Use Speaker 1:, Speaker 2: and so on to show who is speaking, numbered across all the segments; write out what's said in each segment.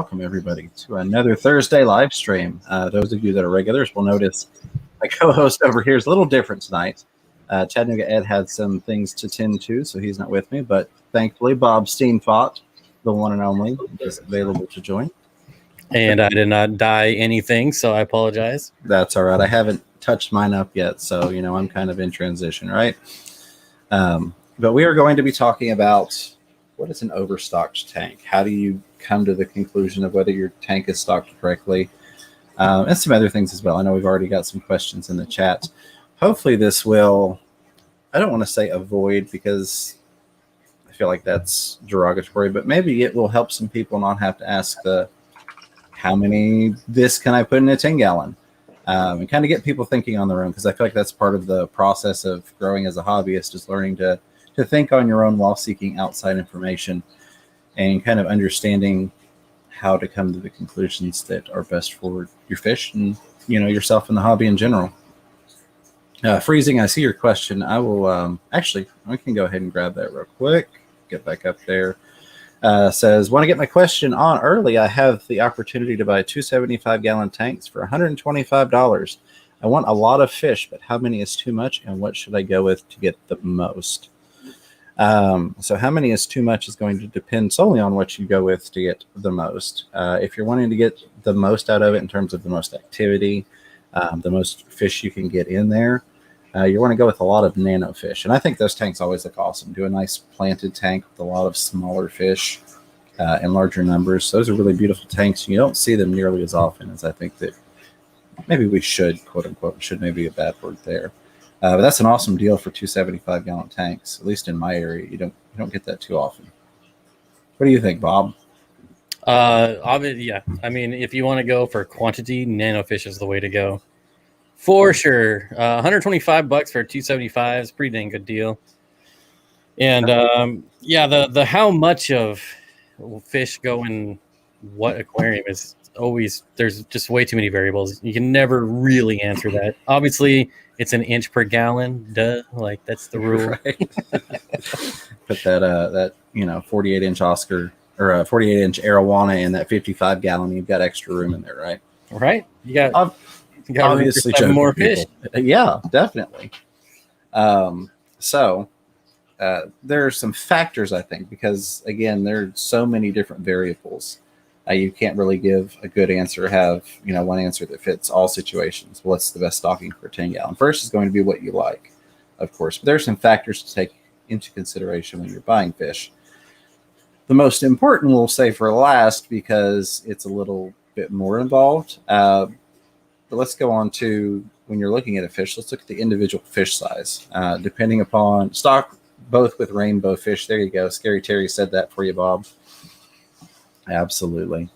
Speaker 1: welcome everybody to another Thursday live stream. Those of you that are regulars will notice my co-host over here is a little different tonight. Chattanooga Ed had some things to tend to, so he's not with me, but thankfully Bob Steenfott, the one and only, is available to join.
Speaker 2: And I did not dye anything, so I apologize.
Speaker 1: That's all right. I haven't touched mine up yet, so I'm kind of in transition, right? But we are going to be talking about what is an overstocked tank. How do you come to the conclusion of whether your tank is stocked correctly? And some other things as well. I know we've already got some questions in the chat. Hopefully this will, I don't want to say avoid because I feel like that's derogatory, but maybe it will help some people not have to ask how many this can I put in a 10-gallon? And kind of get people thinking on their own, because I feel like that's part of the process of growing as a hobbyist, is learning to think on your own while seeking outside information and kind of understanding how to come to the conclusions that are best for your fish and yourself in the hobby in general. Freezing, I see your question. I will actually, I can go ahead and grab that real quick. Get back up there. Says, want to get my question on early. I have the opportunity to buy 2 75-gallon tanks for $125. I want a lot of fish, but how many is too much, and what should I go with to get the most? So how many is too much is going to depend solely on what you go with to get the most. If you're wanting to get the most out of it in terms of the most activity, the most fish you can get in there, you want to go with a lot of nano fish. And I think those tanks always look awesome. Do a nice planted tank with a lot of smaller fish in larger numbers. Those are really beautiful tanks. You don't see them nearly as often as I think that maybe we should, quote unquote, should maybe be a bad word there. But that's an awesome deal for 2 75-gallon tanks. At least in my area, you don't get that too often. What do you think, Bob?
Speaker 2: Yeah. I mean, if you want to go for quantity, nano fish is the way to go. For sure. $125 for 275 is a pretty dang good deal. And the how much of fish go in what aquarium is always, there's just way too many variables. You can never really answer that. Obviously, it's an inch per gallon. Duh. Like, that's the rule.
Speaker 1: Right. Put that 48-inch Oscar or a 48-inch arowana in that 55-gallon. You've got extra room in there, right?
Speaker 2: Right. You got
Speaker 1: obviously
Speaker 2: room for more fish.
Speaker 1: Yeah, definitely. So there are some factors, I think, because again, there are so many different variables. You can't really give a good answer, have one answer that fits all situations. What's the best stocking for a 10-gallon? First is going to be what you like, of course, but there are some factors to take into consideration when you're buying fish. The most important we'll say for last because it's a little bit more involved. But let's go on to when you're looking at a fish, let's look at the individual fish size. Depending upon stock, both with rainbow fish. There you go. Scary Terry said that for you, Bob. Absolutely.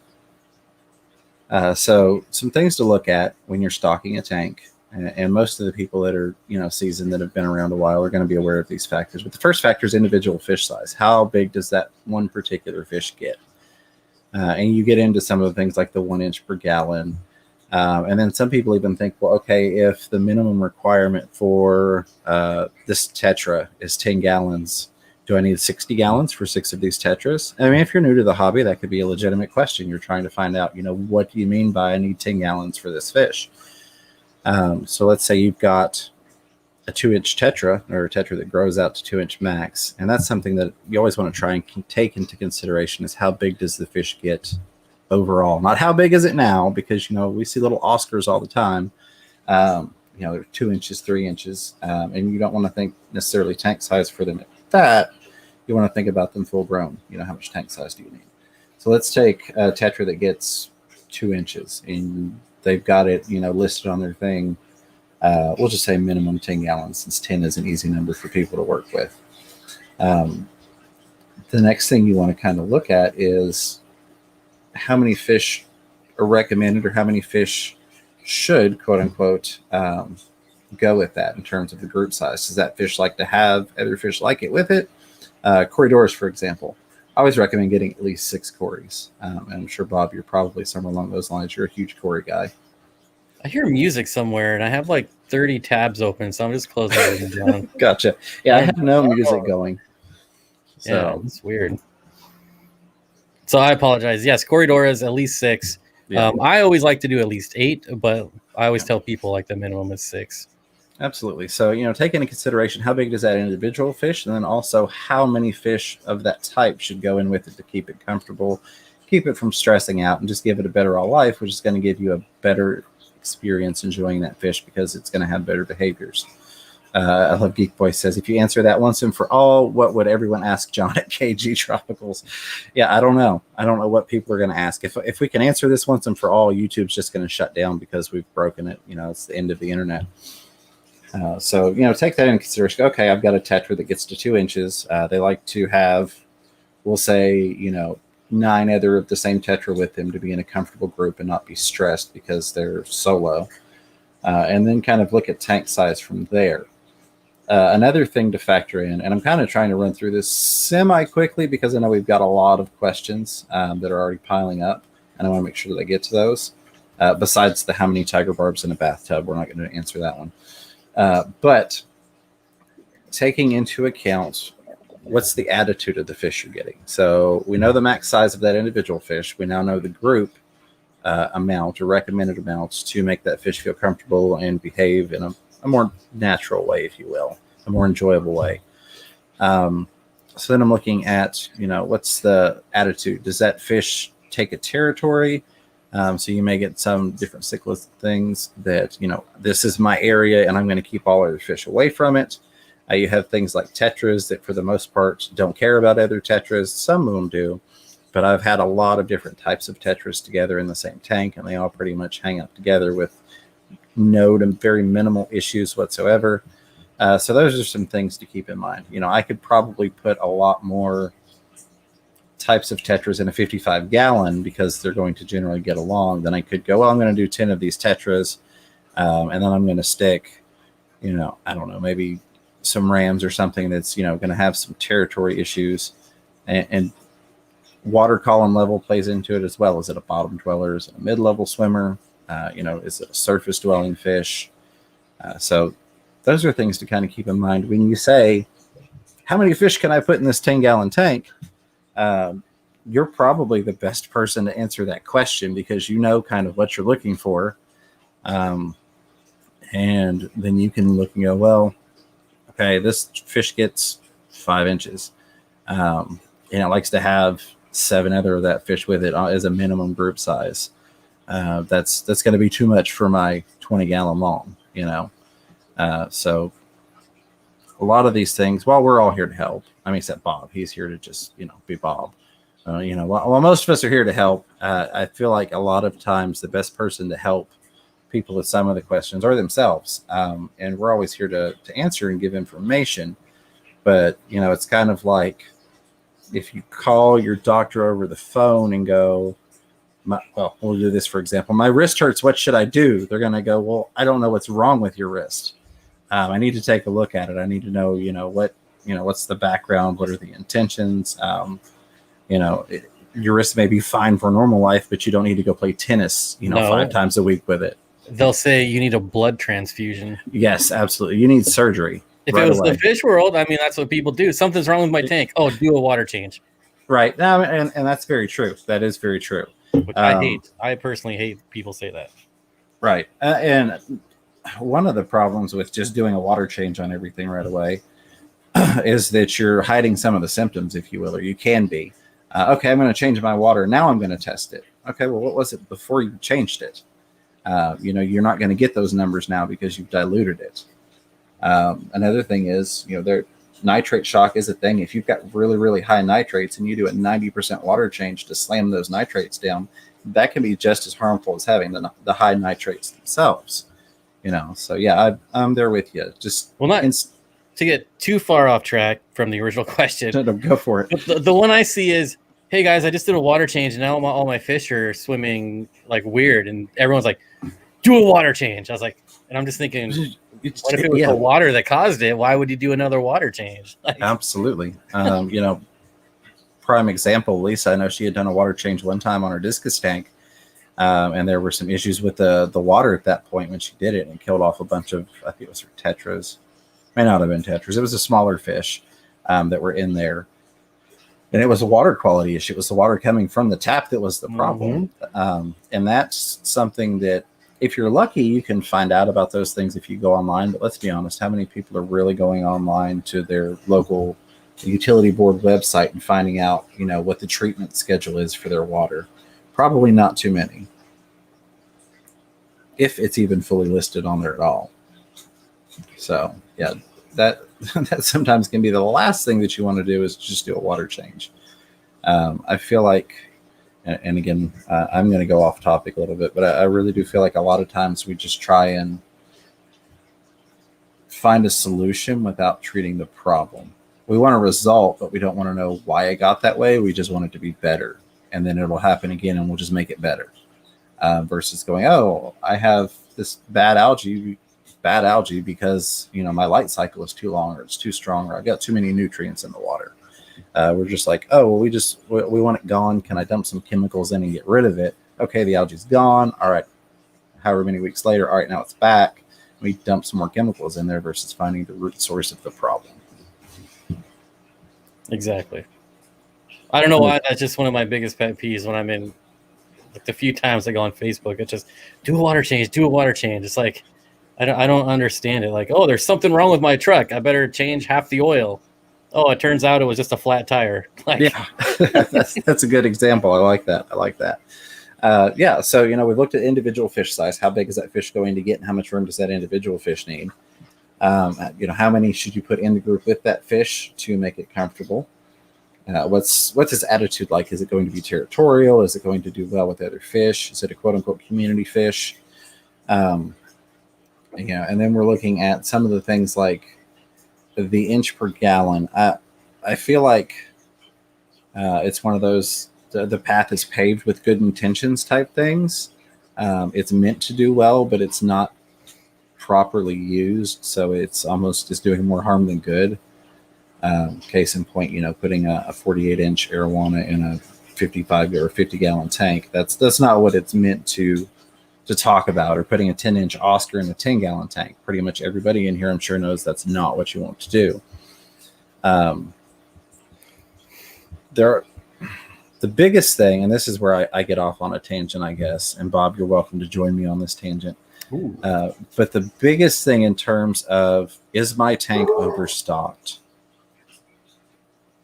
Speaker 1: So some things to look at when you're stocking a tank, and most of the people that are seasoned, that have been around a while, are going to be aware of these factors. But the first factor is individual fish size. How big does that one particular fish get? And you get into some of the things like the 1 inch per gallon. And then some people even think, well, okay, if the minimum requirement for this Tetra is 10 gallons, do I need 60 gallons for 6 of these Tetras? I mean, if you're new to the hobby, that could be a legitimate question. You're trying to find out, what do you mean by I need 10 gallons for this fish? So let's say you've got a 2-inch Tetra, or a Tetra that grows out to 2-inch max. And that's something that you always want to try and take into consideration, is how big does the fish get overall? Not how big is it now, because, we see little Oscars all the time. They're 2 inches, 3 inches. And you don't want to think necessarily tank size for them at that. You want to think about them full grown. How much tank size do you need? So let's take a Tetra that gets 2 inches and they've got it, listed on their thing. We'll just say minimum 10 gallons, since 10 is an easy number for people to work with. The next thing you want to kind of look at is how many fish are recommended, or how many fish should, quote unquote, go with that in terms of the group size. Does that fish like to have other fish like it with it? Corridors, for example. I always recommend getting at least 6 Corys. And I'm sure, Bob, you're probably somewhere along those lines. You're a huge Cory guy.
Speaker 2: I hear music somewhere, and I have like 30 tabs open, so I'm just closing everything down.
Speaker 1: Gotcha. Yeah, I have no music going. So
Speaker 2: yeah, it's weird. So I apologize. Yes, Corridoras at least 6.
Speaker 1: Yeah.
Speaker 2: I always like to do at least 8, but I always tell people like the minimum is 6.
Speaker 1: Absolutely. So, take into consideration how big is that individual fish, and then also how many fish of that type should go in with it to keep it comfortable, keep it from stressing out, and just give it a better all life, which is going to give you a better experience enjoying that fish because it's going to have better behaviors. I love Geek Boy says, if you answer that once and for all, what would everyone ask John at KG Tropicals? Yeah, I don't know. I don't know what people are going to ask. If we can answer this once and for all, YouTube's just going to shut down because we've broken it. It's the end of the internet. So, take that into consideration. Okay, I've got a Tetra that gets to 2 inches. They like to have, we'll say, 9 other of the same Tetra with them to be in a comfortable group and not be stressed because they're solo. And then kind of look at tank size from there. Another thing to factor in, and I'm kind of trying to run through this semi-quickly because I know we've got a lot of questions that are already piling up, and I want to make sure that I get to those. Besides the how many tiger barbs in a bathtub, we're not going to answer that one. But taking into account what's the attitude of the fish you're getting. So we know the max size of that individual fish. We now know the group amount or recommended amounts to make that fish feel comfortable and behave in a more natural way, if you will, a more enjoyable way. So then I'm looking at, what's the attitude? Does that fish take a territory? So you may get some different cichlid things that, this is my area and I'm going to keep all other fish away from it. You have things like tetras that for the most part don't care about other tetras. Some of them do, but I've had a lot of different types of tetras together in the same tank, and they all pretty much hang up together with no to very minimal issues whatsoever. So those are some things to keep in mind. I could probably put a lot more types of tetras in a 55 gallon because they're going to generally get along. Then I could go, well, I'm going to do 10 of these tetras, and then I'm going to stick, I don't know, maybe some rams or something that's, going to have some territory issues, and water column level plays into it as well. Is it a bottom dweller? Is it a mid-level swimmer? Is it a surface dwelling fish? So those are things to kind of keep in mind when you say, how many fish can I put in this 10-gallon tank? You're probably the best person to answer that question because you know kind of what you're looking for. And then you can look and go, well, okay, this fish gets 5 inches. And it likes to have 7 other of that fish with it as a minimum group size. That's going to be too much for my 20-gallon long, so a lot of these things, while we're all here to help, except Bob, he's here to just, be Bob. While most of us are here to help, I feel like a lot of times the best person to help people with some of the questions are themselves. And we're always here to answer and give information. But, it's kind of like if you call your doctor over the phone and go, we'll do this, for example. My wrist hurts. What should I do? They're going to go, well, I don't know what's wrong with your wrist. I need to take a look at it. I need to know, what's the background? What are the intentions? Your wrist may be fine for normal life, but you don't need to go play tennis, 5 times a week with it.
Speaker 2: They'll say you need a blood transfusion.
Speaker 1: Yes, absolutely. You need surgery.
Speaker 2: If it was the fish world, that's what people do. Something's wrong with my tank. Oh, do a water change.
Speaker 1: Right. And that's very true. That is very true.
Speaker 2: Which I hate. I personally hate people say that.
Speaker 1: Right. And one of the problems with just doing a water change on everything right away is that you're hiding some of the symptoms, if you will, or you can be. Okay, I'm going to change my water. Now I'm going to test it. Okay, well, what was it before you changed it? You're not going to get those numbers now because you've diluted it. Another thing is, nitrate shock is a thing. If you've got really, really high nitrates and you do a 90% water change to slam those nitrates down, that can be just as harmful as having the high nitrates themselves. So yeah, I'm there with you. Just
Speaker 2: to get too far off track from the original question.
Speaker 1: Go for it.
Speaker 2: But the one I see is, hey guys, I just did a water change and now all my fish are swimming like weird, and everyone's like, do a water change. I was like, and I'm just thinking, what if it was the water that caused it? Why would you do another water change?
Speaker 1: Absolutely. Prime example, Lisa, I know she had done a water change one time on her discus tank. And there were some issues with the water at that point when she did it, and killed off a bunch of, I think it was her tetras. May not have been tetras. It was a smaller fish that were in there. And it was a water quality issue. It was the water coming from the tap that was the problem. And that's something that, if you're lucky, you can find out about those things if you go online. But let's be honest, how many people are really going online to their local utility board website and finding out, what the treatment schedule is for their water? Probably not too many, if it's even fully listed on there at all. So yeah, that sometimes can be the last thing that you want to do, is just do a water change. I feel like, and again, I'm going to go off topic a little bit, but I really do feel like a lot of times we just try and find a solution without treating the problem. We want a result, but we don't want to know why it got that way. We just want it to be better, and then it'll happen again, and we'll just make it better. Versus going, oh, I have this bad algae because my light cycle is too long, or it's too strong, or I got too many nutrients in the water. We're just like, oh, well, we want it gone. Can I dump some chemicals in and get rid of it? Okay, the algae's gone. All right. However many weeks later, all right, now it's back. We dump some more chemicals in there versus finding the root source of the problem.
Speaker 2: Exactly. I don't know why. That's just one of my biggest pet peeves when I'm in, like, the few times I go on Facebook. It's just, do a water change. It's like, I don't understand it. Like, oh, there's something wrong with my truck. I better change half the oil. Oh, it turns out it was just a flat tire. Like,
Speaker 1: yeah, that's a good example. I like that. Yeah, so we've looked at individual fish size. How big is that fish going to get, and how much room does that individual fish need? How many should you put in the group with that fish to make it comfortable? What's his attitude like? Is it going to be territorial? Is it going to do well with other fish? Is it a quote unquote community fish? And then we're looking at some of the things like the inch per gallon. I feel like it's one of those, the path is paved with good intentions type things. It's meant to do well, but it's not properly used, so it's almost just doing more harm than good. Case in point, putting a 48-inch arowana in a 55 or 50-gallon tank. That's not what it's meant to talk about. Or putting a 10-inch Oscar in a 10-gallon tank. Pretty much everybody in here, I'm sure, knows that's not what you want to do. The biggest thing, and this is where I get off on a tangent, I guess, and Bob, you're welcome to join me on this tangent. But the biggest thing in terms of, is my tank overstocked,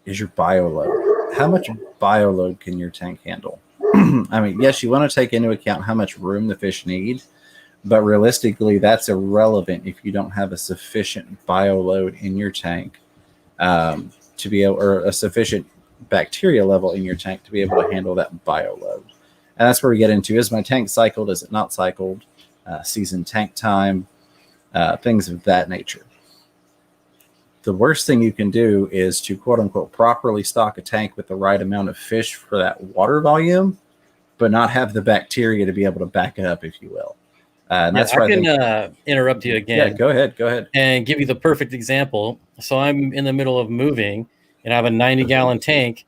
Speaker 1: is your bioload. How much bioload can your tank handle? I mean, yes, you want to take into account how much room the fish need, but realistically, that's irrelevant if you don't have a sufficient bioload in your tank to be able, or a sufficient bacteria level in your tank to be able to handle that bioload. And that's where we get into, is my tank cycled? Is it not cycled? Season tank time, things of that nature. The worst thing you can do is to quote unquote properly stock a tank with the right amount of fish for that water volume, but not have the bacteria to be able to back it up, if you will. And that's
Speaker 2: I can interrupt you again.
Speaker 1: Yeah, go ahead.
Speaker 2: And give you the perfect example. So I'm in the middle of moving, and I have a 90-gallon tank,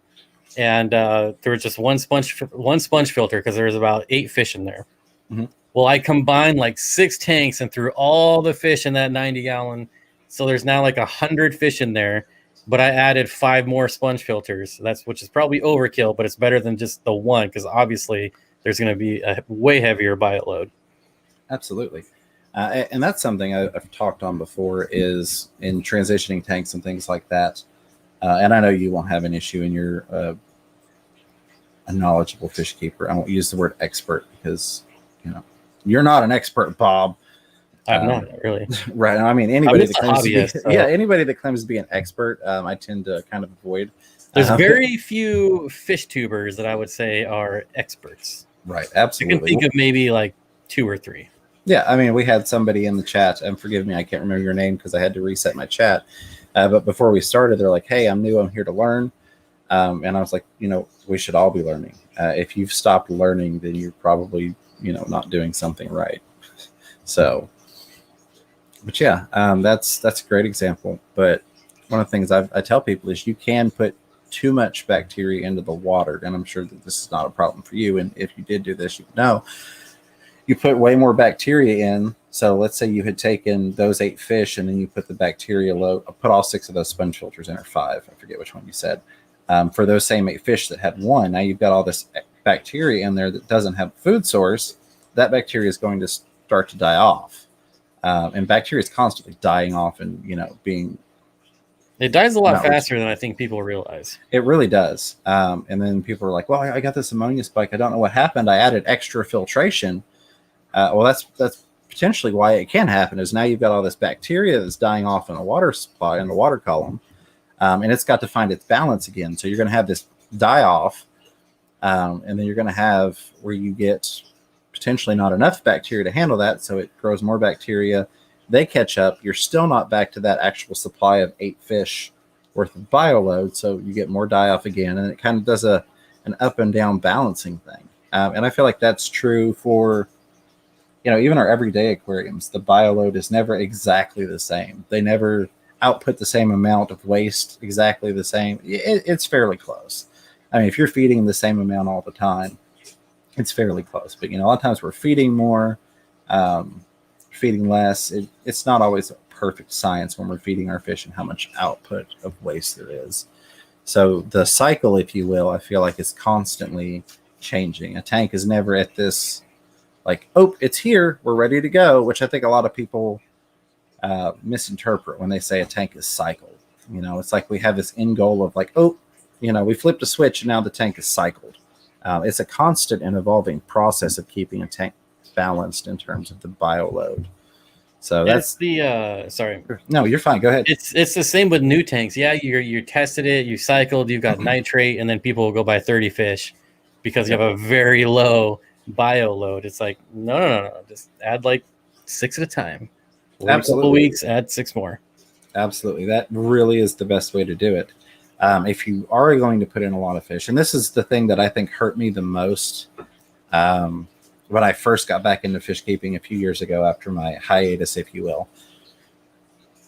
Speaker 2: and there was just one sponge filter because there was about 8 fish in there.
Speaker 1: Mm-hmm.
Speaker 2: Well, I combined like 6 tanks and threw all the fish in that 90-gallon. So there's now like 100 fish in there, but I added 5 more sponge filters. Which is probably overkill, but it's better than just the one, because obviously there's going to be a way heavier bite load.
Speaker 1: Absolutely. And that's something I've talked on before, is in transitioning tanks and things like that. And I know you won't have an issue, and you're a knowledgeable fish keeper. I won't use the word expert because, you're not an expert, Bob.
Speaker 2: I'm not really.
Speaker 1: Right. I mean, anybody that claims
Speaker 2: hobbyist,
Speaker 1: anybody that claims to be an expert, I tend to kind of avoid.
Speaker 2: There's very few fish tubers that I would say are experts.
Speaker 1: Right. Absolutely.
Speaker 2: You can think of maybe like 2 or 3.
Speaker 1: Yeah. I mean, we had somebody in the chat, and forgive me, I can't remember your name because I had to reset my chat. But before we started, they're like, hey, I'm new. I'm here to learn. And I was like, we should all be learning. If you've stopped learning, then you're probably, not doing something right. So, but yeah, that's a great example. But one of the things I tell people is, you can put too much bacteria into the water. And I'm sure that this is not a problem for you. And if you did do this, you know, you put way more bacteria in. So let's say you had taken those 8 fish, and then you put the bacteria load, put all 6 of those sponge filters in, or 5. I forget which one you said. For those same 8 fish that had one, now you've got all this bacteria in there that doesn't have a food source. That bacteria is going to start to die off. And bacteria is constantly dying off and, being...
Speaker 2: It dies a lot faster than I think people realize.
Speaker 1: It really does. And then people are like, well, I got this ammonia spike. I don't know what happened. I added extra filtration. Well, that's potentially why it can happen, is now you've got all this bacteria that's dying off in the water supply, in the water column. And it's got to find its balance again. So you're going to have this die off. And then you're going to have where you get potentially not enough bacteria to handle that. So it grows more bacteria. They catch up. You're still not back to that actual supply of 8 fish worth of bioload. So you get more die off again. And it kind of does an up and down balancing thing. And I feel like that's true for, even our everyday aquariums. The bioload is never exactly the same. They never output the same amount of waste exactly the same. It's fairly close. I mean, if you're feeding the same amount all the time, it's fairly close. But, a lot of times we're feeding more, feeding less. It's not always a perfect science when we're feeding our fish and how much output of waste there is. So the cycle, if you will, I feel like is constantly changing. A tank is never at this, like, oh, it's here, we're ready to go, which I think a lot of people misinterpret when they say a tank is cycled. It's like we have this end goal of like, oh, we flipped a switch and now the tank is cycled. It's a constant and evolving process of keeping a tank balanced in terms of the bioload. So that's
Speaker 2: the sorry.
Speaker 1: No, you're fine. Go ahead.
Speaker 2: It's the same with new tanks. Yeah, you tested it, you cycled, you've got nitrate, and then people will go buy 30 fish because you have a very low bioload. It's like no. Just add like 6 at a time. Wait a couple weeks, add 6 more. Absolutely.
Speaker 1: That really is the best way to do it. If you are going to put in a lot of fish, and this is the thing that I think hurt me the most when I first got back into fish keeping a few years ago after my hiatus, if you will,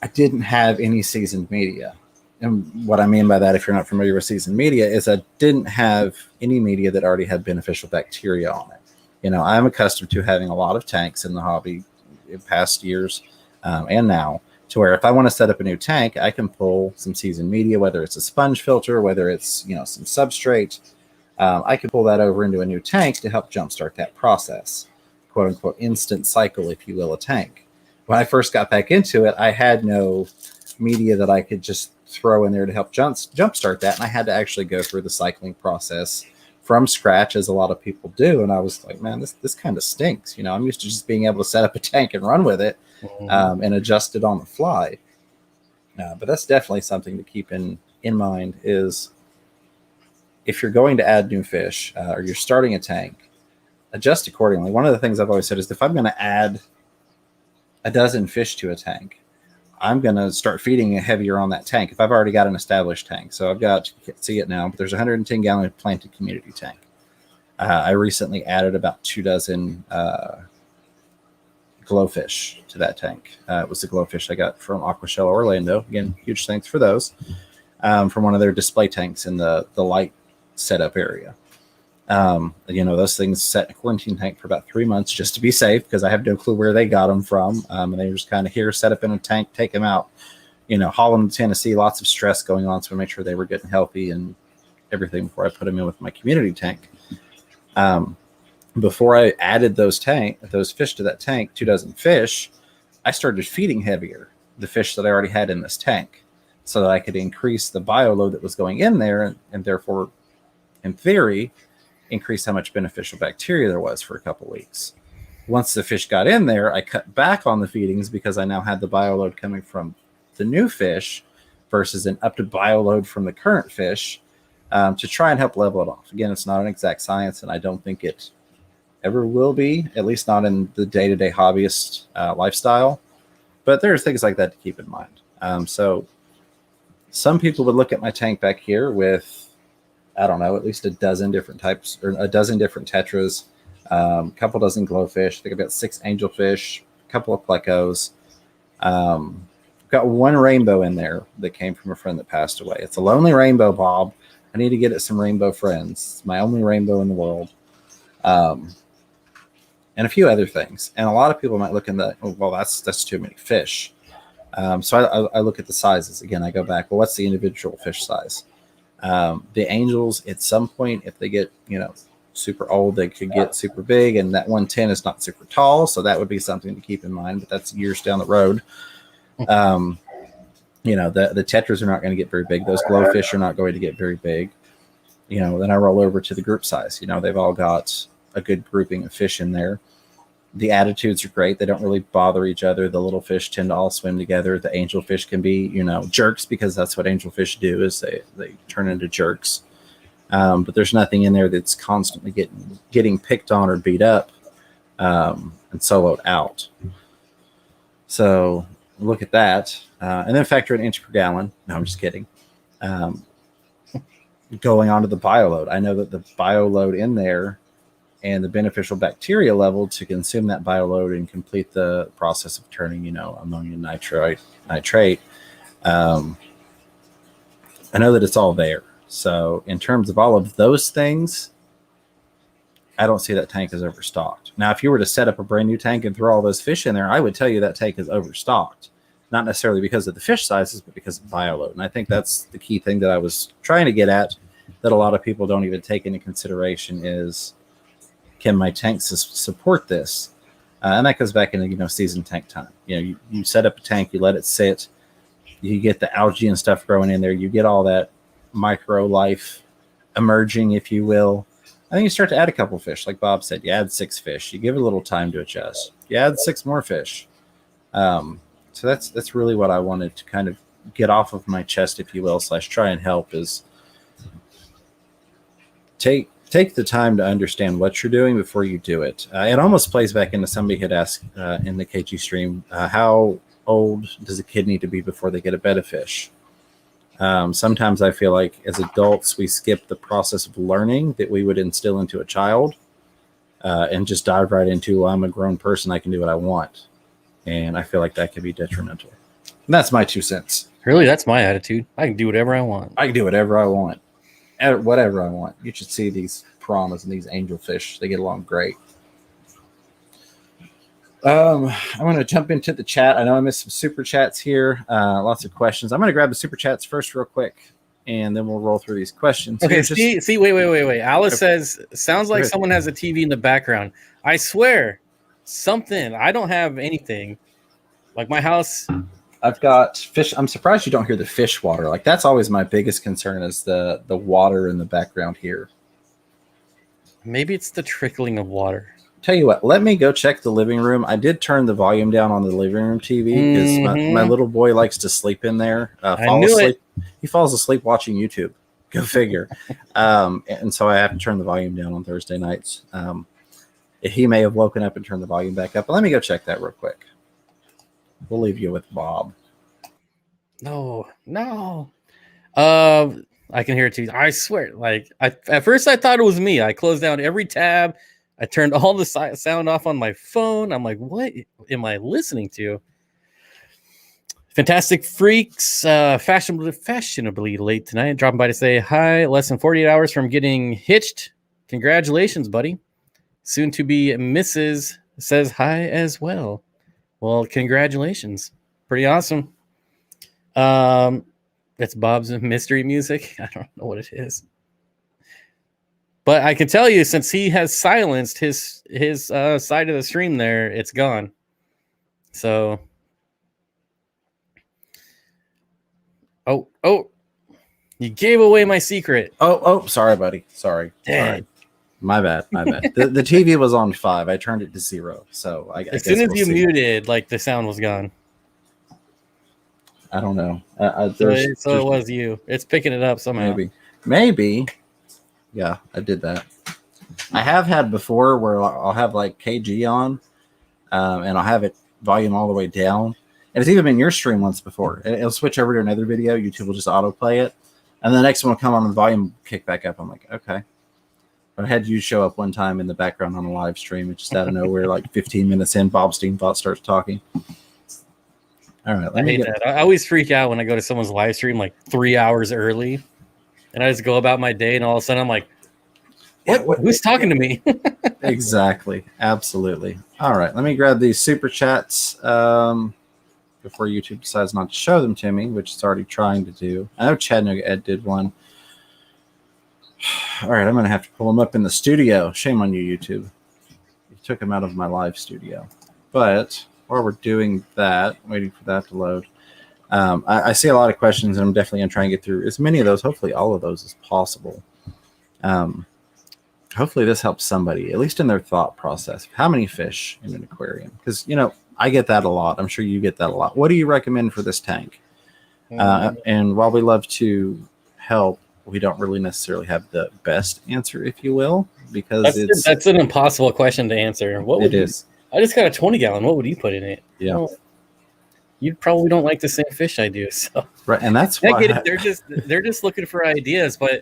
Speaker 1: I didn't have any seasoned media. And what I mean by that, if you're not familiar with seasoned media, is I didn't have any media that already had beneficial bacteria on it. I'm accustomed to having a lot of tanks in the hobby in past years and now, to where if I want to set up a new tank, I can pull some seasoned media, whether it's a sponge filter, whether it's, some substrate. I could pull that over into a new tank to help jumpstart that process, quote unquote, instant cycle, if you will, a tank. When I first got back into it, I had no media that I could just throw in there to help jumpstart that. And I had to actually go through the cycling process from scratch, as a lot of people do. And I was like, man, this kind of stinks. I'm used to just being able to set up a tank and run with it and adjust it on the fly. But that's definitely something to keep in mind, is if you're going to add new fish or you're starting a tank, adjust accordingly. One of the things I've always said is if I'm going to add a dozen fish to a tank, I'm going to start feeding heavier on that tank if I've already got an established tank. So I've got, you can't see it now, but there's a 110-gallon planted community tank. I recently added about 2 dozen glowfish to that tank. It was the glowfish I got from Aquashell Orlando. Again, huge thanks for those. From one of their display tanks in the light setup area. Those things set in a quarantine tank for about 3 months just to be safe, because I have no clue where they got them from. And they were just kind of here, set up in a tank, take them out, Holland, Tennessee, lots of stress going on. So I made sure they were getting healthy and everything before I put them in with my community tank. Before I added those fish to that tank, 2 dozen fish, I started feeding heavier the fish that I already had in this tank, so that I could increase the bioload that was going in there, and therefore, in theory, increase how much beneficial bacteria there was for a couple weeks. Once the fish got in there, I cut back on the feedings because I now had the bioload coming from the new fish versus an up to bioload from the current fish, to try and help level it off. Again, it's not an exact science, and I don't think it ever will be, at least not in the day-to-day hobbyist lifestyle. But there's things like that to keep in mind. So some people would look at my tank back here with, I don't know, at least a dozen different types, or a dozen different tetras, a couple dozen glowfish. I think I've got 6 angelfish, a couple of plecos. Got 1 rainbow in there that came from a friend that passed away. It's a lonely rainbow, Bob. I need to get it some rainbow friends. It's my only rainbow in the world. And a few other things. And a lot of people might look in the, well, that's too many fish. So I look at the sizes. Again, I go back, well, what's the individual fish size? The angels, at some point, if they get, super old, they could get super big, and that 110 is not super tall, so that would be something to keep in mind, but that's years down the road. The tetras are not going to get very big. Those glowfish are not going to get very big. Then I roll over to the group size. They've all got a good grouping of fish in there. The attitudes are great. They don't really bother each other. The little fish tend to all swim together. The angelfish can be, jerks, because that's what angelfish do, is they turn into jerks. But there's nothing in there that's constantly getting picked on or beat up and soloed out. So look at that. And then factor an inch per gallon. No, I'm just kidding. Going on to the bioload. I know that the bioload in there and the beneficial bacteria level to consume that bioload and complete the process of turning, ammonium nitrate. I know that it's all there. So in terms of all of those things, I don't see that tank as overstocked. Now, if you were to set up a brand new tank and throw all those fish in there, I would tell you that tank is overstocked. Not necessarily because of the fish sizes, but because of bioload. And I think that's the key thing that I was trying to get at, that a lot of people don't even take into consideration, is, can my tanks support this? And that goes back into, season tank time. You set up a tank, you let it sit, you get the algae and stuff growing in there, you get all that micro life emerging, if you will. I think you start to add a couple fish, like Bob said. You add 6 fish, you give it a little time to adjust, you add 6 more fish. So that's really what I wanted to kind of get off of my chest, if you will, / try and help, is take the time to understand what you're doing before you do it. It almost plays back into, somebody had asked in the KG stream, how old does a kid need to be before they get a Betta fish? Sometimes I feel like as adults, we skip the process of learning that we would instill into a child and just dive right into, well, I'm a grown person, I can do what I want. And I feel like that could be detrimental. And that's my 2 cents.
Speaker 2: Really, that's my attitude. I can do whatever I want.
Speaker 1: I can do whatever I want. Whatever I want. You should see these piranhas and these angelfish. They get along great. I'm going to jump into the chat. I know I missed some super chats here. Lots of questions. I'm going to grab the super chats first real quick, and then we'll roll through these questions.
Speaker 2: Okay, wait. Alice says, sounds like someone has a TV in the background. I swear, something. I don't have anything. Like my house.
Speaker 1: I've got fish. I'm surprised you don't hear the fish water. Like, that's always my biggest concern, is the water in the background here.
Speaker 2: Maybe it's the trickling of water.
Speaker 1: Tell you what, let me go check the living room. I did turn the volume down on the living room TV because my little boy likes to sleep in there. He falls asleep watching YouTube. Go figure. And so I have to turn the volume down on Thursday nights. He may have woken up and turned the volume back up. But let me go check that real quick. We'll leave you with Bob.
Speaker 2: No. I can hear it too. I swear. At first I thought it was me. I closed down every tab. I turned all the sound off on my phone. I'm like, what am I listening to? Fantastic Freaks, fashionably late tonight. Dropping by to say hi. Less than 48 hours from getting hitched. Congratulations, buddy. Soon to be Mrs. says hi as well. Well, congratulations. Pretty awesome. That's Bob's mystery music. I don't know what it is. But I can tell you, since he has silenced his side of the stream there, it's gone. So, oh, you gave away my secret.
Speaker 1: Oh, sorry, buddy. Sorry. My bad. The TV was on 5. I turned it to 0. So
Speaker 2: as soon as you muted, the sound was gone.
Speaker 1: I don't know.
Speaker 2: So it was you. It's picking it up somehow.
Speaker 1: Maybe. Yeah, I did that. I have had before where I'll have KG on, and I'll have it volume all the way down. And it's even been your stream once before. It'll switch over to another video. YouTube will just autoplay it, and the next one will come on and the volume kick back up. I'm like, okay. But I had you show up one time in the background on a live stream. It's just out of nowhere, 15 minutes in, Bob Steenbot starts talking. All right,
Speaker 2: I hate that. I always freak out when I go to someone's live stream 3 hours early. And I just go about my day, and all of a sudden I'm like, what? Who's talking to me?
Speaker 1: Exactly. Absolutely. All right. Let me grab these super chats before YouTube decides not to show them to me, which it's already trying to do. I know Chattanooga Ed did one. All right, I'm going to have to pull them up in the studio. Shame on you, YouTube. You took them out of my live studio. But while we're doing that, waiting for that to load, I see a lot of questions, and I'm definitely going to try and get through as many of those, hopefully all of those as possible. Hopefully this helps somebody, at least in their thought process. How many fish in an aquarium? Because, I get that a lot. I'm sure you get that a lot. What do you recommend for this tank? And while we love to help, we don't really necessarily have the best answer, if you will, because
Speaker 2: that's an impossible question to answer.
Speaker 1: It is.
Speaker 2: I just got a 20-gallon. What would you put in it?
Speaker 1: Yeah.
Speaker 2: Well, you probably don't like the same fish I do. So
Speaker 1: right, and that's why
Speaker 2: they're just looking for ideas, but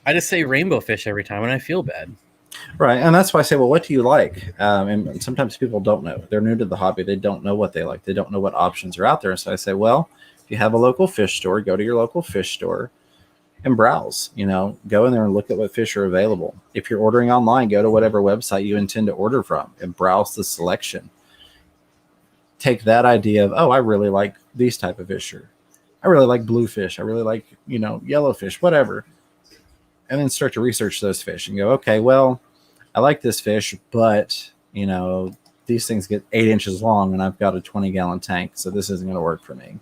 Speaker 2: I just say rainbow fish every time, and I feel bad.
Speaker 1: Right, and that's why I say, well, what do you like? And sometimes people don't know. They're new to the hobby. They don't know what they like. They don't know what options are out there. So I say, well, if you have a local fish store, go to your local fish store and browse. Go in there and look at what fish are available. If you're ordering online, go to whatever website you intend to order from and browse the selection. Take that idea of, I really like these type of fish. I really like bluefish. I really like, yellowfish, whatever. And then start to research those fish and go, okay, well, I like this fish, but, these things get 8 inches long and I've got a 20-gallon tank, so this isn't going to work for me.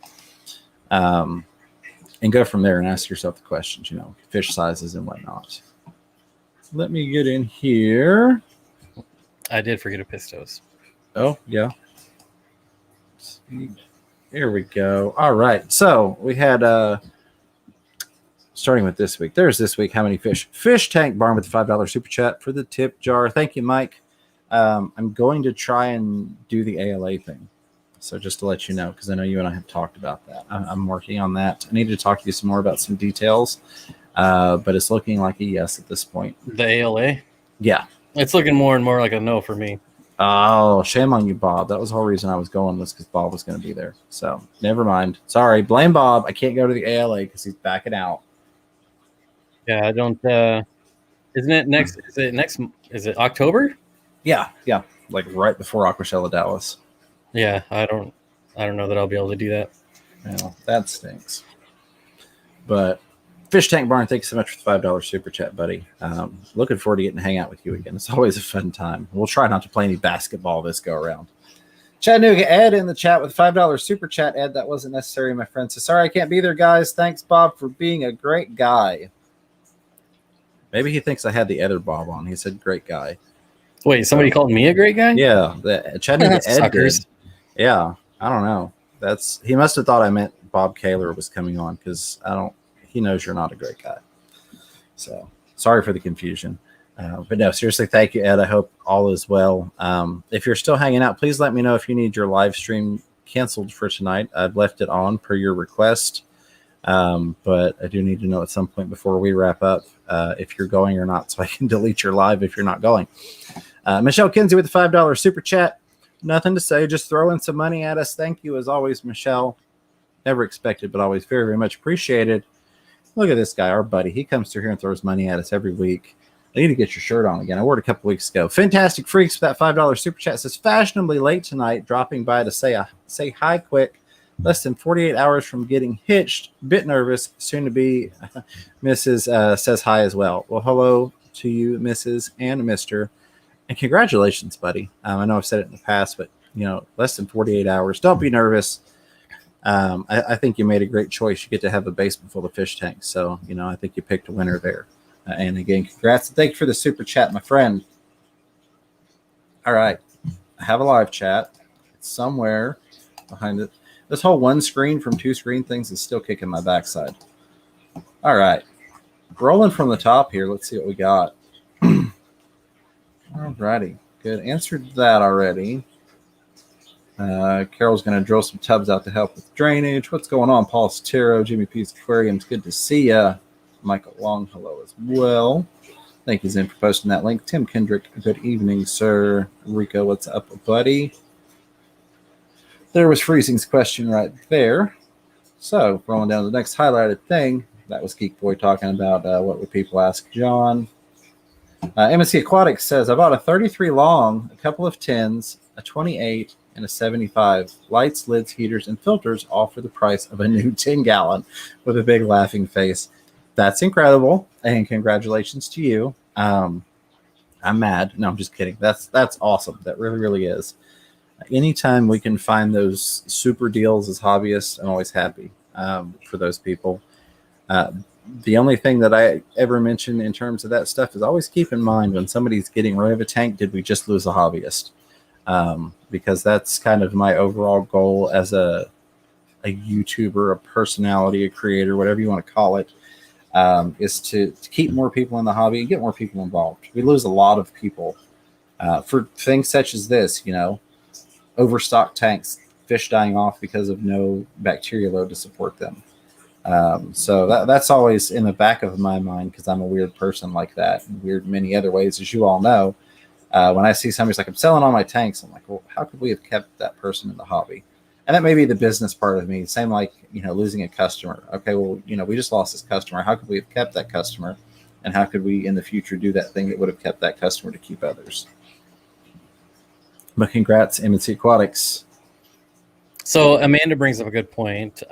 Speaker 1: And go from there and ask yourself the questions, fish sizes and whatnot. Let me get in here.
Speaker 2: I did forget a pistos.
Speaker 1: Oh, yeah. Here we go. All right. So we had, starting with this week, there's this week, how many fish? Fish Tank Barn with the $5 super chat for the tip jar. Thank you, Mike. I'm going to try and do the ALA thing. So just to let you know, because I know you and I have talked about that. I'm working on that. I need to talk to you some more about some details, but it's looking like a yes at this point.
Speaker 2: The ALA?
Speaker 1: Yeah.
Speaker 2: It's looking more and more like a no for me.
Speaker 1: Oh, shame on you, Bob. That was the whole reason I was going, was because Bob was going to be there. So never mind. Sorry. Blame Bob. I can't go to the ALA because he's backing out.
Speaker 2: Yeah, I don't. Isn't it next? Is it October?
Speaker 1: Yeah. Like right before Aquashella Dallas.
Speaker 2: Yeah, I don't know that I'll be able to do that.
Speaker 1: Well, that stinks. But Fish Tank Barn, thank you so much for the $5 super chat, buddy. Looking forward to getting to hang out with you again. It's always a fun time. We'll try not to play any basketball this go around. Chattanooga Ed in the chat with $5 super chat. Ed, that wasn't necessary, my friend. So sorry I can't be there, guys. Thanks, Bob, for being a great guy. Maybe he thinks I had the other Bob on. He said great guy.
Speaker 2: Wait, somebody called me a great guy?
Speaker 1: Yeah, the Chattanooga Ed
Speaker 2: suckers.
Speaker 1: did. Yeah, I don't know. He must have thought I meant Bob Kaler was coming on, because he knows you're not a great guy. So sorry for the confusion. But no, seriously, thank you, Ed. I hope all is well. If you're still hanging out, please let me know if you need your live stream canceled for tonight. I've left it on per your request. But I do need to know at some point before we wrap up if you're going or not, so I can delete your live if you're not going. Michelle Kinsey with the $5 super chat. Nothing to say, just throw in some money at us. Thank you as always, Michelle. Never expected, but always very, very much appreciated. Look at this guy, our buddy. He comes through here and throws money at us every week. I need to get your shirt on again. I wore it a couple weeks ago. Fantastic Freaks with that $5 super chat says, fashionably late tonight, dropping by to say hi quick. Less than 48 hours from getting hitched. Bit nervous. Soon to be Mrs. Says hi as well. Well, hello to you, Mrs. and Mr. And congratulations, buddy. I know I've said it in the past, but less than 48 hours. Don't be nervous. I think you made a great choice. You get to have a basement full of fish tanks. So, I think you picked a winner there. And again, congrats. Thank you for the super chat, my friend. All right. I have a live chat. It's somewhere behind it. This whole one screen from two screen things is still kicking my backside. All right. Rolling from the top here. Let's see what we got. All righty. Good. Answered that already. Carol's going to drill some tubs out to help with drainage. What's going on? Paul Sotero, Jimmy P's Aquarium. It's good to see ya. Michael Long, hello as well. Thank you, Zen, for posting that link. Tim Kendrick, good evening, sir. Rico, what's up, buddy? There was Freezing's question right there. So, rolling down to the next highlighted thing. That was Geek Boy talking about what would people ask John. MSC Aquatics says, I bought a 33 long, a couple of 10s, a 28, and a 75. Lights, lids, heaters, and filters, all for the price of a new 10-gallon with a big laughing face. That's incredible, and congratulations to you. I'm mad. No, I'm just kidding. That's awesome. That really, really is. Anytime we can find those super deals as hobbyists, I'm always happy for those people. The only thing that I ever mention in terms of that stuff is always keep in mind when somebody's getting rid of a tank, did we just lose a hobbyist? Because that's kind of my overall goal as a YouTuber, a personality, a creator, whatever you want to call it, is to keep more people in the hobby and get more people involved. We lose a lot of people for things such as this, overstocked tanks, fish dying off because of no bacteria load to support them. So that's always in the back of my mind because I'm a weird person like that, and weird in many other ways, as you all know. When I see somebody's like, I'm selling all my tanks, I'm like, well, how could we have kept that person in the hobby? And that may be the business part of me. Same like, losing a customer. Okay, well, we just lost this customer. How could we have kept that customer? And how could we in the future do that thing that would have kept that customer to keep others? But congrats, M&C Aquatics.
Speaker 2: So Amanda brings up a good point.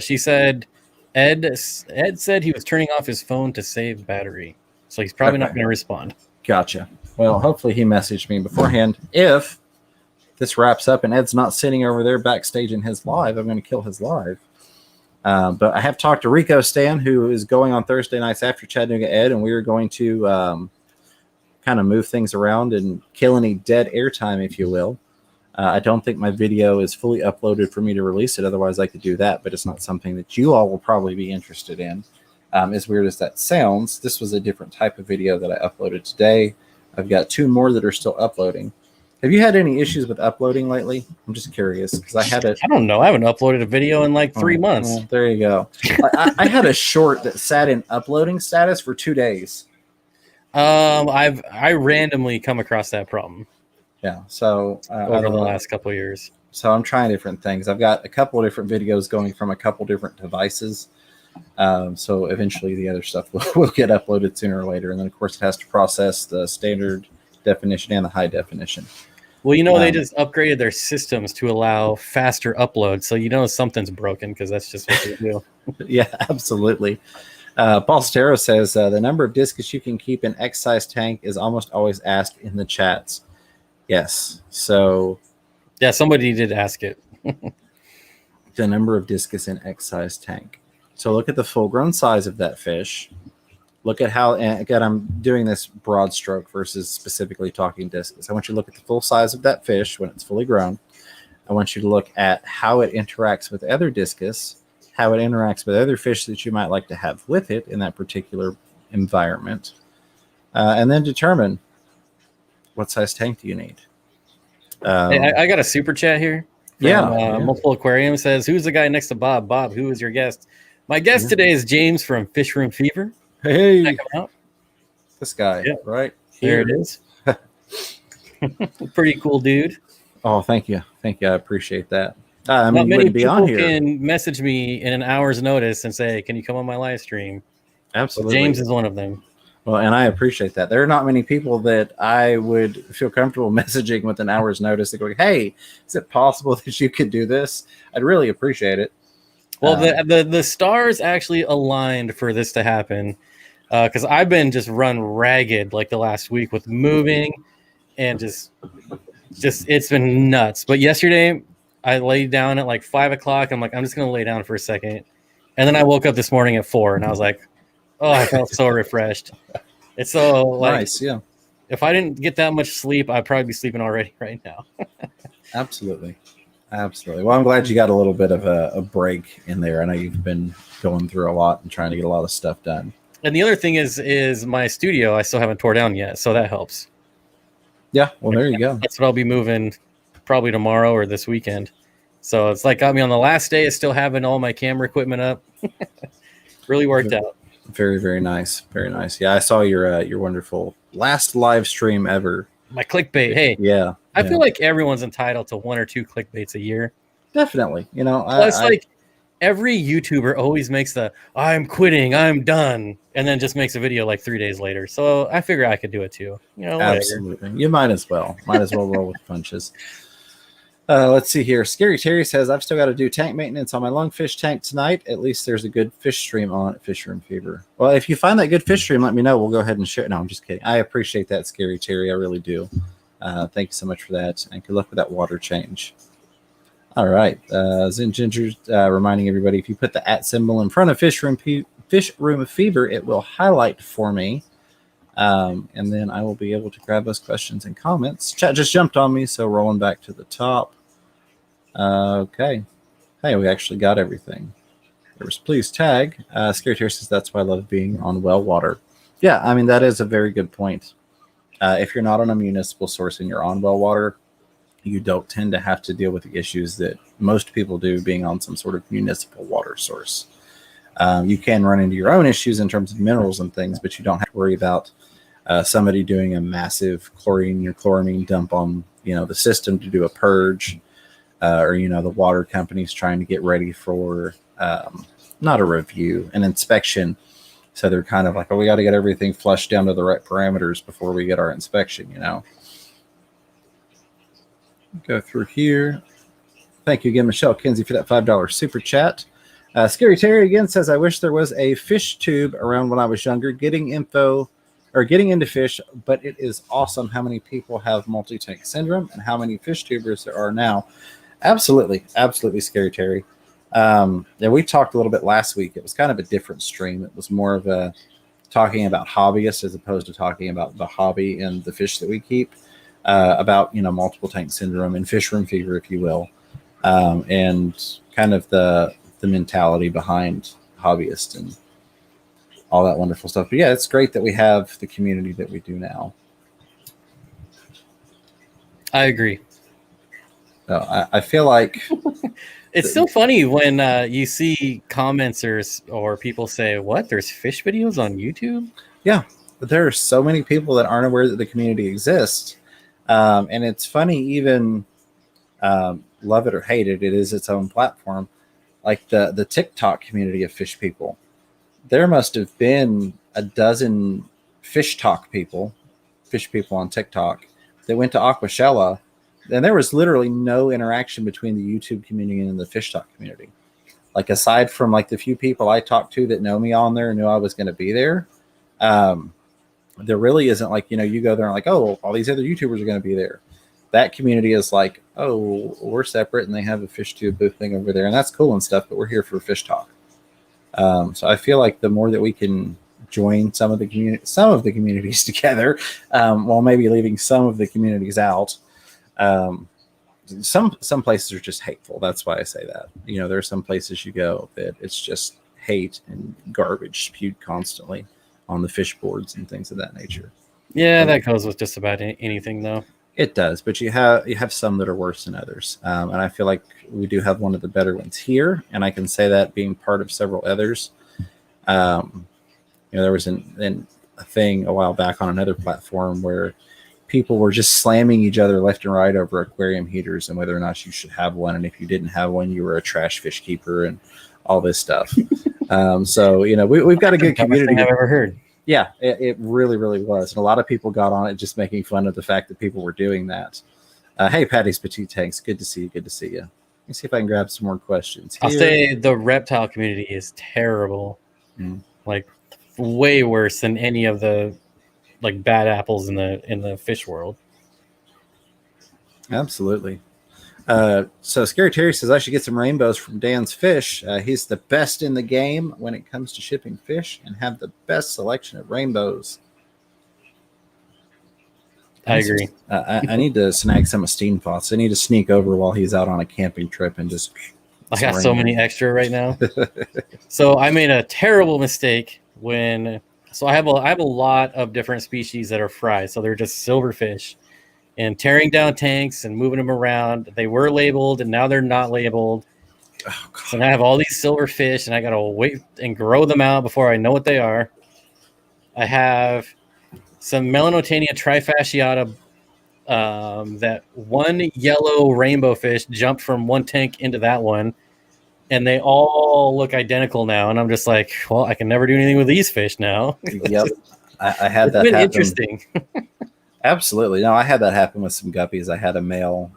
Speaker 2: She said Ed said he was turning off his phone to save battery. So he's probably not going to respond.
Speaker 1: Gotcha. Well, hopefully he messaged me beforehand. If this wraps up and Ed's not sitting over there backstage in his live, I'm going to kill his live. But I have talked to Rico Stan, who is going on Thursday nights after Chattanooga Ed, and we are going to kind of move things around and kill any dead airtime, if you will. I don't think my video is fully uploaded for me to release it. Otherwise, I could do that, but it's not something that you all will probably be interested in. As weird as that sounds, this was a different type of video that I uploaded today. I've got 2 more that are still uploading. Have you had any issues with uploading lately? I'm just curious because I
Speaker 2: don't know. I haven't uploaded a video in like 3 months.
Speaker 1: Well, there you go. I had a short that sat in uploading status for 2 days.
Speaker 2: I randomly come across that problem.
Speaker 1: Yeah. So
Speaker 2: over the last couple of years.
Speaker 1: So I'm trying different things. I've got a couple of different videos going from a couple different devices. So eventually the other stuff will get uploaded sooner or later. And then of course it has to process the standard definition and the high definition.
Speaker 2: Well, they just upgraded their systems to allow faster uploads. So something's broken because that's just what they do.
Speaker 1: Yeah, absolutely. Paul Stero says the number of discus you can keep in X-size tank is almost always asked in the chats. Yes. So
Speaker 2: yeah, somebody did ask it.
Speaker 1: The number of discus in X-size tank. So look at the full-grown size of that fish. Look at how, and again, I'm doing this broad stroke versus specifically talking discus. I want you to look at the full size of that fish when it's fully grown. I want you to look at how it interacts with other discus, how it interacts with other fish that you might like to have with it in that particular environment, and then determine what size tank do you need.
Speaker 2: Hey, I got a super chat here. From, Multiple Aquarium says, who's the guy next to Bob? Bob, who is your guest? My guest today is James from Fish Room Fever.
Speaker 1: Hey,
Speaker 2: check him out.
Speaker 1: This guy, right
Speaker 2: here. There it is. Pretty cool dude.
Speaker 1: Oh, thank you. I appreciate that.
Speaker 2: Not many people can message me in an hour's notice and say, can you come on my live stream?
Speaker 1: Absolutely.
Speaker 2: Well, James is one of them.
Speaker 1: Well, and I appreciate that. There are not many people that I would feel comfortable messaging with an hour's notice. They go, hey, is it possible that you could do this? I'd really appreciate it.
Speaker 2: Well, the stars actually aligned for this to happen because I've been just run ragged like the last week with moving and just it's been nuts. But yesterday I laid down at like 5 o'clock. I'm like, I'm just going to lay down for a second. And then I woke up this morning at 4 and I was like, oh, I felt so refreshed. It's so like,
Speaker 1: nice. Yeah.
Speaker 2: If I didn't get that much sleep, I'd probably be sleeping already right now.
Speaker 1: Absolutely. Well, I'm glad you got a little bit of a break in there. I know you've been going through a lot and trying to get a lot of stuff done.
Speaker 2: And the other thing is my studio, I still haven't tore down yet. So that helps.
Speaker 1: Yeah. Well, there you go.
Speaker 2: That's what I'll be moving probably tomorrow or this weekend. So it's like got me on the last day of still having all my camera equipment up. Really worked out.
Speaker 1: Very, very nice. Very nice. Yeah, I saw your wonderful last live stream ever.
Speaker 2: My clickbait. Hey.
Speaker 1: Yeah.
Speaker 2: I feel like everyone's entitled to 1 or 2 clickbaits a year.
Speaker 1: Definitely.
Speaker 2: Like every YouTuber always makes the I'm quitting, I'm done, and then just makes a video like 3 days later. So I figure I could do it too.
Speaker 1: Absolutely. You might as well. Roll with punches. Let's see here. Scary Terry says, I've still got to do tank maintenance on my lungfish tank tonight. At least there's a good fish stream on at Fish Room Fever. Well, if you find that good fish stream, let me know. We'll go ahead and share it. No, I'm just kidding. I appreciate that, Scary Terry. I really do. Thank you so much for that. And good luck with that water change. All right. Zen Ginger reminding everybody, if you put the @ symbol in front of Fish Room Fever, it will highlight for me. And then I will be able to grab those questions and comments. Chat just jumped on me, so rolling back to the top. Okay. Hey, we actually got everything. There was please tag. Scary Tear says that's why I love being on well water. Yeah, I mean, that is a very good point. If you're not on a municipal source and you're on well water, you don't tend to have to deal with the issues that most people do being on some sort of municipal water source. You can run into your own issues in terms of minerals and things, but you don't have to worry about somebody doing a massive chlorine or chloramine dump on, the system to do a purge. Or the water company's trying to get ready for not a review, an inspection. So they're kind of like, oh, we got to get everything flushed down to the right parameters before we get our inspection, Go through here. Thank you again, Michelle Kinsey, for that $5 super chat. Scary Terry again says, I wish there was a fish tube around when I was younger, getting into fish, but it is awesome how many people have multi-tank syndrome and how many fish tubers there are now. Absolutely, Scary Terry. We talked a little bit last week. It was kind of a different stream. It was more of a talking about hobbyists as opposed to talking about the hobby and the fish that we keep, about multiple tank syndrome and fish room fever, if you will, and kind of the mentality behind hobbyists and all that wonderful stuff. But yeah, it's great that we have the community that we do now.
Speaker 2: I agree.
Speaker 1: I feel like
Speaker 2: it's so funny when you see comments or people say, what, there's fish videos on YouTube?
Speaker 1: Yeah, but there are so many people that aren't aware that the community exists. And it's funny, even love it or hate it, it is its own platform. Like the TikTok community of fish people. There must have been a dozen fish people on TikTok that went to Aquashella. And there was literally no interaction between the YouTube community and the fish talk community. Like, aside from like the few people I talked to that know me on there and knew I was going to be there, there really isn't like, you go there and like, oh, all these other YouTubers are going to be there. That community is like, oh, we're separate and they have a fish tube booth thing over there. And that's cool and stuff, but we're here for fish talk. So I feel like the more that we can join some of the communities together, while maybe leaving some of the communities out, some places are just hateful. That's why I say that. There are some places you go that it's just hate and garbage spewed constantly on the fish boards and things of that nature.
Speaker 2: Yeah, that goes with just about anything, though.
Speaker 1: It does, but you have some that are worse than others, and I feel like we do have one of the better ones here, and I can say that being part of several others. There was a thing a while back on another platform where people were just slamming each other left and right over aquarium heaters and whether or not you should have one, and if you didn't have one, you were a trash fish keeper and all this stuff. So we've got a good community.
Speaker 2: I've ever heard.
Speaker 1: Yeah, it really, really was. And a lot of people got on it just making fun of the fact that people were doing that. Hey, Patty's Petite Tanks. Good to see you. Let me see if I can grab some more questions here.
Speaker 2: I'll say the reptile community is terrible. Like, way worse than any of the bad apples in the fish world.
Speaker 1: Absolutely. So Scary Terry says I should get some rainbows from Dan's Fish. He's the best in the game when it comes to shipping fish and have the best selection of rainbows.
Speaker 2: I agree.
Speaker 1: I need to snag some of Steam Pots. I need to sneak over while he's out on a camping trip and just.
Speaker 2: I got so many extra right now. So I made a terrible mistake So I have a lot of different species that are fried. So they're just silverfish. And tearing down tanks and moving them around. They were labeled, and now they're not labeled.
Speaker 1: Oh, God.
Speaker 2: So now I have all these silverfish, and I got to wait and grow them out before I know what they are. I have some Melanotania trifasciata. That one yellow rainbow fish jumped from one tank into that one. And they all look identical now. And I'm just like, well, I can never do anything with these fish now.
Speaker 1: Yep. I had that
Speaker 2: happen.
Speaker 1: Interesting. Absolutely. No, I had that happen with some guppies. I had a male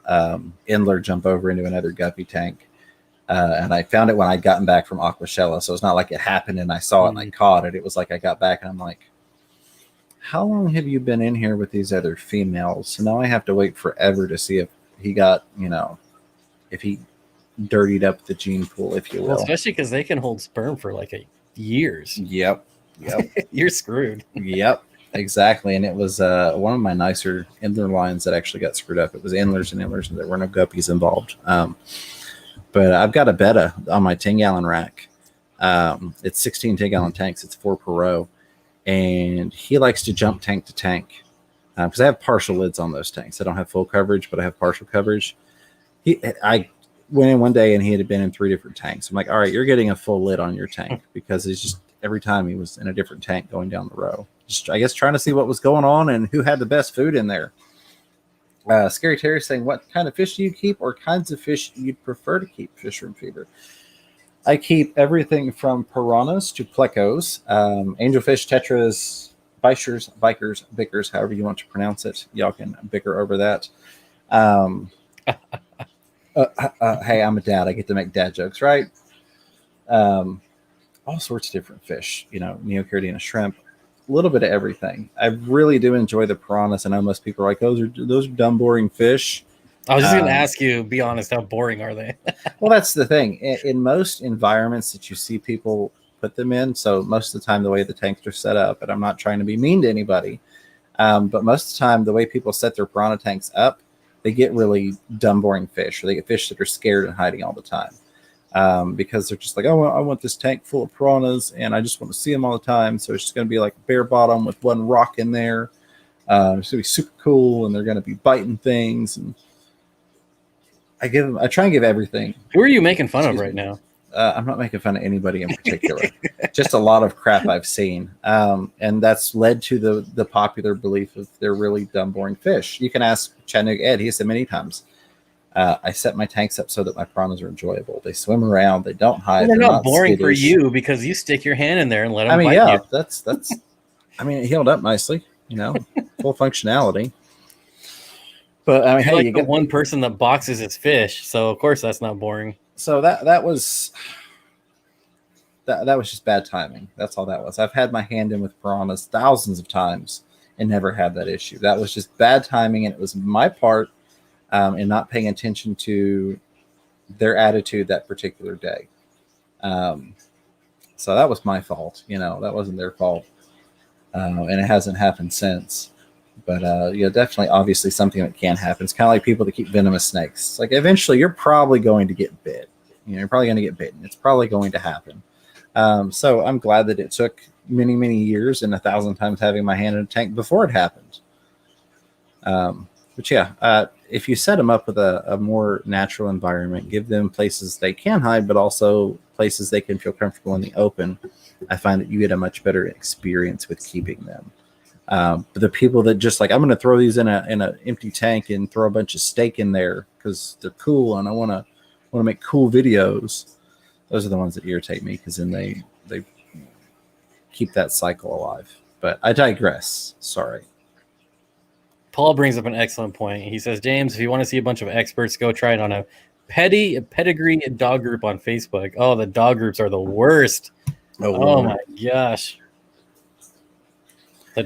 Speaker 1: Endler jump over into another guppy tank. And I found it when I'd gotten back from Aquashella. So it's not like it happened and I saw it and I caught it. It was like I got back and I'm like, how long have you been in here with these other females? So now I have to wait forever to see if he got, if he dirtied up the gene pool, if you will.
Speaker 2: Well, especially because they can hold sperm for like years.
Speaker 1: Yep.
Speaker 2: You're screwed.
Speaker 1: Yep. Exactly. And it was one of my nicer Endler lines that actually got screwed up. It was Endlers and there were no guppies involved. But I've got a Betta on my 10-gallon rack. It's 16 10-gallon tanks. It's 4 per row. And he likes to jump tank to tank because I have partial lids on those tanks. I don't have full coverage, but I have partial coverage. I went in one day and he had been in 3 different tanks. I'm like, all right, you're getting a full lid on your tank because he's just every time he was in a different tank going down the row. Just, I guess, trying to see what was going on and who had the best food in there. Scary Terry saying, what kind of fish do you keep or kinds of fish you'd prefer to keep? Fish room fever. I keep everything from piranhas to plecos, angelfish, tetras, bichers, bikers, bickers, however you want to pronounce it. Y'all can bicker over that. Hey, I'm a dad. I get to make dad jokes, right? All sorts of different fish, Neocaridina shrimp, a little bit of everything. I really do enjoy the piranhas. I know most people are like, those are dumb, boring fish.
Speaker 2: I was just going to ask you, be honest, how boring are they?
Speaker 1: Well, that's the thing. In most environments that you see people put them in, so most of the time the way the tanks are set up, and I'm not trying to be mean to anybody, but most of the time the way people set their piranha tanks up, they get really dumb, boring fish, or they get fish that are scared and hiding all the time because they're just like, oh, I want this tank full of piranhas, and I just want to see them all the time, so it's just going to be like a bare bottom with one rock in there. It's going to be super cool, and they're going to be biting things, and I try and give everything.
Speaker 2: Who are you making fun of right now?
Speaker 1: I'm not making fun of anybody in particular. Just a lot of crap I've seen. And that's led to the popular belief of they're really dumb, boring fish. You can ask Chattanooga Ed. He said many times, I set my tanks up so that my piranhas are enjoyable. They swim around. They don't hide.
Speaker 2: They're not boring skittish. For you because you stick your hand in there and let them bite you.
Speaker 1: That's. It healed up nicely, full functionality. But I mean, hey,
Speaker 2: you got one person that boxes its fish, so of course that's not boring.
Speaker 1: So that was just bad timing. That's all that was. I've had my hand in with piranhas thousands of times and never had that issue. That was just bad timing, and it was my part in not paying attention to their attitude that particular day. So that was my fault. That wasn't their fault, and it hasn't happened since. But definitely, obviously, something that can happen. It's kind of like people that keep venomous snakes. It's like eventually, you're probably going to get bit. You're probably going to get bitten. It's probably going to happen. So I'm glad that it took many, many years and 1,000 times having my hand in a tank before it happened. But yeah, if you set them up with a more natural environment, give them places they can hide, but also places they can feel comfortable in the open, I find that you get a much better experience with keeping them. But the people that just like, I'm going to throw these in an empty tank and throw a bunch of steak in there because they're cool and I want to make cool videos. Those are the ones that irritate me because then they keep that cycle alive. But I digress. Sorry.
Speaker 2: Paul brings up an excellent point. He says, James, if you want to see a bunch of experts, go try it on a pedigree dog group on Facebook. Oh, the dog groups are the worst. Oh my gosh.
Speaker 1: I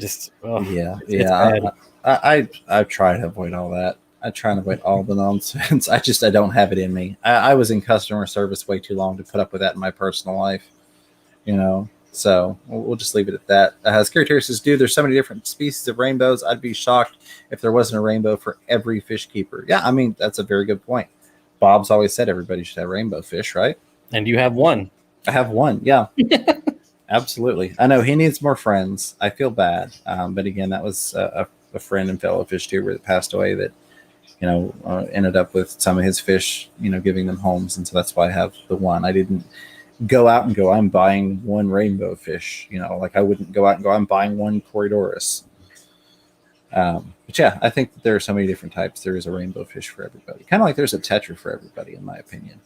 Speaker 1: try to avoid all that. I try and avoid all the nonsense. I don't have it in me. I was in customer service way too long to put up with that in my personal life, so we'll just leave it at that. Scary Terry says, dude, there's so many different species of rainbows. I'd be shocked if there wasn't a rainbow for every fish keeper. Yeah, that's a very good point. Bob's always said everybody should have rainbow fish, right?
Speaker 2: And you have one.
Speaker 1: I have one, yeah. Absolutely. I know he needs more friends. I feel bad. But again, that was a friend and fellow fish tuber that passed away that, ended up with some of his fish, giving them homes. And so that's why I have the one. I didn't go out and go, I'm buying one rainbow fish, like I wouldn't go out and go, I'm buying one Corydoras. But yeah, I think that there are so many different types. There is a rainbow fish for everybody. Kind of like there's a tetra for everybody, in my opinion.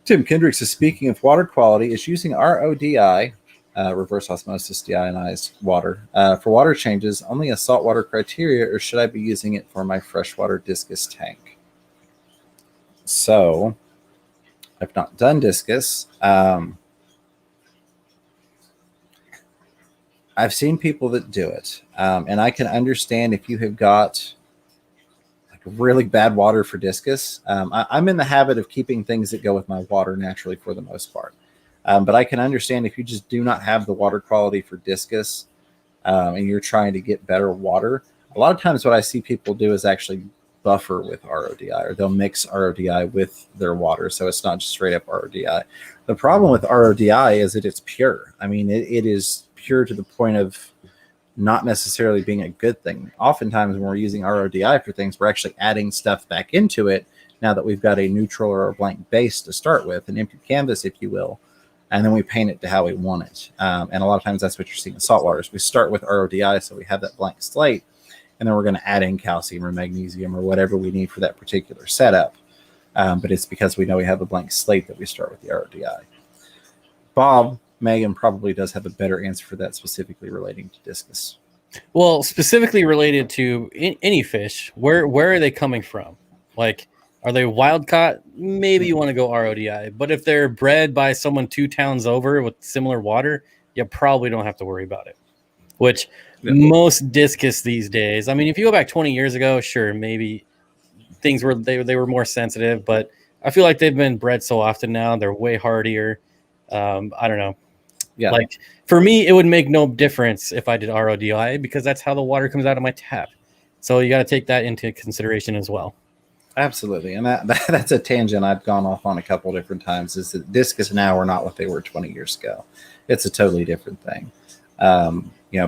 Speaker 1: Tim Kendricks is speaking of water quality, is using RODI reverse osmosis deionized water. For water changes, only a saltwater criteria, or should I be using it for my freshwater discus tank? So, I've not done discus. I've seen people that do it, and I can understand if you have got like really bad water for discus. I'm in the habit of keeping things that go with my water naturally for the most part. But I can understand if you just do not have the water quality for discus and you're trying to get better water. A lot of times what I see people do is actually buffer with RODI, or they'll mix RODI with their water. So it's not just straight up RODI. The problem with RODI is that it's pure. I mean, it is pure to the point of not necessarily being a good thing. Oftentimes when we're using RODI for things, we're actually adding stuff back into it now that we've got a neutral or a blank base to start with, an empty canvas, if you will. And then we paint it to how we want it. And a lot of times that's what you're seeing in saltwater is we start with RODI, so we have that blank slate, and then we're going to add in calcium or magnesium or whatever we need for that particular setup. But it's because we know we have a blank slate that we start with the RODI. Bob, Megan probably does have a better answer for that, specifically relating to discus.
Speaker 2: Well, specifically related to any fish, where are they coming from? Like, are they wild caught? Maybe you want to go RODI. But if they're bred by someone 2 towns over with similar water, you probably don't have to worry about it. Which most discus these days, I mean, if you go back 20 years ago, sure, maybe things were they were more sensitive. But I feel like they've been bred so often now, they're way hardier. I don't know.
Speaker 1: Yeah.
Speaker 2: Like for me, it would make no difference if I did RODI because that's how the water comes out of my tap. So you got to take that into consideration as well.
Speaker 1: Absolutely. And that's a tangent I've gone off on a couple different times, is that discus now are not what they were 20 years ago. It's a totally different thing.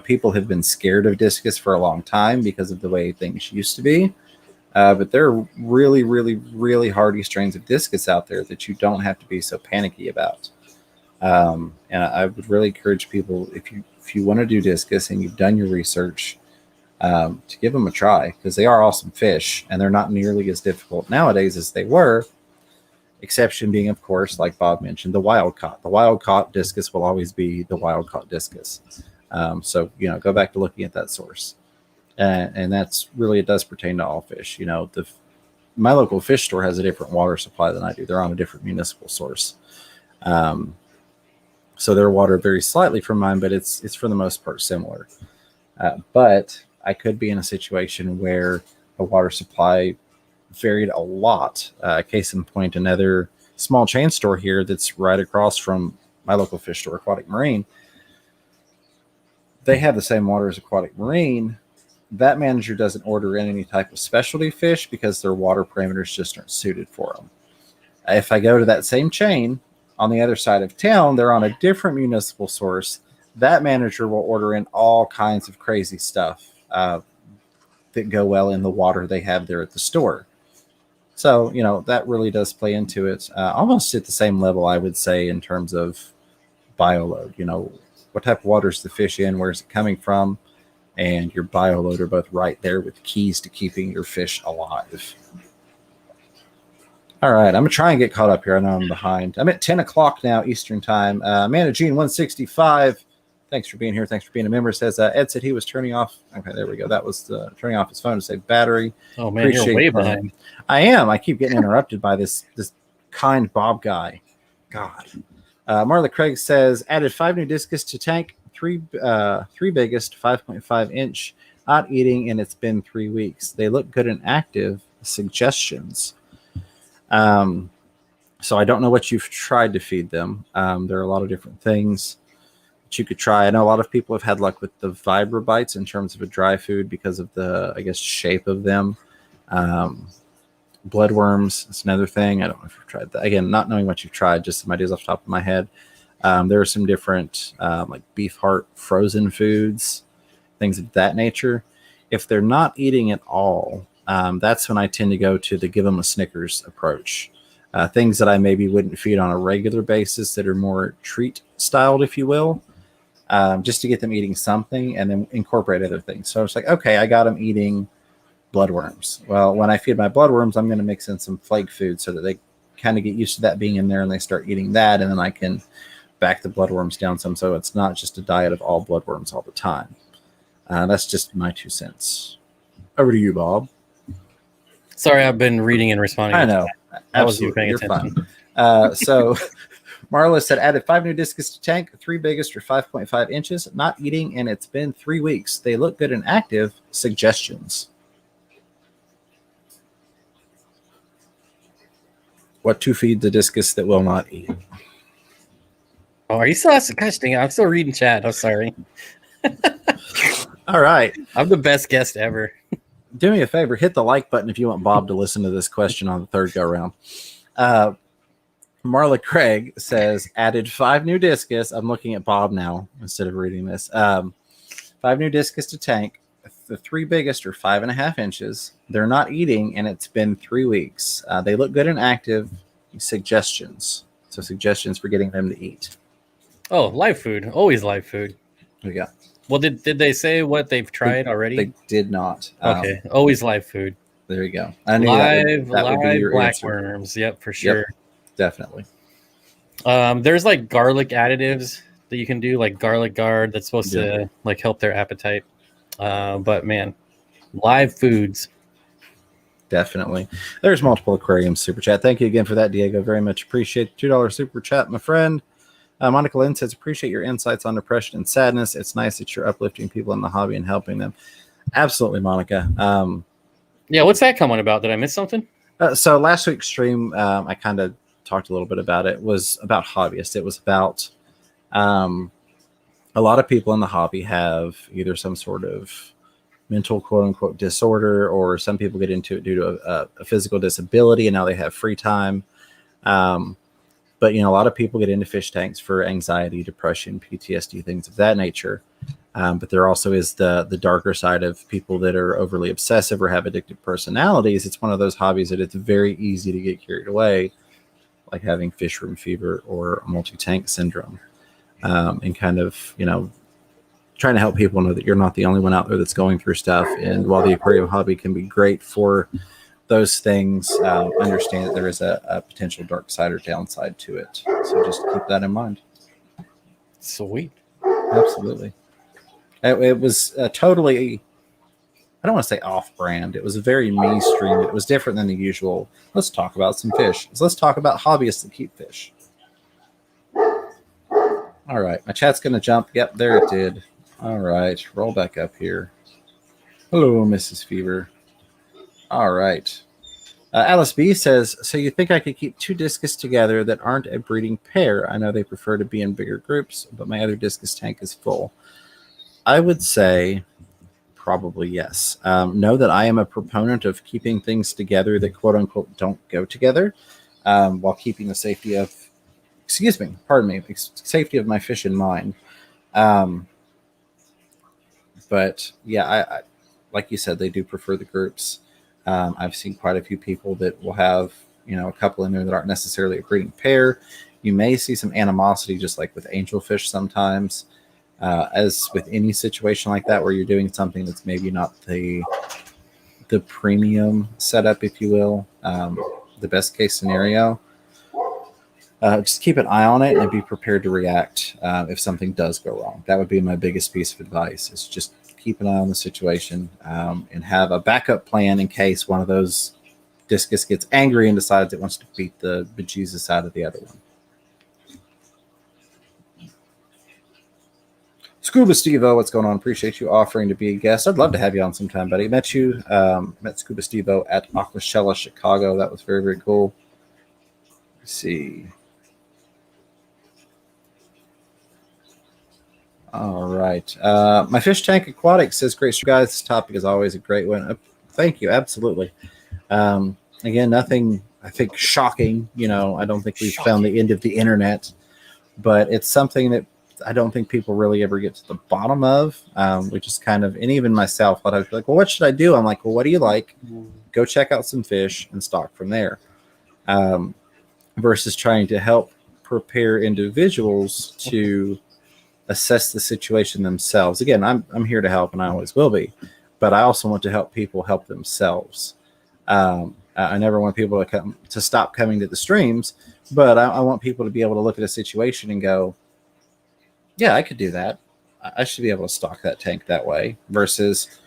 Speaker 1: People have been scared of discus for a long time because of the way things used to be. But there are really, really, really hardy strains of discus out there that you don't have to be so panicky about. And I would really encourage people, if you want to do discus and you've done your research, to give them a try, because they are awesome fish and they're not nearly as difficult nowadays as they were. Exception being, of course, like Bob mentioned, the wild caught. The wild caught discus will always be the wild caught discus. So go back to looking at that source, and that's really, it does pertain to all fish. My local fish store has a different water supply than I do. They're on a different municipal source. So their water varies slightly from mine, but it's for the most part similar. But I could be in a situation where the water supply varied a lot. Case in point, another small chain store here that's right across from my local fish store, Aquatic Marine. They have the same water as Aquatic Marine. That manager doesn't order in any type of specialty fish because their water parameters just aren't suited for them. If I go to that same chain on the other side of town, they're on a different municipal source. That manager will order in all kinds of crazy stuff that go well in the water they have there at the store. So, that really does play into it. Almost at the same level, I would say, in terms of bioload. What type of water is the fish in? Where is it coming from? And your bioload are both right there with keys to keeping your fish alive. All right, I'm going to try and get caught up here. I know I'm behind. I'm at 10 o'clock now, Eastern time. Amanda Jean 165. Thanks for being here. Thanks for being a member. Says Ed said he was turning off. Okay, there we go. That was turning off his phone to save battery.
Speaker 2: Oh, man, you're way behind.
Speaker 1: I am. I keep getting interrupted by this kind Bob guy. God. Marla Craig says, added 5 new discus to tank, three biggest, 5.5 inch, not eating, and it's been 3 weeks. They look good and active. Suggestions. So I don't know what you've tried to feed them. There are a lot of different things that you could try. I know a lot of people have had luck with the Vibra bites in terms of a dry food because of the, I guess, shape of them. Bloodworms is another thing. I don't know if you've tried that. Again, not knowing what you've tried, just some ideas off the top of my head. There are some different like beef heart frozen foods, things of that nature. If they're not eating at all, that's when I tend to go to the give them a Snickers approach. Things that I maybe wouldn't feed on a regular basis that are more treat styled, if you will, just to get them eating something and then incorporate other things. So it's like, okay, I got them eating bloodworms. Well, when I feed my bloodworms, I'm going to mix in some flake food so that they kind of get used to that being in there and they start eating that. And then I can back the bloodworms down some, so it's not just a diet of all bloodworms all the time. That's just my 2 cents. Over to you, Bob.
Speaker 2: Sorry, I've been reading and responding.
Speaker 1: I know.
Speaker 2: I was you
Speaker 1: Absolutely.
Speaker 2: paying
Speaker 1: You're
Speaker 2: attention.
Speaker 1: fine. So Marla said, added 5 new discus to tank, 3 biggest are 5.5 inches, not eating, and it's been 3 weeks. They look good and active. Suggestions. What to feed the discus that will not eat?
Speaker 2: Oh, are you still asking? Gosh dang it, I'm still reading chat. I'm sorry.
Speaker 1: All right.
Speaker 2: I'm the best guest ever.
Speaker 1: Do me a favor, hit the like button if you want Bob to listen to this question on the third go round. Marla Craig says, added 5 new discus. I'm looking at Bob now instead of reading this. 5 new discus to tank. The 3 biggest are 5.5 inches. They're not eating, and it's been 3 weeks. They look good and active. Suggestions. So suggestions for getting them to eat.
Speaker 2: Oh, live food. Always live food.
Speaker 1: There we go.
Speaker 2: Well, did they say what they've tried already?
Speaker 1: They did not.
Speaker 2: Okay, always live food.
Speaker 1: There you go. I knew
Speaker 2: live
Speaker 1: that would be your
Speaker 2: black
Speaker 1: answer.
Speaker 2: worms. Yep, for sure.
Speaker 1: Yep, definitely.
Speaker 2: There's like garlic additives that you can do, like garlic guard, that's supposed to like help their appetite. But man, live foods.
Speaker 1: Definitely. There's multiple aquarium super chat. Thank you again for that, Diego. Very much appreciate the $2 super chat, my friend. Monica Lynn says, appreciate your insights on depression and sadness. It's nice that you're uplifting people in the hobby and helping them. Absolutely, Monica.
Speaker 2: Yeah, what's that coming about? Did I miss something?
Speaker 1: So last week's stream, I kind of talked a little bit about it. Was about hobbyists. It was about a lot of people in the hobby have either some sort of mental quote unquote disorder, or some people get into it due to a physical disability, and now they have free time. But, you know, a lot of people get into fish tanks for anxiety, depression, PTSD, things of that nature. But there also is the darker side of people that are overly obsessive or have addictive personalities. It's one of those hobbies that it's very easy to get carried away, like having fish room fever or multi-tank syndrome, and kind of, you know, trying to help people know that you're not the only one out there that's going through stuff. And while the aquarium hobby can be great for those things, understand that there is a potential dark side or downside to it. So just keep that in mind.
Speaker 2: Sweet.
Speaker 1: Absolutely. It was totally, I don't want to say off-brand. It was a very me stream. It was different than the usual. Let's talk about some fish. So let's talk about hobbyists that keep fish. All right. My chat's going to jump. Yep, there it did. All right. Roll back up here. Hello, Mrs. Fever. All right. Alice B says, so you think I could keep 2 discus together that aren't a breeding pair? I know they prefer to be in bigger groups, but my other discus tank is full. I would say probably yes. Know that I am a proponent of keeping things together that quote unquote don't go together, while keeping the safety of, safety of my fish in mind. But yeah, I like you said, they do prefer the groups. I've seen quite a few people that will have, you know, a couple in there that aren't necessarily a breeding pair. You may see some animosity, just like with angelfish sometimes, as with any situation like that, where you're doing something that's maybe not the premium setup, if you will, the best case scenario. Just keep an eye on it and be prepared to react if something does go wrong. That would be my biggest piece of advice, is just keep an eye on the situation, and have a backup plan in case one of those discus gets angry and decides it wants to beat the bejesus out of the other one. Scuba Steve-O, what's going on? Appreciate you offering to be a guest. I'd love to have you on sometime, buddy. Met Scuba Steve-O at Aquashella, Chicago. That was very, very cool. Let's see. All right. My Fish Tank Aquatic says, great guys. This topic is always a great one. Thank you. Absolutely. Again, nothing, I think, shocking. You know, I don't think we've found the end of the internet, but it's something that I don't think people really ever get to the bottom of. We just kind of, and even myself, I was like, well, what should I do? I'm like, well, what do you like? Go check out some fish and stock from there. Versus trying to help prepare individuals to assess the situation themselves. Again, I'm here to help, and I always will be, but I also want to help people help themselves. I never want people to stop coming to the streams, but I want people to be able to look at a situation and go, Yeah, I could do that. I should be able to stock that tank that way versus,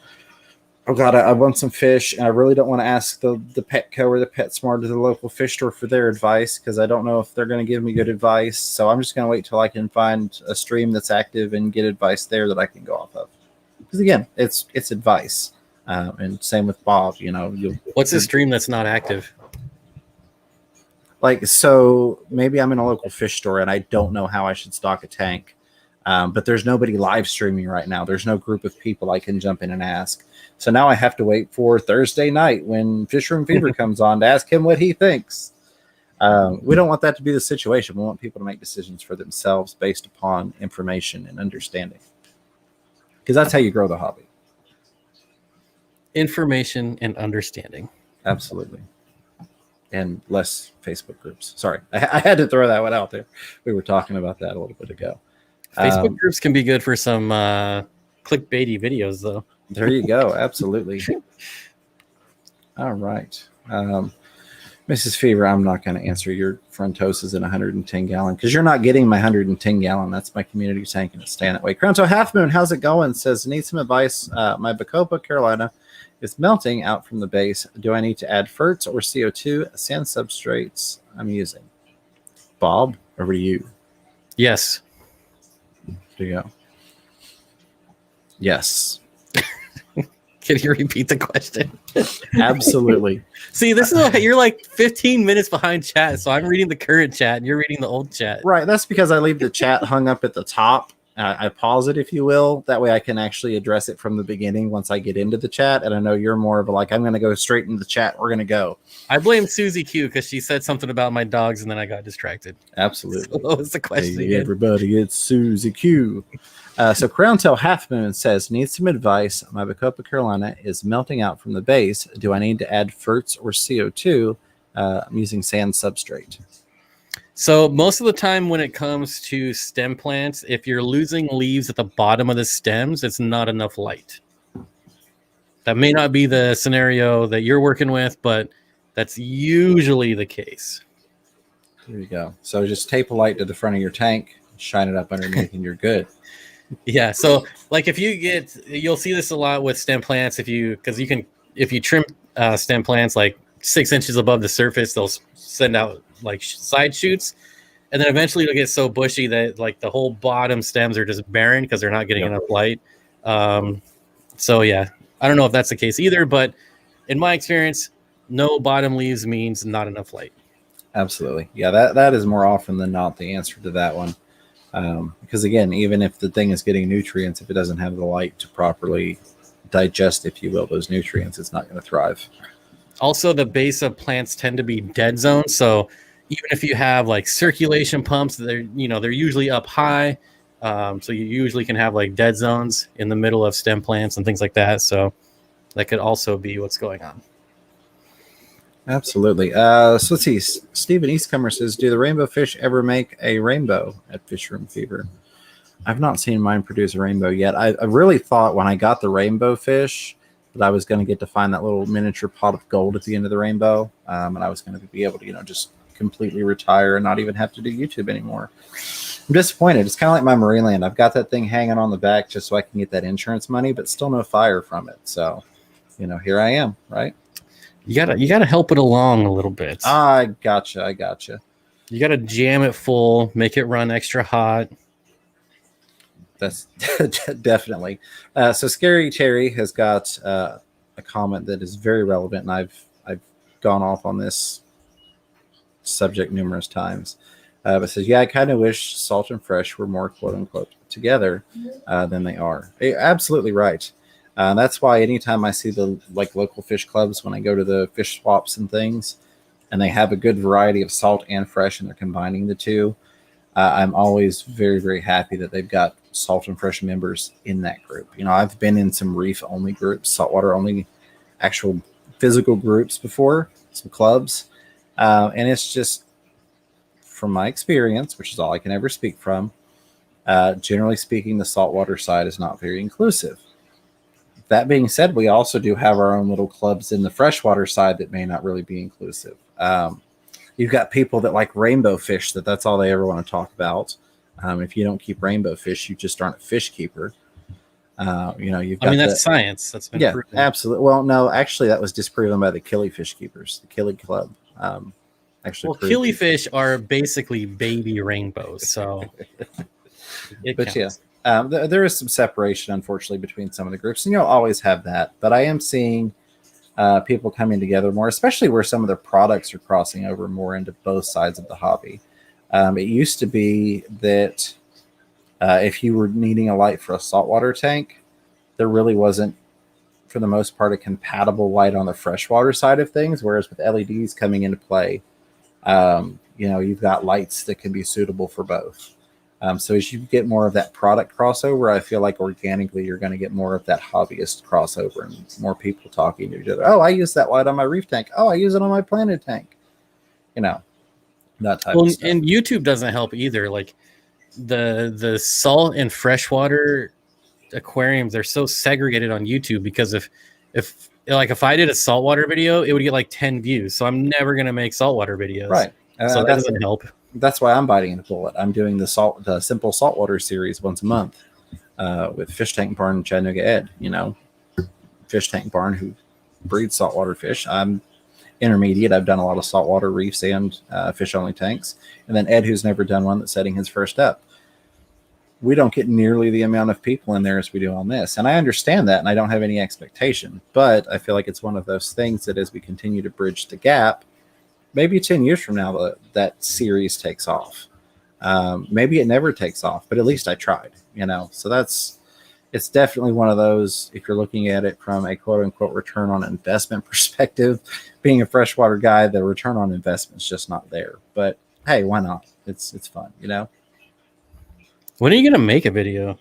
Speaker 1: oh God, I want some fish and I really don't want to ask the Petco or the PetSmart or the local fish store for their advice because I don't know if they're going to give me good advice. So I'm just going to wait till I can find a stream that's active and get advice there that I can go off of. Because again, it's advice. And same with Bob,
Speaker 2: What's a stream that's not active?
Speaker 1: Like, so maybe I'm in a local fish store and I don't know how I should stock a tank. But there's nobody live streaming right now. There's no group of people I can jump in and ask. So now I have to wait for Thursday night when Fish Room Fever comes on to ask him what he thinks. We don't want that to be the situation. We want people to make decisions for themselves based upon information and understanding. Because that's how you grow the hobby.
Speaker 2: Information and understanding.
Speaker 1: Absolutely. And less Facebook groups. Sorry, I had to throw that one out there. We were talking about that a little bit ago.
Speaker 2: Facebook groups can be good for some clickbaity videos, though.
Speaker 1: There you go. Absolutely. All right. Mrs. Fever, I'm not going to answer your Frontosas in 110 gallon because you're not getting my 110 gallon. That's my community tank and it's staying that way. Cronto Half Moon, how's it going? Says, need some advice. My Bacopa Carolina is melting out from the base. Do I need to add ferts or CO2 sand substrates I'm using? Bob, over to you.
Speaker 2: Yes.
Speaker 1: There you go. Yes.
Speaker 2: Can you repeat the question?
Speaker 1: Absolutely.
Speaker 2: See, this is you're like 15 minutes behind chat, so I'm reading the current chat and you're reading the old chat.
Speaker 1: Right. That's because I leave the chat hung up at the top. I pause it, if you will. That way I can actually address it from the beginning once I get into the chat. And I know you're more of a I'm going to go straight into the chat. We're going to go.
Speaker 2: I blame Susie Q because she said something about my dogs and then I got distracted.
Speaker 1: Absolutely.
Speaker 2: So what was the question?
Speaker 1: Hey, everybody, it's Susie Q. So Crowntail Half Moon says, need some advice. My Bacopa Carolina is melting out from the base. Do I need to add ferts or CO2? I'm using sand substrate.
Speaker 2: So most of the time when it comes to stem plants, if you're losing leaves at the bottom of the stems, it's not enough light. That may not be the scenario that you're working with, but that's usually the case.
Speaker 1: There you go. So just tape a light to the front of your tank, shine it up underneath, and you're good.
Speaker 2: Yeah. So if you'll see this a lot with stem plants. If you trim stem plants 6 inches above the surface, they'll send out side shoots, and then eventually it'll get so bushy that the whole bottom stems are just barren because they're not getting enough light. So yeah, I don't know if that's the case either, but in my experience, no bottom leaves means not enough light.
Speaker 1: Absolutely. Yeah, that is more often than not the answer to that one. Because again, even if the thing is getting nutrients, if it doesn't have the light to properly digest, if you will, those nutrients, it's not going to thrive.
Speaker 2: Also, the base of plants tend to be dead zones. So even if you have circulation pumps, they're usually up high. So you usually can have dead zones in the middle of stem plants and things like that. So that could also be what's going on.
Speaker 1: Absolutely. So let's see. Stephen Eastcomer says, do the rainbow fish ever make a rainbow at Fish Room Fever? I've not seen mine produce a rainbow yet. I really thought when I got the rainbow fish that I was going to get to find that little miniature pot of gold at the end of the rainbow. And I was going to be able to, just completely retire and not even have to do YouTube anymore. I'm disappointed. It's kind of like my Marineland. I've got that thing hanging on the back just so I can get that insurance money, but still no fire from it. So, here I am, right?
Speaker 2: You gotta help it along a little bit.
Speaker 1: I gotcha.
Speaker 2: You gotta jam it full, make it run extra hot.
Speaker 1: That's definitely. So Scary Terry has got a comment that is very relevant, and I've gone off on this subject numerous times. But says, yeah, I kind of wish Salt and Fresh were more quote unquote together than they are. You're absolutely right. That's why anytime I see the local fish clubs, when I go to the fish swaps and things, and they have a good variety of salt and fresh, and they're combining the two, I'm always very, very happy that they've got Salt and Fresh members in that group. I've been in some reef only groups, saltwater only, actual physical groups before, some clubs, and it's just, from my experience, which is all I can ever speak from, generally speaking, the saltwater side is not very inclusive. That being said, we also do have our own little clubs in the freshwater side that may not really be inclusive. You've got people that like rainbow fish, that's all they ever want to talk about. If you don't keep rainbow fish, you just aren't a fish keeper. You've got
Speaker 2: I mean, that's science. That's been proven.
Speaker 1: Absolutely. Well, no, actually, that was disproven by the killifish keepers, the Killy Club.
Speaker 2: Killifish are basically baby rainbows, so it
Speaker 1: but
Speaker 2: counts.
Speaker 1: yeah, there is some separation, unfortunately, between some of the groups, and you'll always have that. But I am seeing people coming together more, especially where some of their products are crossing over more into both sides of the hobby. It used to be that if you were needing a light for a saltwater tank, there really wasn't, for the most part, a compatible light on the freshwater side of things. Whereas with LEDs coming into play, you've got lights that can be suitable for both. So as you get more of that product crossover, I feel like organically you're going to get more of that hobbyist crossover and more people talking to each other. Oh, I use that light on my reef tank. Oh, I use it on my planted tank. That type of stuff.
Speaker 2: And YouTube doesn't help either. Like the salt and freshwater aquariums, they're so segregated on YouTube because if I did a saltwater video, it would get like 10 views. So I'm never going to make saltwater videos.
Speaker 1: Right.
Speaker 2: So that doesn't help.
Speaker 1: That's why I'm biting the bullet. I'm doing the simple saltwater series once a month with Fish Tank Barn and Chattanooga Ed. Fish Tank Barn, who breeds saltwater fish. I'm intermediate. I've done a lot of saltwater reefs and fish only tanks. And then Ed, who's never done one, that's setting his first up. We don't get nearly the amount of people in there as we do on this. And I understand that, and I don't have any expectation. But I feel like it's one of those things that as we continue to bridge the gap, maybe 10 years from now, that series takes off. Maybe it never takes off, but at least I tried, So it's definitely one of those, if you're looking at it from a quote-unquote return on investment perspective, being a freshwater guy, the return on investment is just not there. But, hey, why not? It's fun,
Speaker 2: When are you going to make a video?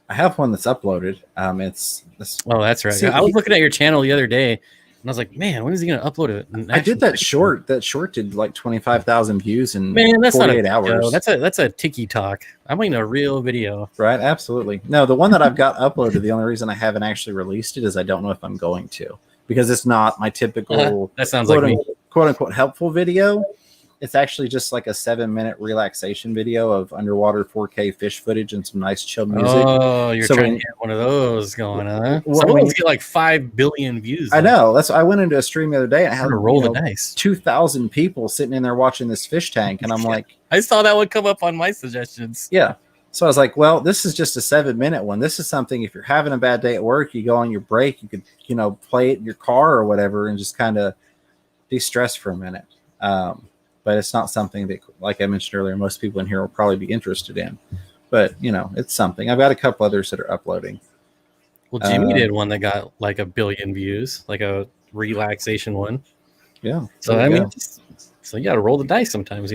Speaker 1: I have one that's uploaded.
Speaker 2: Oh, that's right. I was looking at your channel the other day, and I was like, man, when is he going to upload it?
Speaker 1: I did that short. That short did like 25,000 views in
Speaker 2: that's
Speaker 1: 48
Speaker 2: not
Speaker 1: hours.
Speaker 2: That's a TikTok. I mean a real video.
Speaker 1: Right, absolutely. No, the one that I've got uploaded, the only reason I haven't actually released it is I don't know if I'm going to. Because it's not my typical
Speaker 2: that sounds like me.
Speaker 1: Quote unquote helpful video. It's actually just like a 7-minute relaxation video of underwater 4K fish footage and some nice chill music.
Speaker 2: Oh, you're trying to get one of those going, huh? Some of those get like 5 billion views.
Speaker 1: I know. I went into a stream the other day and I had
Speaker 2: to roll the dice.
Speaker 1: 2,000 people sitting in there watching this fish tank, and I'm like,
Speaker 2: I saw that would come up on my suggestions.
Speaker 1: Yeah. So I was like, well, this is just a 7-minute one. This is something, if you're having a bad day at work, you go on your break, you could, play it in your car or whatever and just kind of de-stress for a minute. But it's not something that, like I mentioned earlier, most people in here will probably be interested in. But, it's something. I've got a couple others that are uploading.
Speaker 2: Well, Jimmy did one that got like 1 billion views, like a relaxation one.
Speaker 1: Yeah.
Speaker 2: So, so you got to roll the dice sometimes,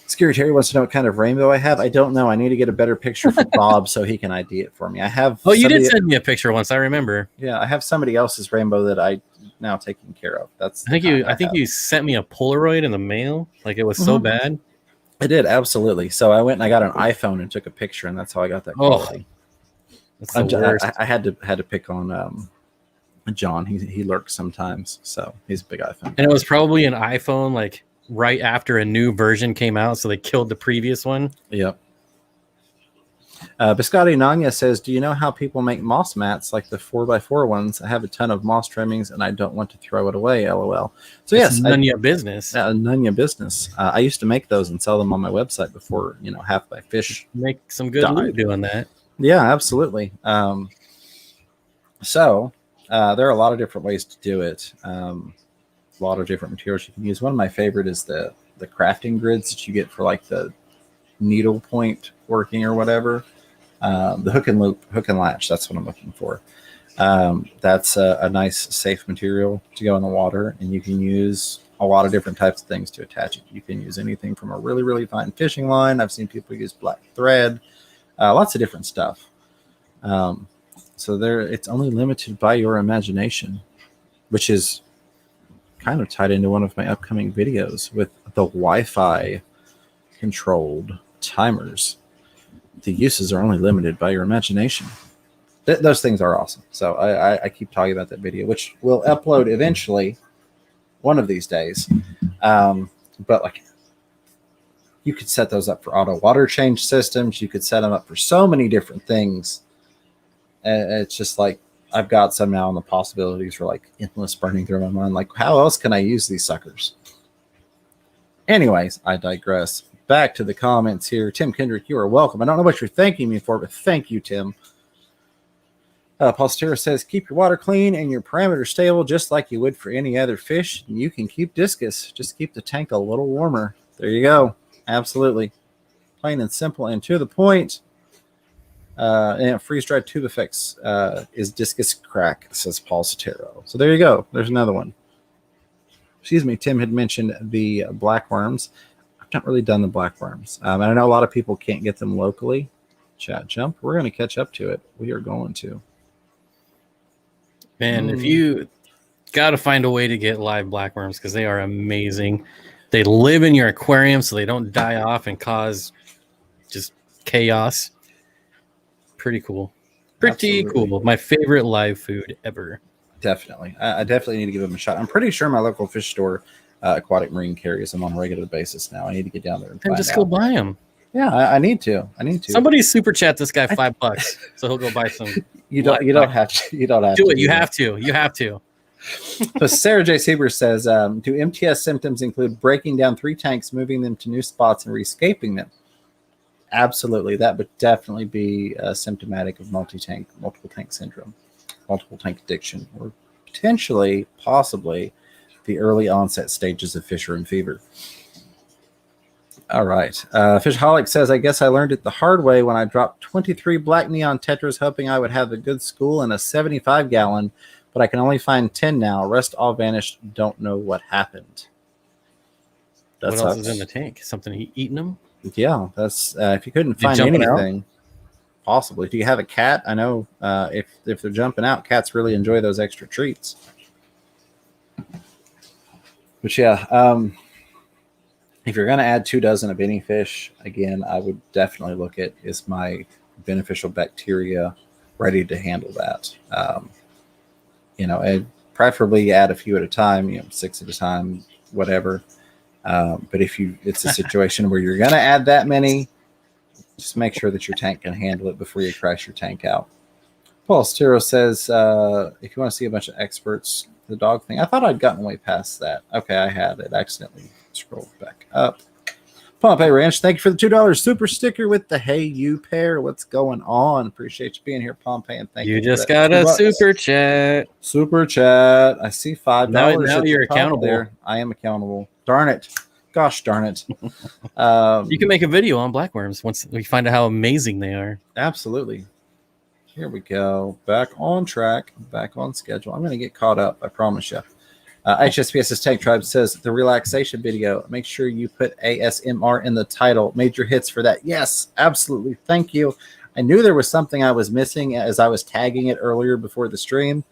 Speaker 1: Scary Terry wants to know what kind of rainbow I have. I don't know. I need to get a better picture for Bob so he can ID it for me. I have.
Speaker 2: Oh, you did send me a picture once. I remember.
Speaker 1: Yeah, I have somebody else's rainbow that I now taking care of.
Speaker 2: I think you sent me a Polaroid in the mail. Like it was so bad.
Speaker 1: I did, absolutely. So I went and I got an iPhone and took a picture, and that's how I got that quality.
Speaker 2: That's the worst.
Speaker 1: I had to pick on John. He lurks sometimes, so he's a big iPhone.
Speaker 2: And it was probably an iPhone like right after a new version came out, so they killed the previous one.
Speaker 1: Yep. Biscotti Nanya says, do you know how people make moss mats like the 4x4 ones? I have a ton of moss trimmings and I don't want to throw it away, LOL. So yes,
Speaker 2: none of your business.
Speaker 1: None of your business. I used to make those and sell them on my website before, Half by Fish.
Speaker 2: Make some good loot doing that.
Speaker 1: Yeah, absolutely. So there are a lot of different ways to do it. A lot of different materials you can use. One of my favorite is the crafting grids that you get for like the needle point working or whatever. The hook and latch, that's what I'm looking for. That's a nice safe material to go in the water, and you can use a lot of different types of things to attach it. You can use anything from a really, really fine fishing line. I've seen people use black thread, lots of different stuff. So it's only limited by your imagination, which is kind of tied into one of my upcoming videos with the Wi-Fi controlled timers. The uses are only limited by your imagination. Those things are awesome. So I keep talking about that video, which will upload eventually one of these days. But like You could set those up for auto water change systems. You could set them up for so many different things. It's just like, I've got some now, and the possibilities are like endless, burning through my mind. Like, how else can I use these suckers? Anyways, I digress. Back to the comments here. Tim Kendrick, you are welcome. I don't know what you're thanking me for, but thank you, Tim. Postera says, keep your water clean and your parameters stable just like you would for any other fish. And you can keep discus. Just keep the tank a little warmer. There you go. Absolutely. Plain and simple and to the point. And freeze-dried tube effects is discus crack, says Paul Sotero. So there you go. There's another one. Excuse me. Tim had mentioned the blackworms. I've not really done the blackworms. And I know a lot of people can't get them locally. Chat jump. We're going to catch up to it. We are going to.
Speaker 2: Man, if you got to find a way to get live blackworms, because they are amazing. They live in your aquarium so they don't die off and cause just chaos. Pretty cool. Pretty cool. My favorite live food ever.
Speaker 1: Definitely. I definitely need to give them a shot. I'm pretty sure my local fish store, Aquatic Marine, carries them on a regular basis now. I need to get down there and find
Speaker 2: just
Speaker 1: out.
Speaker 2: go buy them.
Speaker 1: Yeah, I need to.
Speaker 2: Somebody super chat this guy $5, so he'll go buy some.
Speaker 1: You don't have to. You don't have
Speaker 2: do
Speaker 1: to.
Speaker 2: It. You have to. You have to.
Speaker 1: So Sarah J. Sieber says, do MTS symptoms include breaking down 3 tanks, moving them to new spots, and rescaping them? Absolutely. That would definitely be symptomatic of multiple tank syndrome, multiple tank addiction, or potentially, possibly, the early onset stages of fisherman fever. All right. Fishaholic says, I guess I learned it the hard way when I dropped 23 black neon tetras, hoping I would have a good school and a 75-gallon, but I can only find 10 now. Rest all vanished. Don't know what happened.
Speaker 2: What else is in the tank? Something eating them?
Speaker 1: Yeah, that's if you couldn't find anything, possibly. Do you have a cat? I know if they're jumping out, cats really enjoy those extra treats. But yeah, if you're going to add 2 dozen of any fish, again, I would definitely look at, is my beneficial bacteria ready to handle that? And preferably add a few at a time, 6 at a time, whatever. But if it's a situation where you're going to add that many, just make sure that your tank can handle it before you crash your tank out. Paul Stero says, if you want to see a bunch of experts, the dog thing, I thought I'd gotten way past that. Okay, I had it. Accidentally scrolled back up. Pompeii Ranch, thank you for the $2 super sticker with the Hey You pair. What's going on? Appreciate you being here, Pompeii, and thank you.
Speaker 2: You just got a super chat.
Speaker 1: Super chat. I see $5.
Speaker 2: Now you're accountable.
Speaker 1: There. I am accountable. Darn it. Gosh darn it.
Speaker 2: You can make a video on blackworms once we find out how amazing they are.
Speaker 1: Absolutely. Here we go. Back on track. Back on schedule. I'm going to get caught up. I promise you. HSPS's Tank Tribe says the relaxation video. Make sure you put ASMR in the title. Major hits for that. Yes, absolutely. Thank you. I knew there was something I was missing as I was tagging it earlier before the stream.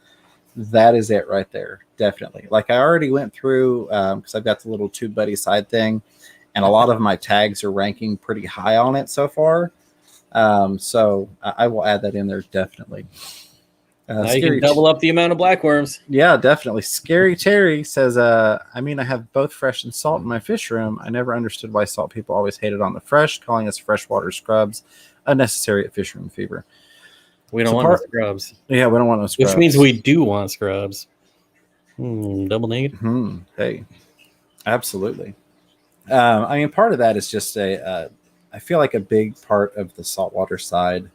Speaker 1: That is it right there. Definitely. Like I already went through because I've got the little Tube Buddy side thing, and a lot of my tags are ranking pretty high on it so far. So I will add that in there definitely.
Speaker 2: Now you can double up the amount of blackworms.
Speaker 1: Yeah, definitely. Scary Terry says, I have both fresh and salt in my fish room. I never understood why salt people always hated on the fresh, calling us freshwater scrubs, unnecessary at fish room fever.
Speaker 2: We don't want no scrubs.
Speaker 1: Yeah, we don't want no scrubs.
Speaker 2: Which means we do want scrubs. Double negative.
Speaker 1: Hey, absolutely. Part of that is just I feel like a big part of the saltwater side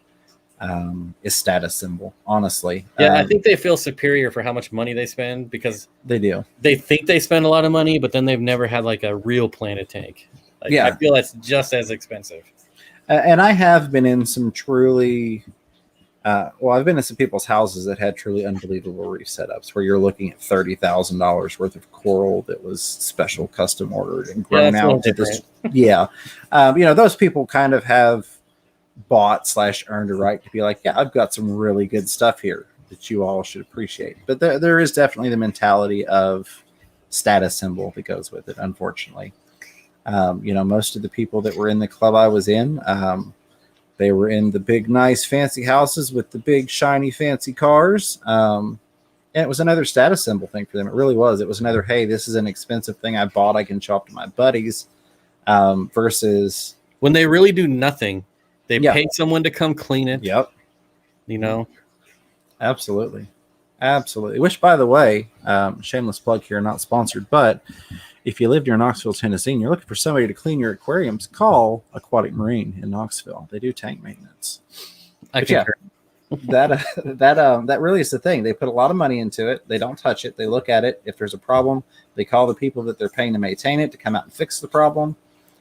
Speaker 1: is status symbol, honestly.
Speaker 2: Yeah, I think they feel superior for how much money they spend because
Speaker 1: they do.
Speaker 2: They think they spend a lot of money, but then they've never had like a real planted tank. I feel that's just as expensive.
Speaker 1: And I have been in some truly, I've been in some people's houses that had truly unbelievable reef setups where you're looking at $30,000 worth of coral that was special custom ordered and grown out. Those people kind of have bought/earned a right to be like, yeah, I've got some really good stuff here that you all should appreciate. But there is definitely the mentality of status symbol that goes with it, unfortunately. Most of the people that were in the club I was in, they were in the big, nice, fancy houses with the big, shiny, fancy cars. And it was another status symbol thing for them. It really was. It was another, hey, this is an expensive thing I bought. I can show up to my buddies. versus
Speaker 2: when they really do nothing. They
Speaker 1: Yeah.
Speaker 2: pay someone to come clean it.
Speaker 1: Yep.
Speaker 2: You know,
Speaker 1: Absolutely. Absolutely. Which, by the way, shameless plug here, not sponsored, but if you live near Knoxville, Tennessee, and you're looking for somebody to clean your aquariums, call Aquatic Marine in Knoxville. They do tank maintenance.
Speaker 2: I
Speaker 1: But yeah,
Speaker 2: concur.
Speaker 1: that really is the thing. They put a lot of money into it. They don't touch it. They look at it. If there's a problem, they call the people that they're paying to maintain it to come out and fix the problem.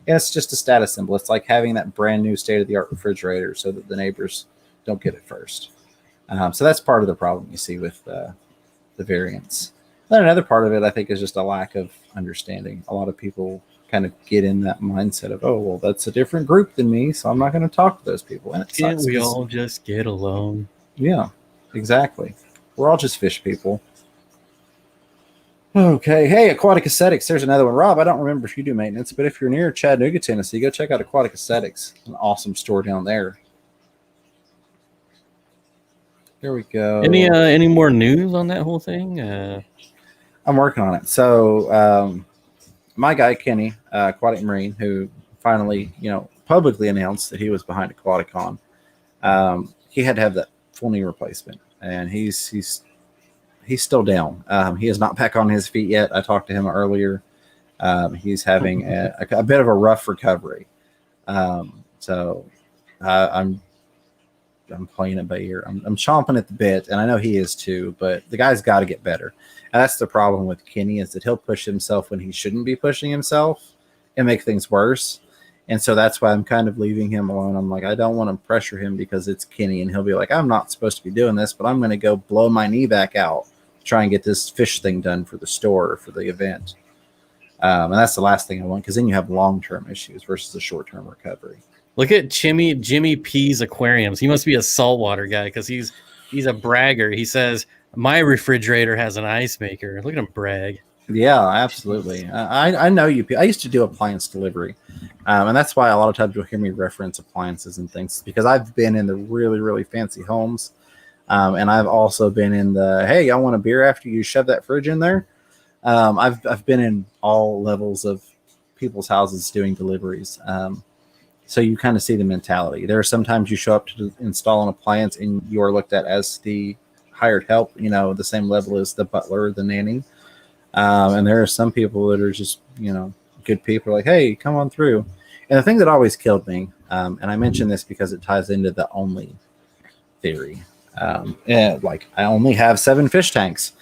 Speaker 1: And it's just a status symbol. It's like having that brand new state-of-the-art refrigerator so that the neighbors don't get it first. So that's part of the problem you see with the variants. Then another part of it, I think, is just a lack of understanding. A lot of people kind of get in that mindset of, oh, well, that's a different group than me, so I'm not going to talk to those people. And it
Speaker 2: Can't
Speaker 1: sucks
Speaker 2: we
Speaker 1: 'cause-
Speaker 2: all just get along?
Speaker 1: Yeah, exactly. We're all just fish people. Okay. Hey, Aquatic Aesthetics. There's another one. Rob, I don't remember if you do maintenance, but if you're near Chattanooga, Tennessee, go check out Aquatic Aesthetics. An awesome store down there. There we go.
Speaker 2: Any more news on that whole thing?
Speaker 1: I'm working on it. So my guy, Kenny, Aquatic Marine, who finally, publicly announced that he was behind Aquaticon, he had to have that full knee replacement, and he's still down. He is not back on his feet yet. I talked to him earlier. He's having a bit of a rough recovery. So I'm playing it by ear. I'm chomping at the bit, and I know he is too, but the guy's got to get better. And that's the problem with Kenny, is that he'll push himself when he shouldn't be pushing himself and make things worse. And so that's why I'm kind of leaving him alone. I'm like, I don't want to pressure him because it's Kenny, and he'll be like, I'm not supposed to be doing this, but I'm going to go blow my knee back out, try and get this fish thing done for the store or for the event. And that's the last thing I want, because then you have long-term issues versus a short-term recovery.
Speaker 2: Look at Jimmy P's aquariums. He must be a saltwater guy because he's a bragger. He says, my refrigerator has an ice maker. Look at him brag.
Speaker 1: Yeah, absolutely. I know you. I used to do appliance delivery, and that's why a lot of times you'll hear me reference appliances and things, because I've been in the really, really fancy homes, and I've also been in the, hey, I want a beer after you shove that fridge in there. I've been in all levels of people's houses doing deliveries. So you kind of see the mentality. There are sometimes you show up to install an appliance and you are looked at as the hired help, the same level as the butler or the nanny. And there are some people that are just, good people, like, hey, come on through. And the thing that always killed me, and I mention this because it ties into the only theory. Like, I only have 7 fish tanks.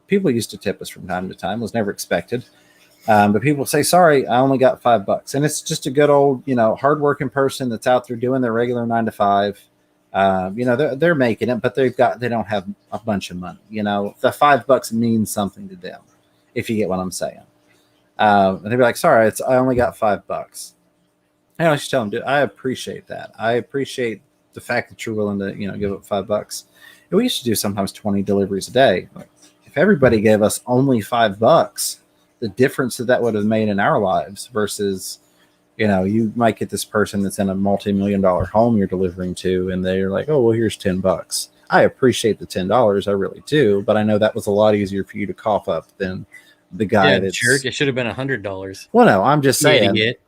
Speaker 1: People used to tip us from time to time. It was never expected. But people say, sorry, I only got $5. And it's just a good old, hardworking person that's out there doing their regular 9 to 5. They're making it, but they don't have a bunch of money. The $5 means something to them, if you get what I'm saying. And they'd be like, sorry, I only got $5. And I just tell them, dude, I appreciate that. I appreciate the fact that you're willing to, give up $5. And we used to do sometimes 20 deliveries a day. Like, if everybody gave us only $5, the difference that would have made in our lives versus, you might get this person that's in a multi-million-dollar home you're delivering to, and they're like, oh, well, here's $10. I appreciate the $10. I really do. But I know that was a lot easier for you to cough up than the guy that's
Speaker 2: jerk. It should have been $100.
Speaker 1: Well, no, I'm just saying
Speaker 2: idiot.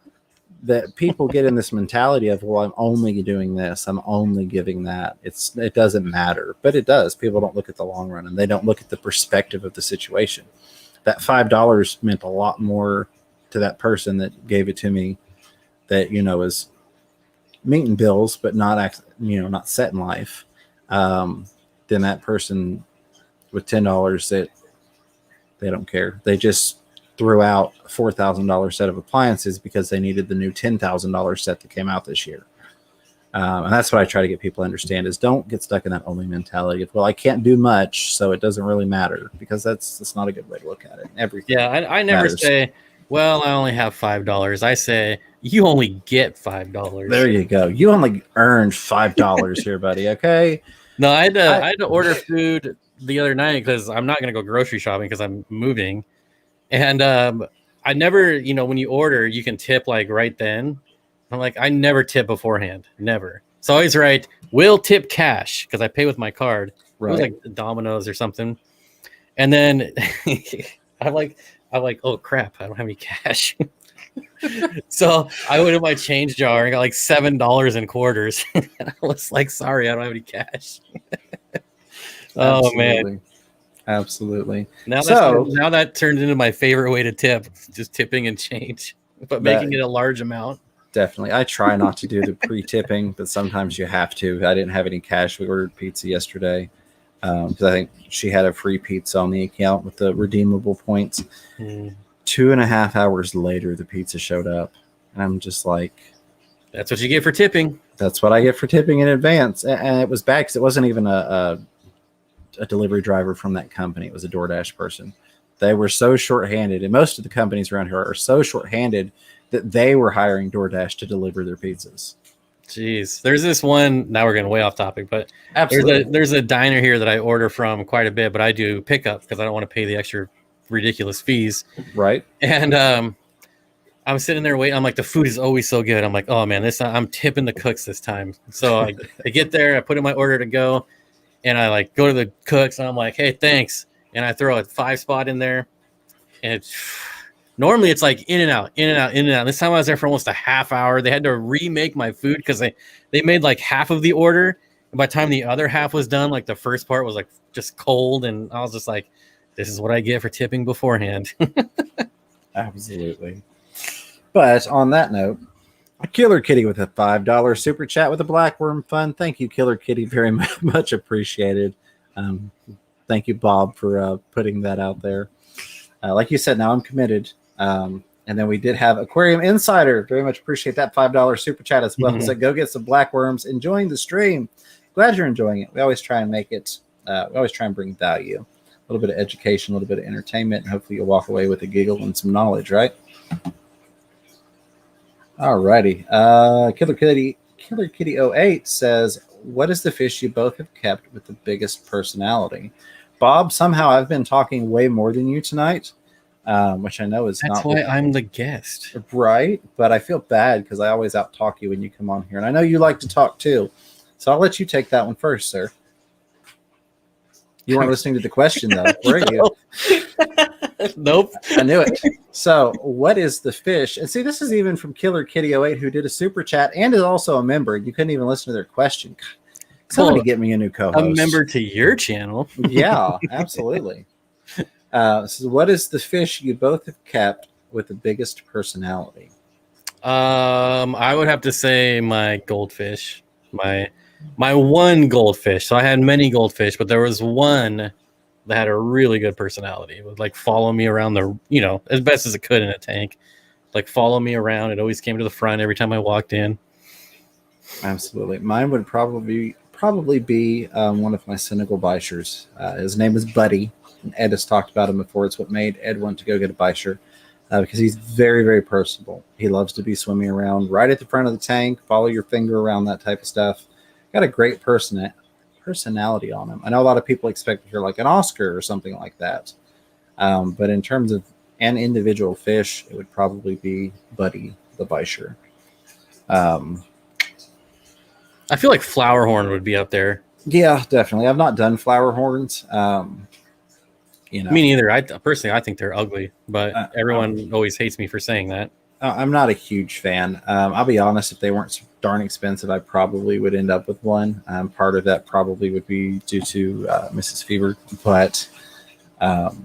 Speaker 1: That people get in this mentality of, well, I'm only doing this, I'm only giving that. It doesn't matter, but it does. People don't look at the long run, and they don't look at the perspective of the situation. That $5 meant a lot more to that person that gave it to me, that, is meeting bills, but not set in life, than that person with $10 that they don't care. They just threw out a $4,000 set of appliances because they needed the new $10,000 set that came out this year. And that's what I try to get people to understand, is don't get stuck in that only mentality of, well, I can't do much, so it doesn't really matter, because that's not a good way to look at it. Everything.
Speaker 2: Yeah, I never say, well, I only have $5. I say, you only get $5.
Speaker 1: There you go. You only earned $5 here, buddy. Okay.
Speaker 2: No, I had to order food the other night because I'm not going to go grocery shopping because I'm moving. And I never, when you order, you can tip like right then. I'm like, I never tip beforehand. Never. So I always write, will tip cash, because I pay with my card. Right. It was like Domino's or something. And then I'm like, I'm like, oh crap, I don't have any cash. So I went in my change jar and got like $7 in quarters. And I was like, sorry, I don't have any cash. Oh man.
Speaker 1: Absolutely.
Speaker 2: Now
Speaker 1: So
Speaker 2: that turned into my favorite way to tip, just tipping and change, but making it a large amount.
Speaker 1: Definitely. I try not to do the pre-tipping, but sometimes you have to. I didn't have any cash. We ordered pizza yesterday because I think she had a free pizza on the account with the redeemable points. 2.5 hours later, the pizza showed up. And I'm just like...
Speaker 2: That's what you get for tipping.
Speaker 1: That's what I get for tipping in advance. And it was bad because it wasn't even a delivery driver from that company. It was a DoorDash person. They were so shorthanded, and most of the companies around here are so shorthanded that they were hiring DoorDash to deliver their pizzas.
Speaker 2: Jeez. There's this one, now we're getting way off topic, but there's a diner here that I order from quite a bit, but I do pickup because I don't want to pay the extra ridiculous fees.
Speaker 1: Right.
Speaker 2: And I'm sitting there waiting. I'm like, the food is always so good. I'm like, oh man, I'm tipping the cooks this time. So I get there, I put in my order to go, and I like go to the cooks and I'm like, hey, thanks. And I throw a 5-spot in there. And normally it's like in and out, in and out, in and out. This time I was there for almost a half hour. They had to remake my food because they made like half of the order. And by the time the other half was done, like the first part was like just cold. And I was just like, this is what I get for tipping beforehand.
Speaker 1: Absolutely. But on that note, Killer Kitty with a $5 super chat with a Black Worm Fund. Thank you, Killer Kitty. Very much appreciated. Thank you, Bob, for putting that out there. Like you said, now I'm committed. And then we did have Aquarium Insider. Very much appreciate that $5 super chat as well. So go get some black worms. Enjoying the stream. Glad you're enjoying it. We always try and make it. We always try and bring value, a little bit of education, a little bit of entertainment, and hopefully you'll walk away with a giggle and some knowledge, right? Alrighty. Killer Kitty 08 says, what is the fish you both have kept with the biggest personality? Bob, somehow I've been talking way more than you tonight, which I know is
Speaker 2: That's why I'm the guest.
Speaker 1: Right, but I feel bad because I always out-talk you when you come on here. And I know you like to talk too. So I'll let you take that one first, sir. You weren't listening to the question, though, were you?
Speaker 2: Nope.
Speaker 1: I knew it. So, what is the fish? And see, this is even from Killer Kitty 08, who did a super chat and is also a member. You couldn't even listen to their question. Somebody get me a new co-host.
Speaker 2: A member to your channel.
Speaker 1: Yeah, absolutely. So, what is the fish you both have kept with the biggest personality?
Speaker 2: I would have to say my goldfish. My one goldfish. So I had many goldfish, but there was one that had a really good personality. It would like follow me around as best as it could in a tank. Like follow me around. It always came to the front every time I walked in.
Speaker 1: Absolutely. Mine would probably be one of my Senegal Bichers. His name is Buddy. And Ed has talked about him before. It's what made Ed want to go get a Bicher because he's very, very personable. He loves to be swimming around right at the front of the tank, follow your finger around, that type of stuff. Got a great personality on him. I know a lot of people expect to hear like an Oscar or something like that. But in terms of an individual fish, it would probably be Buddy the Bicher.
Speaker 2: I feel like flowerhorn would be up there.
Speaker 1: Yeah, definitely. I've not done flowerhorns. Me
Speaker 2: neither. I think they're ugly, but everyone always hates me for saying that.
Speaker 1: I'm not a huge fan. I'll be honest, if they weren't so darn expensive, I probably would end up with one. Part of that probably would be due to Mrs. Fever, but I've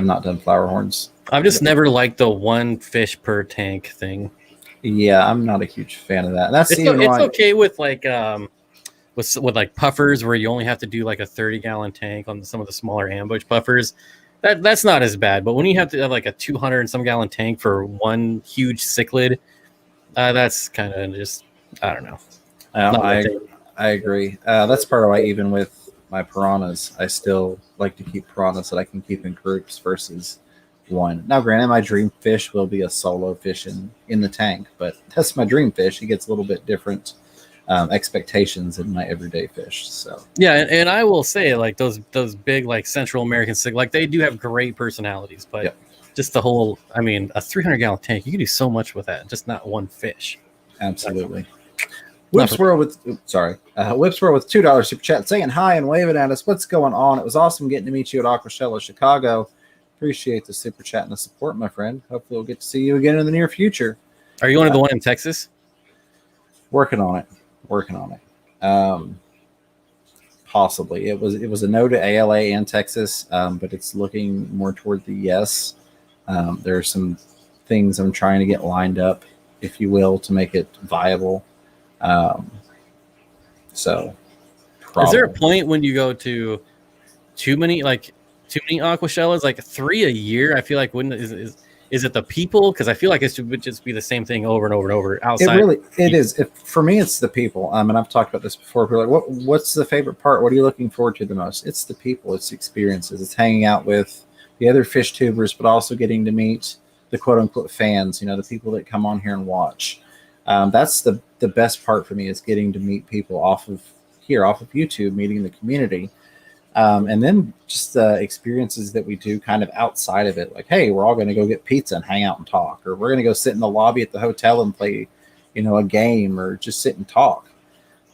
Speaker 1: not done flower horns.
Speaker 2: I've just never liked the one fish per tank thing.
Speaker 1: Yeah, I'm not a huge fan of that. And
Speaker 2: it's okay with like with like puffers where you only have to do like a 30-gallon tank on some of the smaller ambush puffers. That's not as bad, but when you have to have like a 200 and some gallon tank for one huge cichlid, that's kind of just, I don't know.
Speaker 1: I agree. That's part of why even with my piranhas, I still like to keep piranhas that I can keep in groups versus one. Now, granted, my dream fish will be a solo fish in the tank, but that's my dream fish. He gets a little bit different expectations in my everyday fish. So
Speaker 2: yeah, and I will say like those big like Central American like they do have great personalities, but just the whole, I mean, a 300-gallon tank, you can do so much with that, just not one fish.
Speaker 1: Absolutely. Whipswirl with $2 super chat saying hi and waving at us. What's going on? It was awesome getting to meet you at Aquashella, Chicago. appreciate the super chat and the support, my friend. Hopefully we'll get to see you again in the near future.
Speaker 2: Are you one of the one in Texas?
Speaker 1: Working on it. Possibly. It was a no to ALA and Texas, but it's looking more toward the yes. There are some things I'm trying to get lined up, if you will, to make it viable. So probably.
Speaker 2: Is there a point when you go to too many aquashellas, like 3 a year? I feel like is it the people? Because I feel like it would just be the same thing over and over and over outside.
Speaker 1: It is. For me, it's the people. And I've talked about this before. People are like, what's the favorite part? What are you looking forward to the most? It's the people. It's the experiences. It's hanging out with the other fish tubers, but also getting to meet the quote unquote fans. The people that come on here and watch. That's the best part for me, is getting to meet people off of YouTube, meeting the community. And then just the experiences that we do kind of outside of it. Like, hey, we're all going to go get pizza and hang out and talk, or we're going to go sit in the lobby at the hotel and play, a game, or just sit and talk.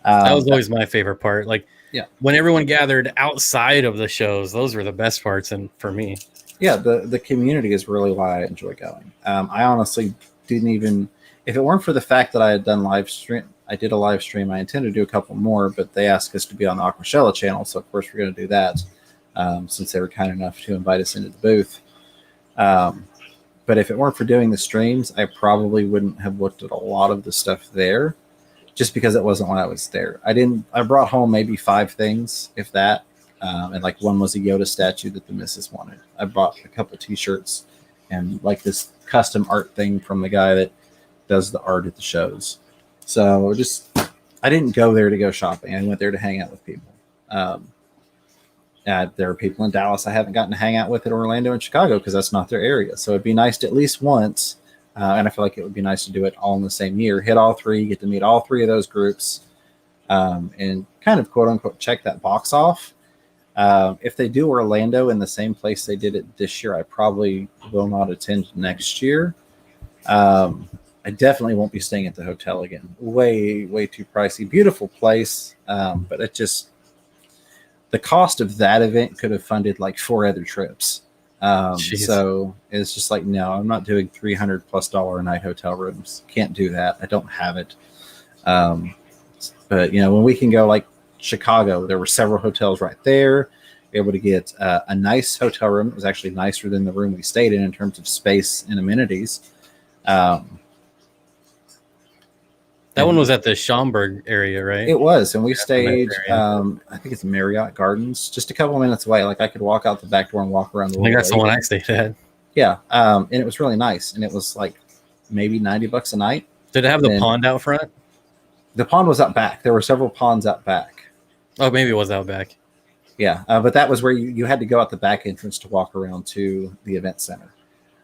Speaker 2: That was always my favorite part. Like,
Speaker 1: yeah,
Speaker 2: when everyone gathered outside of the shows, those were the best parts. And for me,
Speaker 1: yeah, the community is really why I enjoy going. I honestly didn't even, if it weren't for the fact that I had done I did a live stream. I intended to do a couple more, but they asked us to be on the Aquashella channel. So, of course, we're going to do that since they were kind enough to invite us into the booth. But if it weren't for doing the streams, I probably wouldn't have looked at a lot of the stuff there, just because it wasn't when I was there. I brought home maybe 5 things, if that. And like one was a Yoda statue that the missus wanted. I bought a couple T-shirts and like this custom art thing from the guy that does the art at the shows. So I didn't go there to go shopping. I went there to hang out with people. There are people in Dallas I haven't gotten to hang out with in Orlando and Chicago because that's not their area. So it'd be nice to at least once, and I feel like it would be nice to do it all in the same year, hit all 3, get to meet all 3 of those groups, and kind of quote unquote check that box off. If they do Orlando in the same place they did it this year, I probably will not attend next year. I definitely won't be staying at the hotel again. Way, way too pricey. Beautiful place, but the cost of that event could have funded like 4 other trips. So it's just like, no, I'm not doing $300+ a night hotel rooms. Can't do that. I don't have it. But when we can go like Chicago, there were several hotels right there. Able to get a nice hotel room. It was actually nicer than the room we stayed in terms of space and amenities.
Speaker 2: That one was at the Schaumburg area, right?
Speaker 1: It was, and we stayed, I think it's Marriott Gardens, just a couple of minutes away. Like I could walk out the back door and walk around the
Speaker 2: I think that's the one I stayed at.
Speaker 1: Yeah, and it was really nice, and it was like maybe $90 a night.
Speaker 2: Did it have the pond out front?
Speaker 1: The pond was out back. There were several ponds out back.
Speaker 2: Oh, maybe it was out back.
Speaker 1: Yeah, but that was where you had to go out the back entrance to walk around to the event center.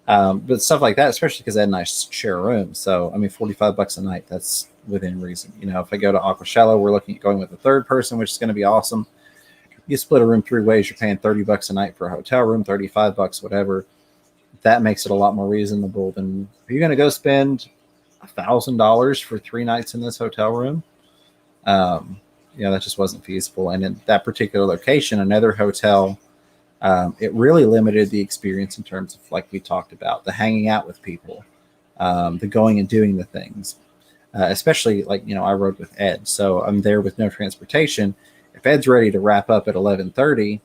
Speaker 1: But stuff like that, especially because they had a nice share room. So, I mean, $45 a night, that's within reason. If I go to Aquashella, we're looking at going with a 3rd person, which is going to be awesome. You split a room 3 ways, you're paying $30 a night for a hotel room, $35, whatever. That makes it a lot more reasonable than, are you going to go spend $1,000 for 3 nights in this hotel room? That just wasn't feasible. And in that particular location, another hotel, it really limited the experience in terms of, like we talked about, the hanging out with people, the going and doing the things, especially like, I rode with Ed. So I'm there with no transportation. If Ed's ready to wrap up at 11:30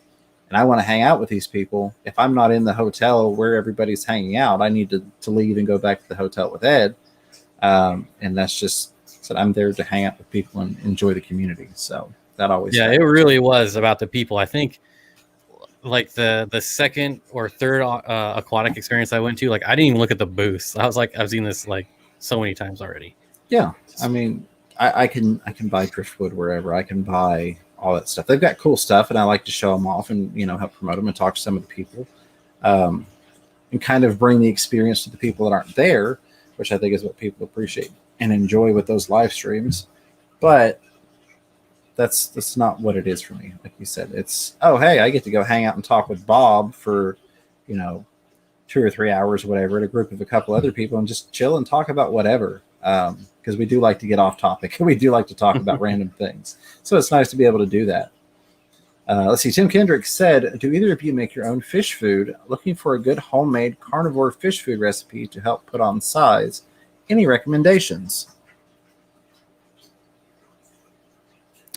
Speaker 1: and I want to hang out with these people, if I'm not in the hotel where everybody's hanging out, I need to leave and go back to the hotel with Ed. And that's just, so I'm there to hang out with people and enjoy the community. So that always
Speaker 2: it really was about the people. I think like the second or third aquatic experience I went to, like I didn't even look at the booths. I was like, I've seen this like so many times already.
Speaker 1: Yeah, I mean, I can buy driftwood wherever. I can buy all that stuff. They've got cool stuff, and I like to show them off and help promote them and talk to some of the people, and kind of bring the experience to the people that aren't there, which I think is what people appreciate and enjoy with those live streams. But that's not what it is for me. Like you said, it's, oh, hey, I get to go hang out and talk with Bob for 2 or 3 hours, whatever, at a group of a couple other people, and just chill and talk about whatever. Because we do like to get off topic. We do like to talk about random things. So it's nice to be able to do that. Let's see. Tim Kendrick said, do either of you make your own fish food? Looking for a good homemade carnivore fish food recipe to help put on size. Any recommendations?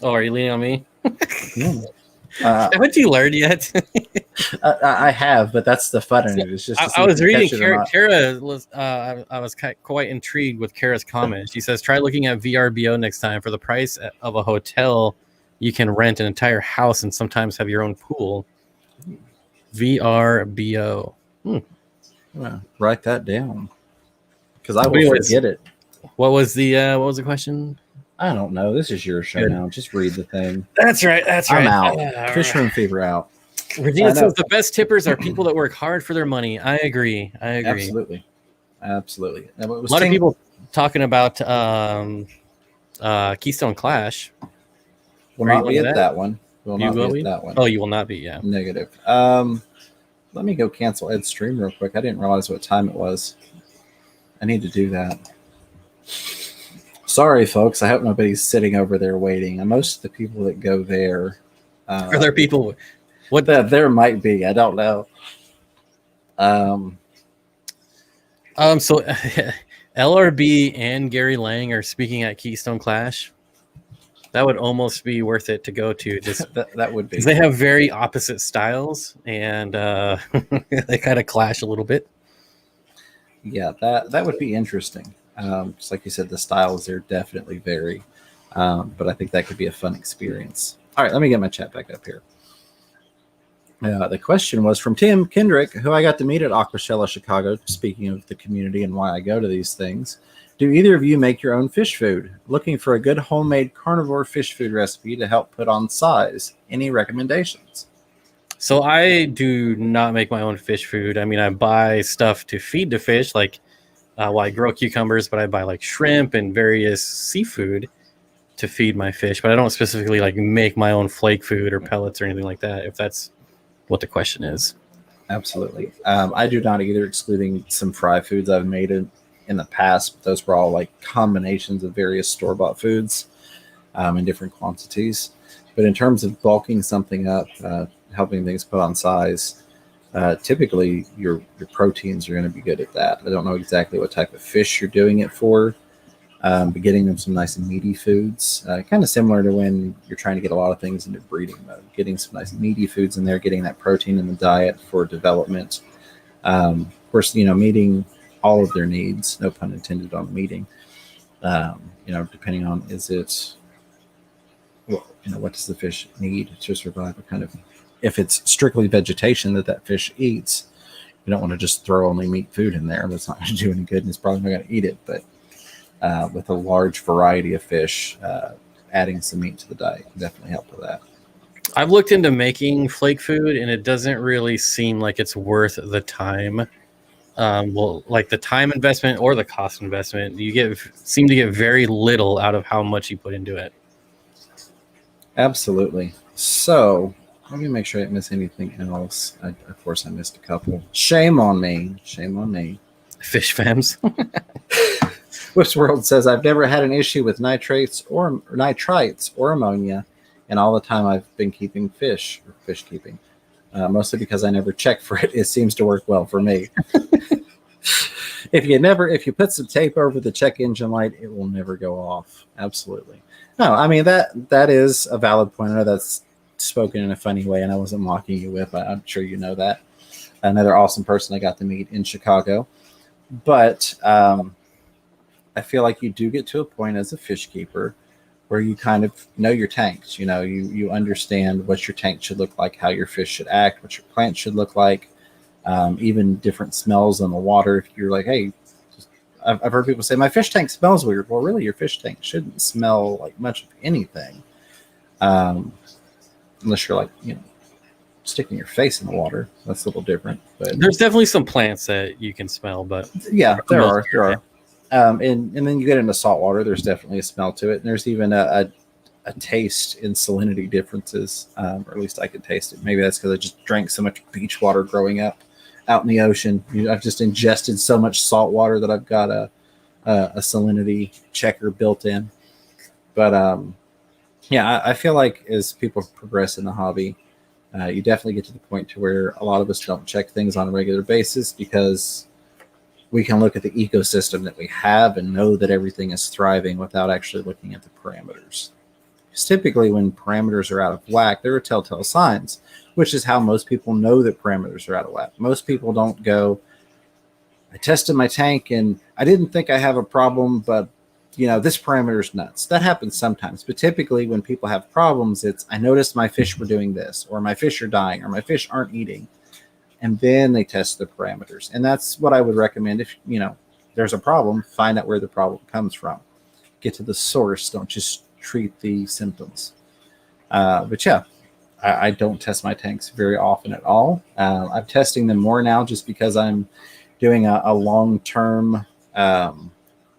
Speaker 2: Oh, are you leaning on me?
Speaker 1: Haven't
Speaker 2: you learned yet?
Speaker 1: I have, but that's the fun in it. It's just
Speaker 2: I was reading Kara was I was quite intrigued with Kara's comment. She says, try looking at VRBO next time. For the price of a hotel, you can rent an entire house and sometimes have your own pool. VRBO.
Speaker 1: Write that down because I will forget it.
Speaker 2: What was the question?
Speaker 1: I don't know. This is your show now. Just read the thing.
Speaker 2: That's right.
Speaker 1: I'm out. Fish room fever out.
Speaker 2: Regina says the best tippers are people that work hard for their money. I agree.
Speaker 1: Absolutely.
Speaker 2: A lot of people talking about Keystone Clash.
Speaker 1: Will not be at that one. Will not be at that one.
Speaker 2: Oh, you will not be. Yeah.
Speaker 1: Negative. Let me go cancel Ed's stream real quick. I didn't realize what time it was. I need to do that. Sorry, folks. I hope nobody's sitting over there waiting. And most of the people that go there
Speaker 2: are there people.
Speaker 1: What that there might be, I don't know.
Speaker 2: So LRB and Gary Lang are speaking at Keystone Clash. That would almost be worth it to go to. Just
Speaker 1: that would be.
Speaker 2: They have very opposite styles, and they kind of clash a little bit.
Speaker 1: Yeah, that would be interesting. Just like you said, the styles there definitely vary, but I think that could be a fun experience. All right, let me get my chat back up here. The question was from Tim Kendrick, who I got to meet at Aquashella Chicago, speaking of the community and why I go to these things. Do either of you make your own fish food? Looking for a good homemade carnivore fish food recipe to help put on size. Any recommendations?
Speaker 2: So I do not make my own fish food. I mean, I buy stuff to feed the fish, like I grow cucumbers, but I buy like shrimp and various seafood to feed my fish. But I don't specifically like make my own flake food or pellets or anything like that, if that's what the question is.
Speaker 1: Absolutely. I do not either, excluding some fry foods I've made in the past. But those were all like combinations of various store-bought foods in different quantities. But in terms of bulking something up, helping things put on size, typically your proteins are going to be good at that. I don't know exactly what type of fish you're doing it for, but getting them some nice and meaty foods, kind of similar to when you're trying to get a lot of things into breeding mode. Getting some nice meaty foods in there, getting that protein in the diet for development. Of course, meeting all of their needs, no pun intended on meeting. Depending on what does the fish need to survive? If it's strictly vegetation that fish eats, you don't want to just throw only meat food in there. That's not going to do any good, and it's probably not going to eat it. But with a large variety of fish, adding some meat to the diet can definitely help with that.
Speaker 2: I've looked into making flake food, and it doesn't really seem like it's worth the time. Like the time investment or the cost investment, you seem to get very little out of how much you put into it.
Speaker 1: Absolutely. So let me make sure I didn't miss anything else. Of course, I missed a couple. Shame on me.
Speaker 2: Fish fams.
Speaker 1: Which World says, I've never had an issue with nitrites or ammonia in all the time I've been keeping fish keeping. Mostly because I never check for it. It seems to work well for me. If you put some tape over the check engine light, it will never go off. Absolutely. No, I mean, that is a valid point. I know that's spoken in a funny way, and I wasn't mocking you with. I'm sure you know that. Another awesome person I got to meet in Chicago. But I feel like you do get to a point as a fish keeper where you kind of know your tanks. You understand what your tank should look like, how your fish should act, what your plant should look like, even different smells in the water. If you're like, hey, I've heard people say, my fish tank smells weird. Well, really, your fish tank shouldn't smell like much of anything. Unless you're like, sticking your face in the water. That's a little different. But
Speaker 2: there's definitely some plants that you can smell, but
Speaker 1: yeah, there are. And then you get into salt water, there's definitely a smell to it. And there's even a taste in salinity differences, or at least I could taste it. Maybe that's because I just drank so much beach water growing up out in the ocean. I've just ingested so much salt water that I've got a salinity checker built in. But I feel like as people progress in the hobby, You definitely get to the point to where a lot of us don't check things on a regular basis because we can look at the ecosystem that we have and know that everything is thriving without actually looking at the parameters. Because typically when parameters are out of whack, there are telltale signs, which is how most people know that parameters are out of whack. Most people don't go, I tested my tank and I didn't think I have a problem, but this parameter is nuts. That happens sometimes, but typically when people have problems, it's I noticed my fish were doing this, or my fish are dying, or my fish aren't eating. And then they test the parameters. And that's what I would recommend. If, there's a problem, find out where the problem comes from. Get to the source. Don't just treat the symptoms. But yeah, I don't test my tanks very often at all. I'm testing them more now just because I'm doing a long-term, I don't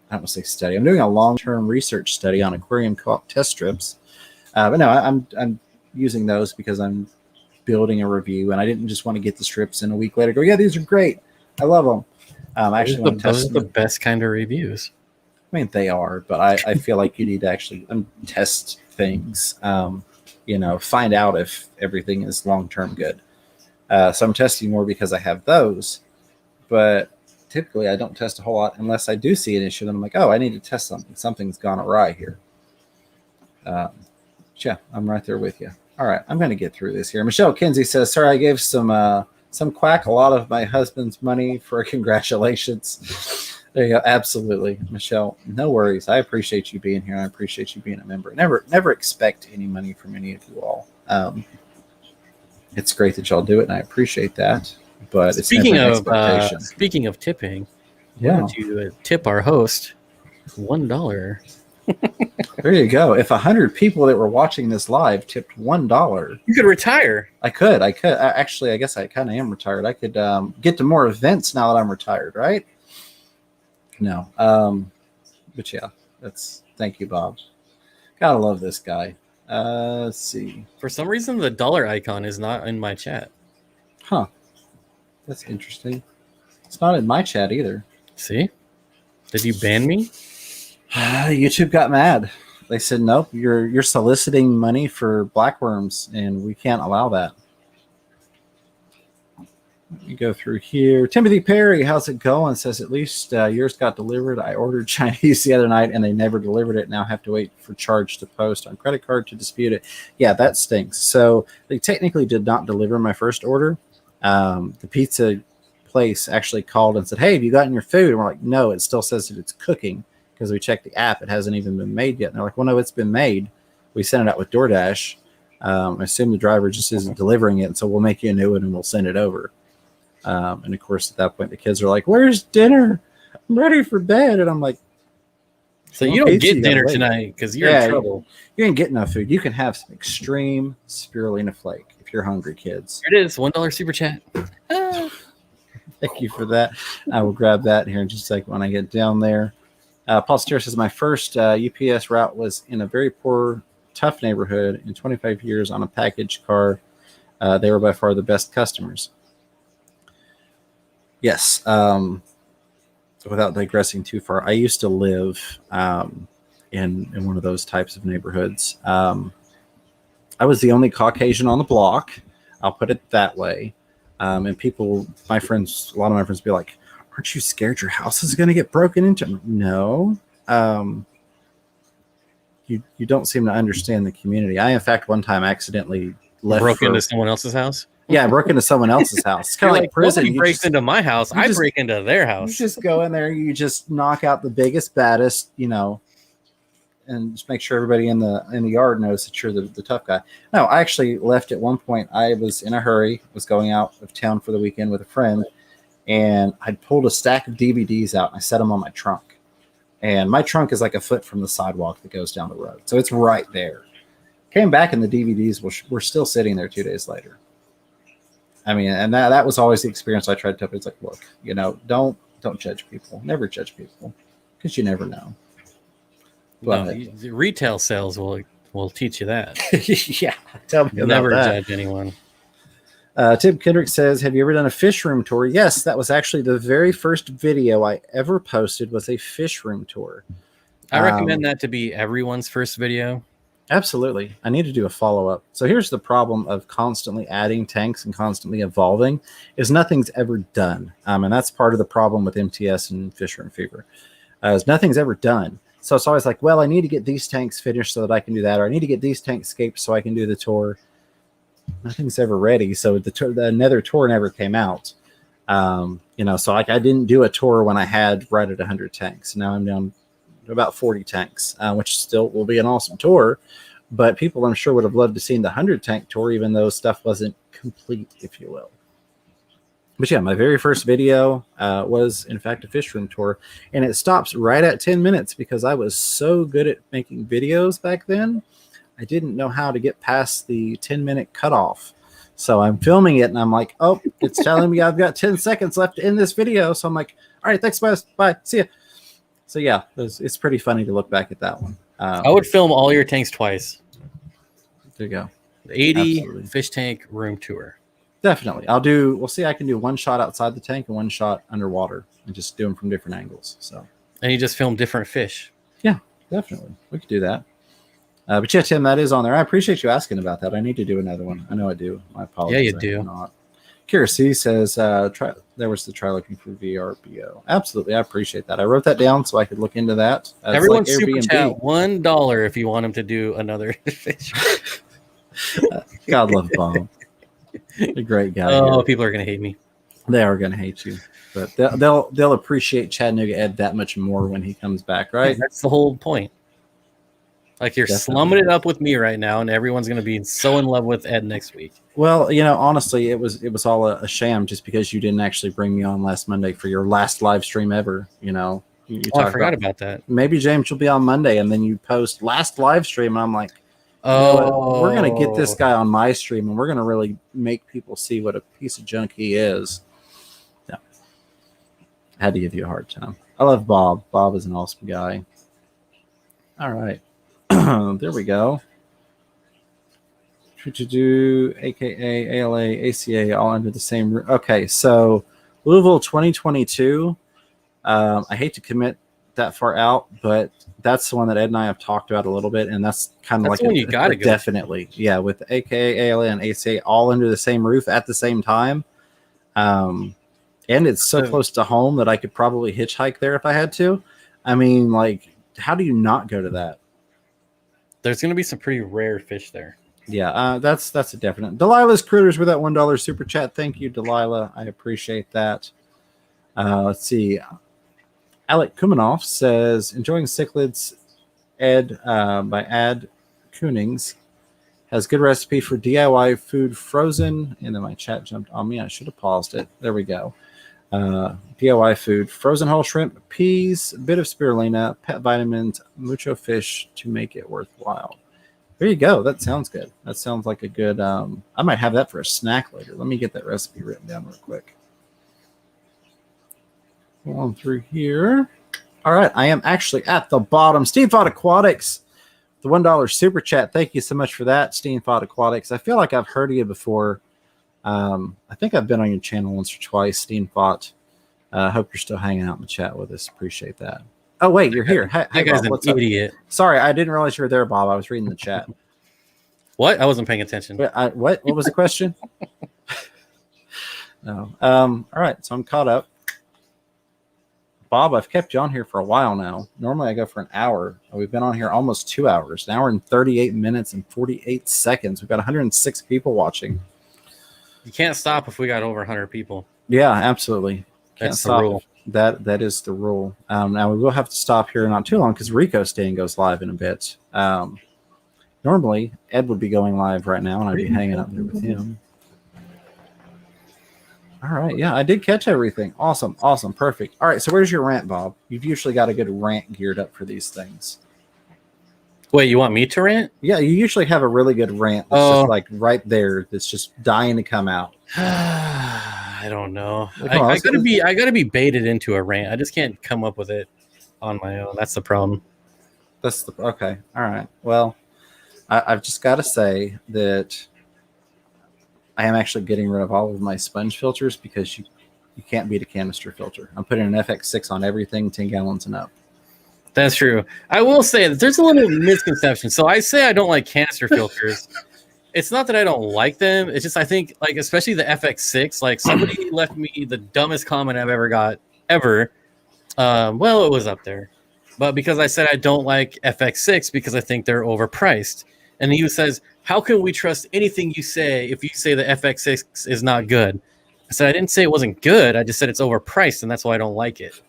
Speaker 1: want to say study. I'm doing a long-term research study on aquarium co-op test strips. But no, I'm using those because I'm building a review, and I didn't just want to get the strips and a week later go, yeah, these are great, I love them. I actually want to test them.
Speaker 2: The best kind of reviews.
Speaker 1: I mean, they are, but I feel like you need to actually test things, find out if everything is long-term good. So I'm testing more because I have those, but typically I don't test a whole lot unless I do see an issue. Then I'm like, oh, I need to test something. Something's gone awry here. Yeah, I'm right there with you. All right, I'm going to get through this here. Michelle Kinsey says, sorry, I gave some quack a lot of my husband's money for congratulations. There you go. Absolutely, Michelle. No worries. I appreciate you being here. I appreciate you being a member. Never expect any money from any of you all. It's great that y'all do it, and I apprate that. But it's
Speaker 2: speaking of tipping,
Speaker 1: yeah,
Speaker 2: why don't you tip our host $1?
Speaker 1: There you go. If 100 people that were watching this live tipped $1,
Speaker 2: you could retire.
Speaker 1: I could. Actually, I guess I kind of am retired. I could get to more events now that I'm retired, right? No. But yeah, thank you, Bob. Gotta love this guy. Let's see.
Speaker 2: For some reason, the dollar icon is not in my chat.
Speaker 1: Huh. That's interesting. It's not in my chat either.
Speaker 2: See? Did you ban me?
Speaker 1: YouTube got mad. They said, nope, you're soliciting money for blackworms, and we can't allow that. Let me go through here. Timothy Perry, how's it going? Says, at least yours got delivered. I ordered Chinese the other night, and they never delivered it. Now I have to wait for charge to post on credit card to dispute it. Yeah, that stinks. So they technically did not deliver my first order. The pizza place actually called and said, hey, have you gotten your food? And we're like, no, it still says that it's cooking. Because we checked the app, it hasn't even been made yet. And they're like, well, no, it's been made. We sent it out with DoorDash. I assume the driver just isn't delivering it, and so we'll make you a new one and we'll send it over. And of course, at that point, the kids are like, where's dinner? I'm ready for bed. And I'm like,
Speaker 2: so you don't get dinner tonight because you're in trouble.
Speaker 1: You ain't getting enough food. You can have some extreme spirulina flake if you're hungry, kids.
Speaker 2: Here it is, $1 super chat.
Speaker 1: Thank you for that. I will grab that here in just a second when I get down there. Paul Steer says, my first UPS route was in a very poor, tough neighborhood. In 25 years on a package car, they were by far the best customers. Yes. Without digressing too far, I used to live in one of those types of neighborhoods. I was the only Caucasian on the block. I'll put it that way. And people, a lot of my friends be like, aren't you scared your house is going to get broken into? No. You don't seem to understand the community. I, in fact, one time accidentally
Speaker 2: broke into someone else's house.
Speaker 1: Yeah, I broke into someone else's house. It's kind of like prison.
Speaker 2: Nobody breaks into my house. I break into their house.
Speaker 1: You just go in there. You just knock out the biggest, baddest, and just make sure everybody in the yard knows that you're the tough guy. No, I actually left at one point. I was in a hurry. Was going out of town for the weekend with a friend. And I pulled a stack of DVDs out and I set them on my trunk. And my trunk is like a foot from the sidewalk that goes down the road. So it's right there. Came back and the DVDs were still sitting there 2 days later. I mean, and that was always the experience I tried to tell people. It's like, look, don't judge people. Never judge people because you never know. But
Speaker 2: retail sales will teach you that.
Speaker 1: Yeah. Tell me about
Speaker 2: never
Speaker 1: that.
Speaker 2: Judge anyone.
Speaker 1: Tim Kendrick says, have you ever done a fish room tour? Yes, that was actually the very first video I ever posted was a fish room tour.
Speaker 2: I recommend that to be everyone's first video.
Speaker 1: Absolutely. I need to do a follow-up. So here's the problem of constantly adding tanks and constantly evolving is nothing's ever done. And that's part of the problem with MTS and Fisher and Fever. Is nothing's ever done. So it's always like, well, I need to get these tanks finished so that I can do that, or I need to get these tanks scaped so I can do the tour. Nothing's ever ready. So the Nether tour never came out. So like I didn't do a tour when I had right at 100 tanks. Now I'm down to about 40 tanks, which still will be an awesome tour. But people, I'm sure, would have loved to see the 100 tank tour, even though stuff wasn't complete, if you will. But yeah, my very first video was, in fact, a fish room tour. And it stops right at 10 minutes because I was so good at making videos back then. I didn't know how to get past the 10-minute cutoff. So I'm filming it, and I'm like, oh, it's telling me I've got 10 seconds left in this video. So I'm like, all right, thanks, guys. Bye. See ya. So yeah, it's pretty funny to look back at that one.
Speaker 2: I would film all your tanks twice.
Speaker 1: There you go.
Speaker 2: The 80
Speaker 1: Absolutely.
Speaker 2: fish tank room tour.
Speaker 1: Definitely. We'll see, I can do one shot outside the tank and one shot underwater and just do them from different angles. So.
Speaker 2: And you just film different fish.
Speaker 1: Yeah, definitely. We could do that. But yeah, Tim, that is on there. I appreciate you asking about that. I need to do another one. I know I do. My apologies.
Speaker 2: Yeah, you do.
Speaker 1: Not. Kira C says, there was the try looking for VRBO. Absolutely. I appreciate that. I wrote that down so I could look into that.
Speaker 2: Everyone super chat $1 if you want him to do another fish.
Speaker 1: God love Bob. A great guy.
Speaker 2: Oh, people are going to hate me.
Speaker 1: They are going to hate you. But they'll appreciate Chattanooga Ed that much more when he comes back, right?
Speaker 2: That's the whole point. Like you're slumming it up with me right now, and everyone's going to be so in love with Ed next week.
Speaker 1: Well, honestly, it was all a sham just because you didn't actually bring me on last Monday for your last live stream ever.
Speaker 2: I forgot about that.
Speaker 1: Maybe James will be on Monday, and then you post last live stream, and I'm like, we're going to get this guy on my stream, and we're going to really make people see what a piece of junk he is. Yeah. I had to give you a hard time. I love Bob. Bob is an awesome guy. All right. There we go. AKA, ALA, ACA, all under the same roof. Okay, so Louisville 2022. I hate to commit that far out, but that's the one that Ed and I have talked about a little bit, and that's kind of like
Speaker 2: you gotta go.
Speaker 1: Definitely, yeah, with AKA, ALA, and ACA all under the same roof at the same time. And it's so close to home that I could probably hitchhike there if I had to. I mean, like, how do you not go to that?
Speaker 2: There's going to be some pretty rare fish there.
Speaker 1: Yeah, that's a definite. Delilah's Critters with that $1 super chat. Thank you, Delilah. I appreciate that. Let's see. Alec Kumanoff says, enjoying cichlids, Ed by Ad Koonings. Has good recipe for DIY food frozen. And then my chat jumped on me. I should have paused it. There we go. DIY food, frozen whole shrimp, peas, a bit of spirulina, pet vitamins, mucho fish to make it worthwhile. There you go. That sounds good. That sounds like a good, I might have that for a snack later. Let me get that recipe written down real quick. Go on through here. All right. I am actually at the bottom. Steamfod Aquatics, the $1 super chat. Thank you so much for that, Steamfod Aquatics. I feel like I've heard of you before. I think I've been on your channel once or twice, Steamfot. I hope you're still hanging out in the chat with us. Appreciate that. Oh, wait, you're here. Hey,
Speaker 2: that guy's
Speaker 1: Bob,
Speaker 2: an idiot.
Speaker 1: Sorry, I didn't realize you were there, Bob. I was reading the chat.
Speaker 2: What? I wasn't paying attention.
Speaker 1: What? What was the question? No. All right, so I'm caught up. Bob, I've kept you on here for a while now. Normally I go for an hour. We've been on here almost 2 hours, an hour and 38 minutes and 48 seconds. We've got 106 people watching.
Speaker 2: You can't stop if we got over 100 people.
Speaker 1: Yeah, absolutely.
Speaker 2: That's the rule.
Speaker 1: That is the rule. Now we will have to stop here not too long because Rico's Stand goes live in a bit. Normally Ed would be going live right now and I'd be hanging up there with him. All right, yeah, I did catch everything. Awesome, perfect. All right, so where's your rant, Bob? You've usually got a good rant geared up for these things.
Speaker 2: Wait, you want me to rant?
Speaker 1: Yeah, you usually have a really good rant that's just like right there that's just dying to come out.
Speaker 2: I don't know. I gotta be baited into a rant. I just can't come up with it on my own. That's the problem.
Speaker 1: Okay. All right. Well, I've just got to say that I am actually getting rid of all of my sponge filters because you can't beat a canister filter. I'm putting an FX6 on everything 10 gallons and up.
Speaker 2: That's true. I will say that there's a little misconception. So I say I don't like canister filters. It's not that I don't like them. It's just I think, like, especially the FX6, like somebody left me the dumbest comment I've ever got ever. Well, it was up there. But because I said I don't like FX6 because I think they're overpriced. And he says, how can we trust anything you say if you say the FX6 is not good? I said, I didn't say it wasn't good. I just said it's overpriced, and that's why I don't like it.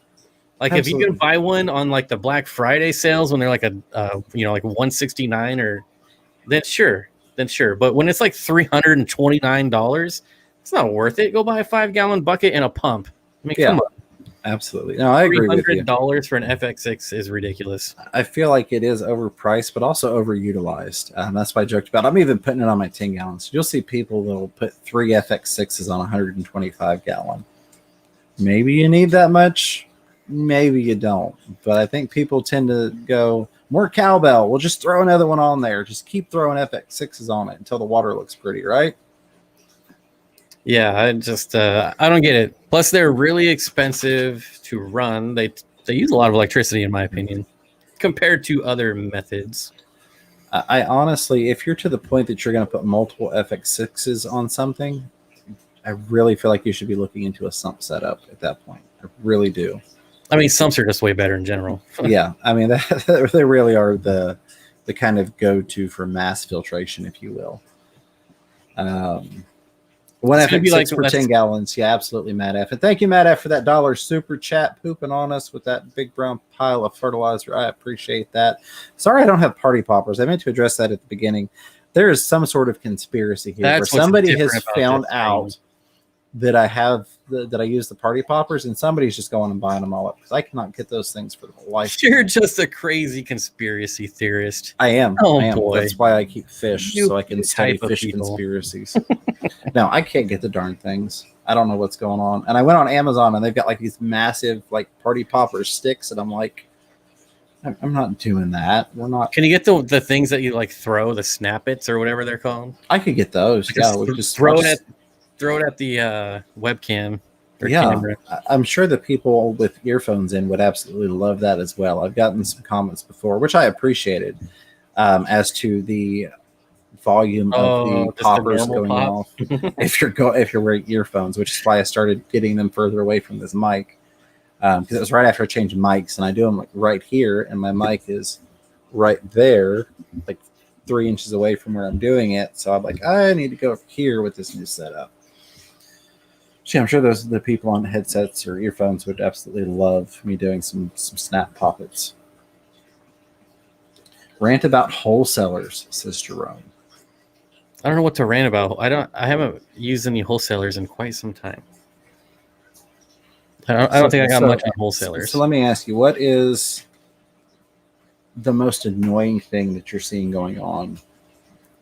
Speaker 2: Like,
Speaker 1: Absolutely.
Speaker 2: if you can buy one on, like, the Black Friday sales when they're like like $169 or then sure. But when it's like $329, it's not worth it. Go buy a 5-gallon bucket and a pump. I mean, come on.
Speaker 1: Absolutely. No, I agree with you.
Speaker 2: $300 for an FX6 is ridiculous.
Speaker 1: I feel like it is overpriced, but also overutilized. That's why I joked about. I'm even putting it on my 10 gallons. You'll see people that'll put 3 FX6s on a 125 gallon. Maybe you need that much. Maybe you don't. But I think people tend to go, more cowbell. We'll just throw another one on there. Just keep throwing FX6s on it until the water looks pretty, right?
Speaker 2: Yeah, I don't get it. Plus, they're really expensive to run. They use a lot of electricity, in my opinion, compared to other methods.
Speaker 1: I honestly, if you're to the point that you're going to put multiple FX6s on something, I really feel like you should be looking into a sump setup at that point. I really do.
Speaker 2: I mean, sumps are just way better in general.
Speaker 1: Yeah, I mean, they really are the kind of go-to for mass filtration, if you will. One FX6 like, for 10 gallons. Yeah, absolutely, Matt F. And thank you, Matt F, for that $1 super chat, pooping on us with that big brown pile of fertilizer. I appreciate that. Sorry I don't have party poppers. I meant to address that at the beginning. There is some sort of conspiracy here where somebody has found out that I use the party poppers, and somebody's just going and buying them all up because I cannot get those things for the life.
Speaker 2: You're just a crazy conspiracy theorist.
Speaker 1: I am.
Speaker 2: Oh,
Speaker 1: I am.
Speaker 2: Boy.
Speaker 1: That's why I keep fish, so I can study fish conspiracies. No, I can't get the darn things. I don't know what's going on. And I went on Amazon, and they've got like these massive like party popper sticks, and I'm like, I'm not doing that. We're not.
Speaker 2: Can you get the things that you like throw, the snappets or whatever they're called?
Speaker 1: I could get those.
Speaker 2: Yeah, just throw it at the webcam. Camera.
Speaker 1: I'm sure the people with earphones in would absolutely love that as well. I've gotten some comments before, which I appreciated, as to the volume of the poppers going off if you're wearing earphones, which is why I started getting them further away from this mic, because it was right after I changed mics, and I do them like right here, and my mic is right there, like 3 inches away from where I'm doing it. So I'm like, I need to go over here with this new setup. Yeah, I'm sure those the people on headsets or earphones would absolutely love me doing some snap poppets. Rant about wholesalers, says Jerome.
Speaker 2: I don't know what to rant about. I haven't used any wholesalers in quite some time. I don't think I got much on wholesalers.
Speaker 1: So let me ask you, what is the most annoying thing that you're seeing going on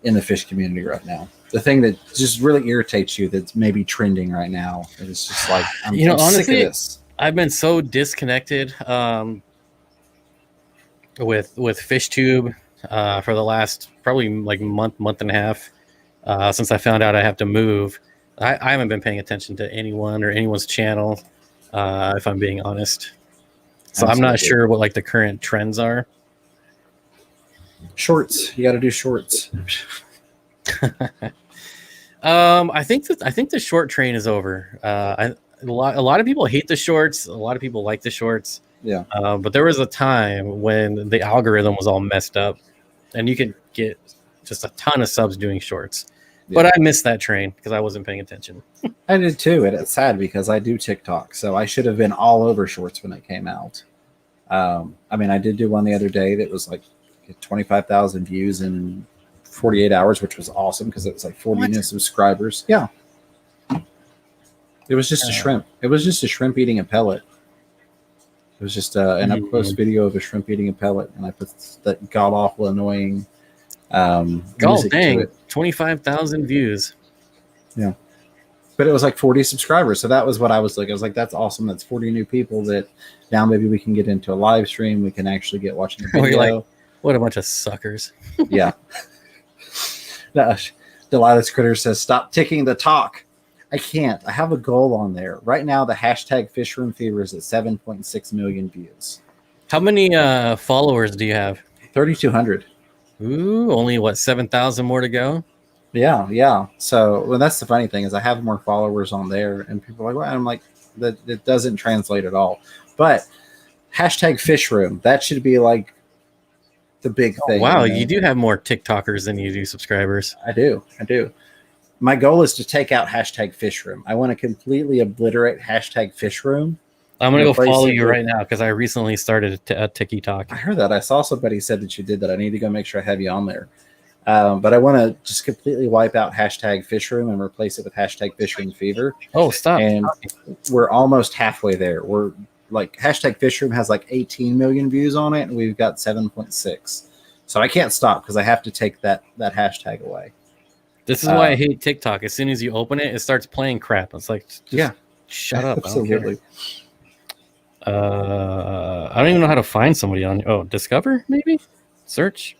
Speaker 1: in the fish community right now? The thing that just really irritates you that's maybe trending right now. It's just like, I'm honestly, sick of this.
Speaker 2: I've been so disconnected with FishTube for the last probably like month and a half since I found out I have to move. I haven't been paying attention to anyone or anyone's channel, if I'm being honest. So I'm not sure what like the current trends are.
Speaker 1: Shorts. You got to do shorts.
Speaker 2: I think the short train is over. A lot of people hate the shorts. A lot of people like the shorts.
Speaker 1: Yeah.
Speaker 2: But there was a time when the algorithm was all messed up, and you could get just a ton of subs doing shorts. Yeah. But I missed that train because I wasn't paying attention.
Speaker 1: I did too, and it's sad because I do TikTok, so I should have been all over shorts when it came out. I mean, I did do one the other day that was like 25,000 views in 48 hours, which was awesome because it was like 40 new subscribers. Yeah. It was just a shrimp. It was just a shrimp eating a pellet. It was just an up-close video of a shrimp eating a pellet, and I put that god-awful, annoying music to it.
Speaker 2: 25,000 views.
Speaker 1: Yeah. But it was like 40 subscribers, so that was what I was like. I was like, that's awesome. That's 40 new people that now maybe we can get into a live stream. We can actually get watching the video.
Speaker 2: You're like, what a bunch of suckers.
Speaker 1: Yeah. Delilah's Critter says, stop ticking the talk. I can't. I have a goal on there. Right now, the hashtag Fish Room Fever is at 7.6 million views.
Speaker 2: How many followers do you have?
Speaker 1: 3,200.
Speaker 2: Ooh, only what, 7,000 more to go?
Speaker 1: Yeah. So, well, that's the funny thing is I have more followers on there, and people are like, well, I'm like, that it doesn't translate at all. But hashtag fish room, that should be like the big
Speaker 2: Oh,
Speaker 1: thing.
Speaker 2: wow,
Speaker 1: you know?
Speaker 2: you do have more TikTokers than you do subscribers.
Speaker 1: I do. My goal is to take out hashtag fish room. I want to completely obliterate hashtag fish room.
Speaker 2: I'm gonna go
Speaker 1: Replace
Speaker 2: follow
Speaker 1: it
Speaker 2: you
Speaker 1: with-
Speaker 2: right now because I recently started a TikTok.
Speaker 1: I heard that. I saw somebody said that you did that. I need to go make sure I have you on there. But I want to just completely wipe out hashtag fish room and replace it with hashtag fish room fever.
Speaker 2: Oh, stop!
Speaker 1: And we're almost halfway there. We're like hashtag fish room has like 18 million views on it, and we've got 7.6. So I can't stop because I have to take that hashtag away.
Speaker 2: This is why I hate TikTok. As soon as you open it, it starts playing crap. It's like, just shut up.
Speaker 1: Absolutely.
Speaker 2: I don't even know how to find somebody on. Oh, discover maybe, search,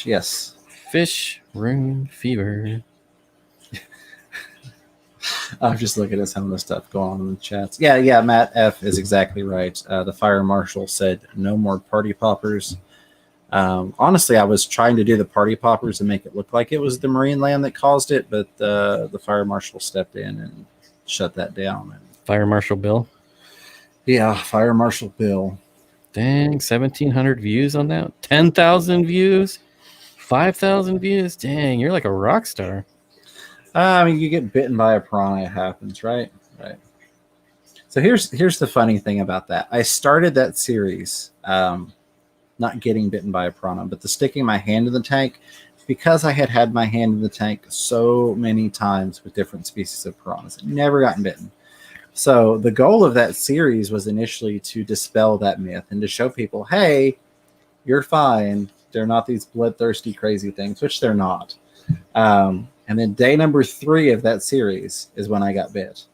Speaker 1: Yes.
Speaker 2: fish room fever.
Speaker 1: I'm just looking at some of the stuff going on in the chats. Yeah. Matt F is exactly right. The fire marshal said no more party poppers. Honestly, I was trying to do the party poppers and make it look like it was the Marine Land that caused it, but the fire marshal stepped in and shut that down.
Speaker 2: Fire Marshal Bill.
Speaker 1: Yeah, Fire Marshal Bill.
Speaker 2: Dang, 1,700 views on that. 10,000 views, 5,000 views. Dang, you're like a rock star.
Speaker 1: I mean, you get bitten by a piranha, it happens, right? Right. So here's the funny thing about that. I started that series, not getting bitten by a piranha, but the sticking my hand in the tank, because I had my hand in the tank so many times with different species of piranhas, never gotten bitten. So the goal of that series was initially to dispel that myth and to show people, hey, you're fine. They're not these bloodthirsty, crazy things, which they're not. And then day number 3 of that series is when I got bit.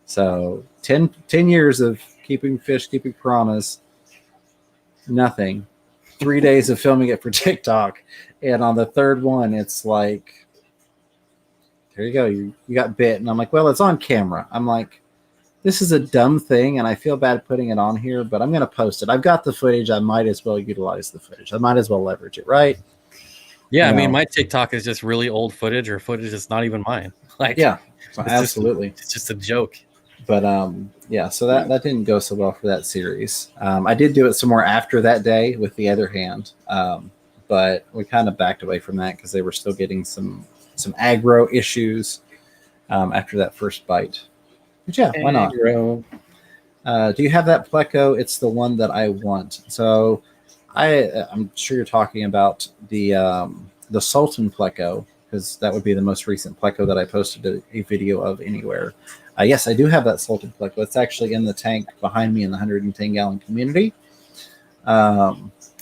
Speaker 1: So 10 years of keeping fish, keeping piranhas, nothing. 3 days of filming it for TikTok. And on the third one, it's like, there you go. You got bit. And I'm like, well, it's on camera. I'm like, this is a dumb thing, and I feel bad putting it on here, but I'm going to post it. I've got the footage. I might as well utilize the footage. I might as well leverage it, right?
Speaker 2: Yeah,
Speaker 1: You
Speaker 2: I mean,
Speaker 1: know.
Speaker 2: my TikTok is just really old footage or footage that's not even mine. Like,
Speaker 1: Yeah,
Speaker 2: it's
Speaker 1: absolutely.
Speaker 2: it's just a joke.
Speaker 1: But yeah, so that didn't go so well for that series. I did do it some more after that day with the other hand, but we kind of backed away from that because they were still getting some aggro issues after that first bite. But yeah, why not? Do you have that pleco? It's the one that I want. So I'm sure you're talking about the Sultan pleco, because that would be the most recent pleco that I posted a video of anywhere. Yes, I do have that Sultan pleco. It's actually in the tank behind me in the 110-gallon community.
Speaker 2: I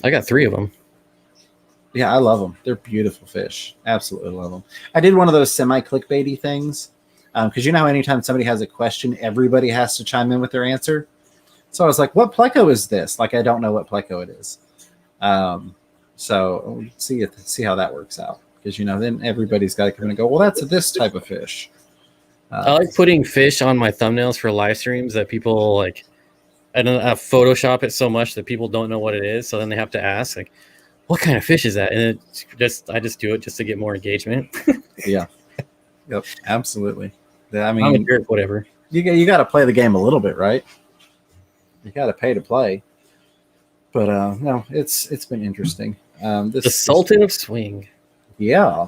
Speaker 2: got 3 of them.
Speaker 1: Yeah, I love them. They're beautiful fish. Absolutely love them. I did one of those semi-clickbaity things. Because you know how anytime somebody has a question, everybody has to chime in with their answer. So I was like, what pleco is this? Like, I don't know what pleco it is. So we'll see how that works out. Because, you know, then everybody's got to come in and go, well, that's this type of fish.
Speaker 2: I like putting fish on my thumbnails for live streams that people like. I don't Photoshop it so much that people don't know what it is. So then they have to ask, like, what kind of fish is that? And I just do it just to get more engagement.
Speaker 1: Yeah. Yep. Absolutely. I mean,
Speaker 2: I'm a jerk, whatever.
Speaker 1: You got to play the game a little bit, right? You got to pay to play. But no, it's been interesting.
Speaker 2: The Sultan of Swing.
Speaker 1: Yeah.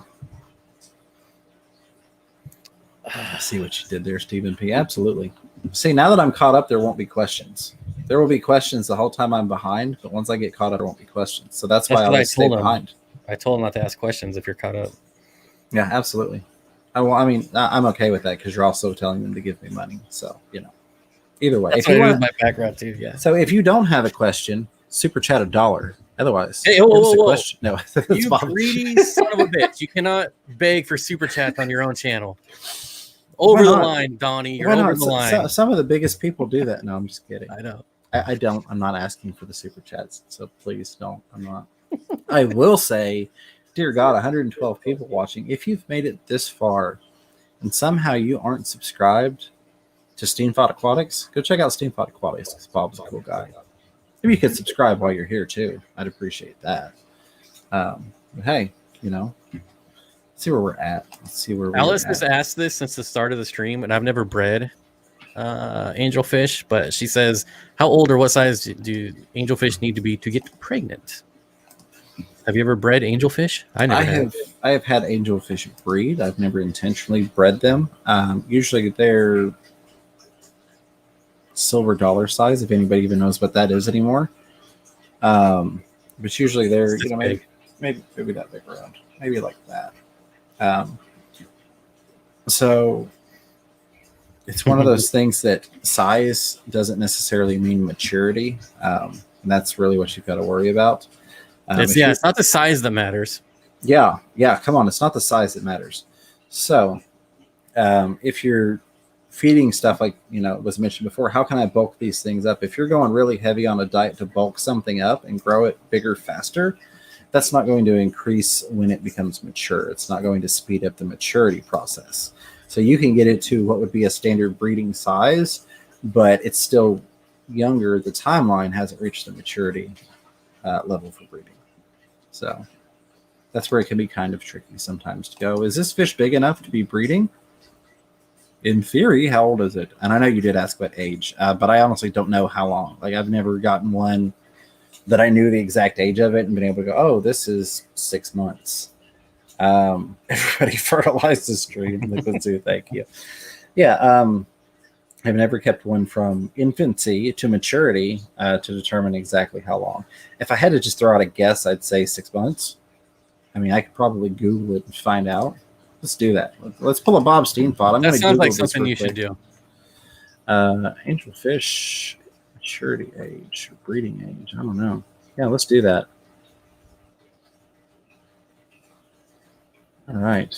Speaker 1: I see what you did there, Stephen P. Absolutely. See, now that I'm caught up, there won't be questions. There will be questions the whole time I'm behind, but once I get caught up, there won't be questions. So that's why I always stay behind.
Speaker 2: I told him not to ask questions if you're caught up.
Speaker 1: Yeah, absolutely. I mean, I'm okay with that because you're also telling them to give me money. So, you know, either way.
Speaker 2: That's what I do with my background too, yeah.
Speaker 1: So if you don't have a question, super chat $1. Otherwise,
Speaker 2: hey, whoa.
Speaker 1: question. No,
Speaker 2: you greedy son of a bitch. You cannot beg for super chats on your own channel. Over the line, Donnie. You're over the line.
Speaker 1: Some of the biggest people do that. No, I'm just kidding.
Speaker 2: I know.
Speaker 1: I don't. I'm not asking for the super chats. So please don't. I'm not. I will say, dear God, 112 people watching. If you've made it this far and somehow you aren't subscribed to Steamfod Aquatics, go check out Steamfod Aquatics because Bob's a cool guy. Maybe you could subscribe while you're here too. I'd appreciate that. But hey, let's see where we're at. Let's see where we're
Speaker 2: Alice
Speaker 1: at.
Speaker 2: has asked this since the start of the stream, and I've never bred angelfish, but she says, how old or what size do angelfish need to be to get pregnant? Have you ever bred angelfish? I
Speaker 1: have had angelfish breed. I've never intentionally bred them. Usually they're silver dollar size, if anybody even knows what that is anymore. But usually they're maybe that big around, maybe like that. So it's one of those things that size doesn't necessarily mean maturity, and that's really what you've got to worry about.
Speaker 2: It's not the size that matters.
Speaker 1: Yeah, come on, it's not the size that matters. So if you're feeding stuff like was mentioned before, how can I bulk these things up? If you're going really heavy on a diet to bulk something up and grow it bigger faster, that's not going to increase when it becomes mature. It's not going to speed up the maturity process. So you can get it to what would be a standard breeding size, but it's still younger. The timeline hasn't reached the maturity level for breeding. So that's where it can be kind of tricky sometimes to go, is this fish big enough to be breeding? In theory, how old is it? And I know you did ask about age, but I honestly don't know how long. Like, I've never gotten one that I knew the exact age of it and been able to go, oh, this is 6 months. Everybody fertilized the stream. Liquid Zoo, thank you. Yeah, I've never kept one from infancy to maturity to determine exactly how long. If I had to just throw out a guess, I'd say 6 months. I mean, I could probably Google it and find out. Let's do that. Let's pull a Bob Steenfod.
Speaker 2: That sounds like something you should do.
Speaker 1: Angelfish maturity age, breeding age. I don't know. Yeah, let's do that. All right.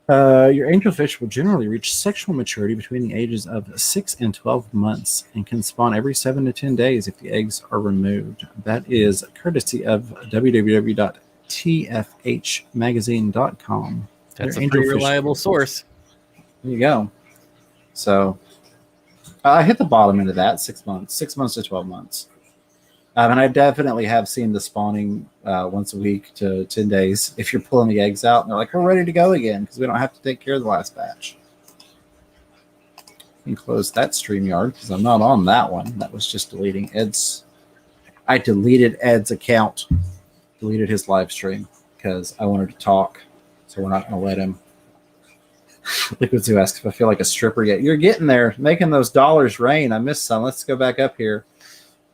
Speaker 1: Your angelfish will generally reach sexual maturity between the ages of 6 and 12 months and can spawn every 7 to 10 days if the eggs are removed. That is courtesy of www.tfhmagazine.com.
Speaker 2: That's a pretty reliable source.
Speaker 1: There you go. So I hit the bottom end of that, 6 months, 6 months to 12 months. And I definitely have seen the spawning once a week to 10 days. If you're pulling the eggs out and they're like, we're ready to go again because we don't have to take care of the last batch. You can close that StreamYard because I'm not on that one. That was just deleting Ed's. I deleted Ed's account, deleted his live stream because I wanted to talk. So we're not going to let him. Liquid Zoo asks if I feel like a stripper yet. You're getting there, making those dollars rain. I missed some. Let's go back up here.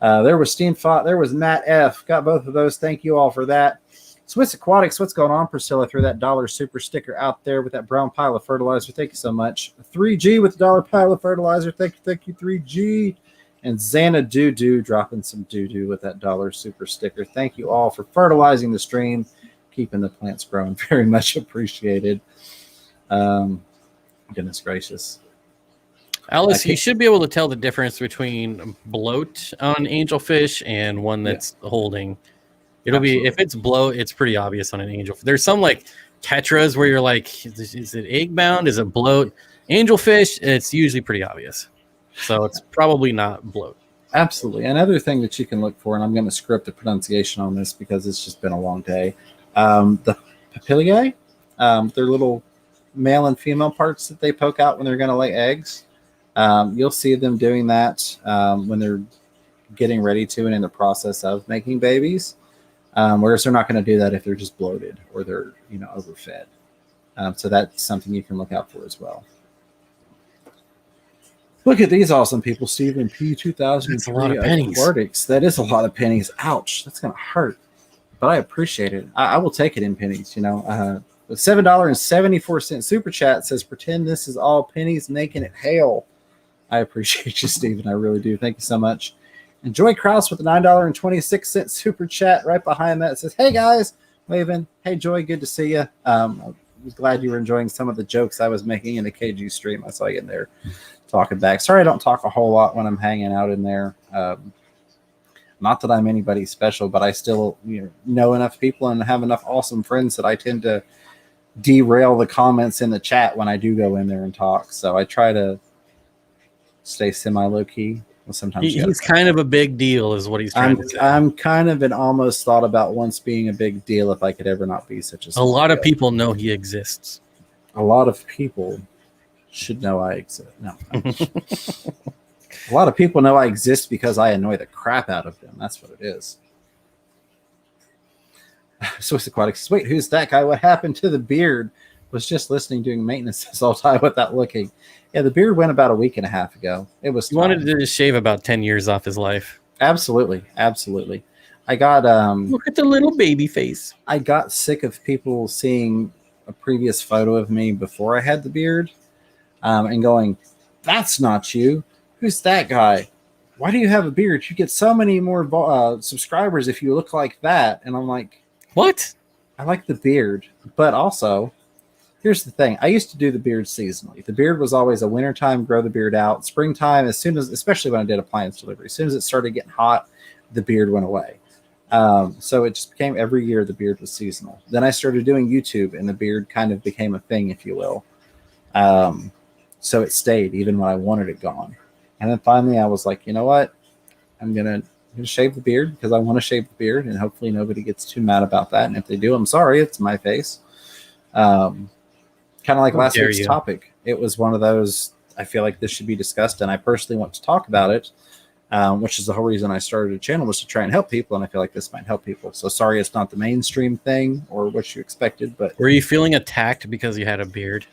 Speaker 1: There was Steenfot. There was Matt F. Got both of those. Thank you all for that. Swiss Aquatics, what's going on? Priscilla threw that dollar super sticker out there with that brown pile of fertilizer. Thank you so much. 3G with the dollar pile of fertilizer. Thank you, 3G. And Xana Doo dropping some doo-doo with that dollar super sticker. Thank you all for fertilizing the stream, keeping the plants growing. Very much appreciated. Goodness gracious.
Speaker 2: Alice, you should be able to tell the difference between bloat on angelfish and one that's holding. It'll be, if it's bloat, it's pretty obvious on an angelfish. There's some like tetras where you're like, is it egg bound? Is it bloat? Angelfish, it's usually pretty obvious. So it's probably not bloat.
Speaker 1: Absolutely. Another thing that you can look for, and I'm going to script the pronunciation on this because it's just been a long day. The papillae, they're little male and female parts that they poke out when they're going to lay eggs. You'll see them doing that when they're getting ready to and in the process of making babies, whereas they're not going to do that if they're just bloated or they're overfed. So that's something you can look out for as well. Look at these awesome people. Stephen P. 2003
Speaker 2: That's a lot of pennies.
Speaker 1: Aquatics. That is a lot of pennies. Ouch. That's going to hurt. But I appreciate it. I will take it in pennies, The $7.74 super chat says, pretend this is all pennies making it hail. I appreciate you, Stephen. I really do. Thank you so much. And Joy Krause with the $9.26 super chat right behind that says, hey, guys. Waving. Hey, Joy. Good to see you. I was glad you were enjoying some of the jokes I was making in the KG stream. I saw you in there talking back. Sorry I don't talk a whole lot when I'm hanging out in there. Not that I'm anybody special, but I still know enough people and have enough awesome friends that I tend to derail the comments in the chat when I do go in there and talk. So I try to stay semi low key Sometimes
Speaker 2: He's kind of a big deal, is what he's trying to say.
Speaker 1: I'm kind of an almost thought about once being a big deal if I could ever not be such a
Speaker 2: A lot of
Speaker 1: deal.
Speaker 2: people know he exists.
Speaker 1: A lot of people should know I exist. No. A lot of people know I exist because I annoy the crap out of them. That's what it is. Swiss Aquatic says, wait, who's that guy? What happened to the beard? Was just listening, doing maintenance this whole time without looking. Yeah, the beard went about a week and a half ago. It was.
Speaker 2: He wanted to just shave about 10 years off his life.
Speaker 1: Absolutely. I got
Speaker 2: look at the little baby face.
Speaker 1: I got sick of people seeing a previous photo of me before I had the beard, and going, "That's not you. Who's that guy? Why do you have a beard? You get so many more subscribers if you look like that." And I'm like,
Speaker 2: "What?
Speaker 1: I like the beard, but also." Here's the thing. I used to do the beard seasonally. The beard was always a wintertime, grow the beard out. Springtime, especially when I did appliance delivery, as soon as it started getting hot, the beard went away. So it just became every year the beard was seasonal. Then I started doing YouTube, and the beard kind of became a thing, if you will. So it stayed even when I wanted it gone. And then finally I was like, you know what? I'm gonna shave the beard because I want to shave the beard, and hopefully nobody gets too mad about that. And if they do, I'm sorry. It's my face. Kind of like last week's topic. It was one of those, I feel like this should be discussed, and I personally want to talk about it, which is the whole reason I started a channel, was to try and help people, and I feel like this might help people. So sorry it's not the mainstream thing or what you expected, but...
Speaker 2: Were you feeling attacked because you had a beard?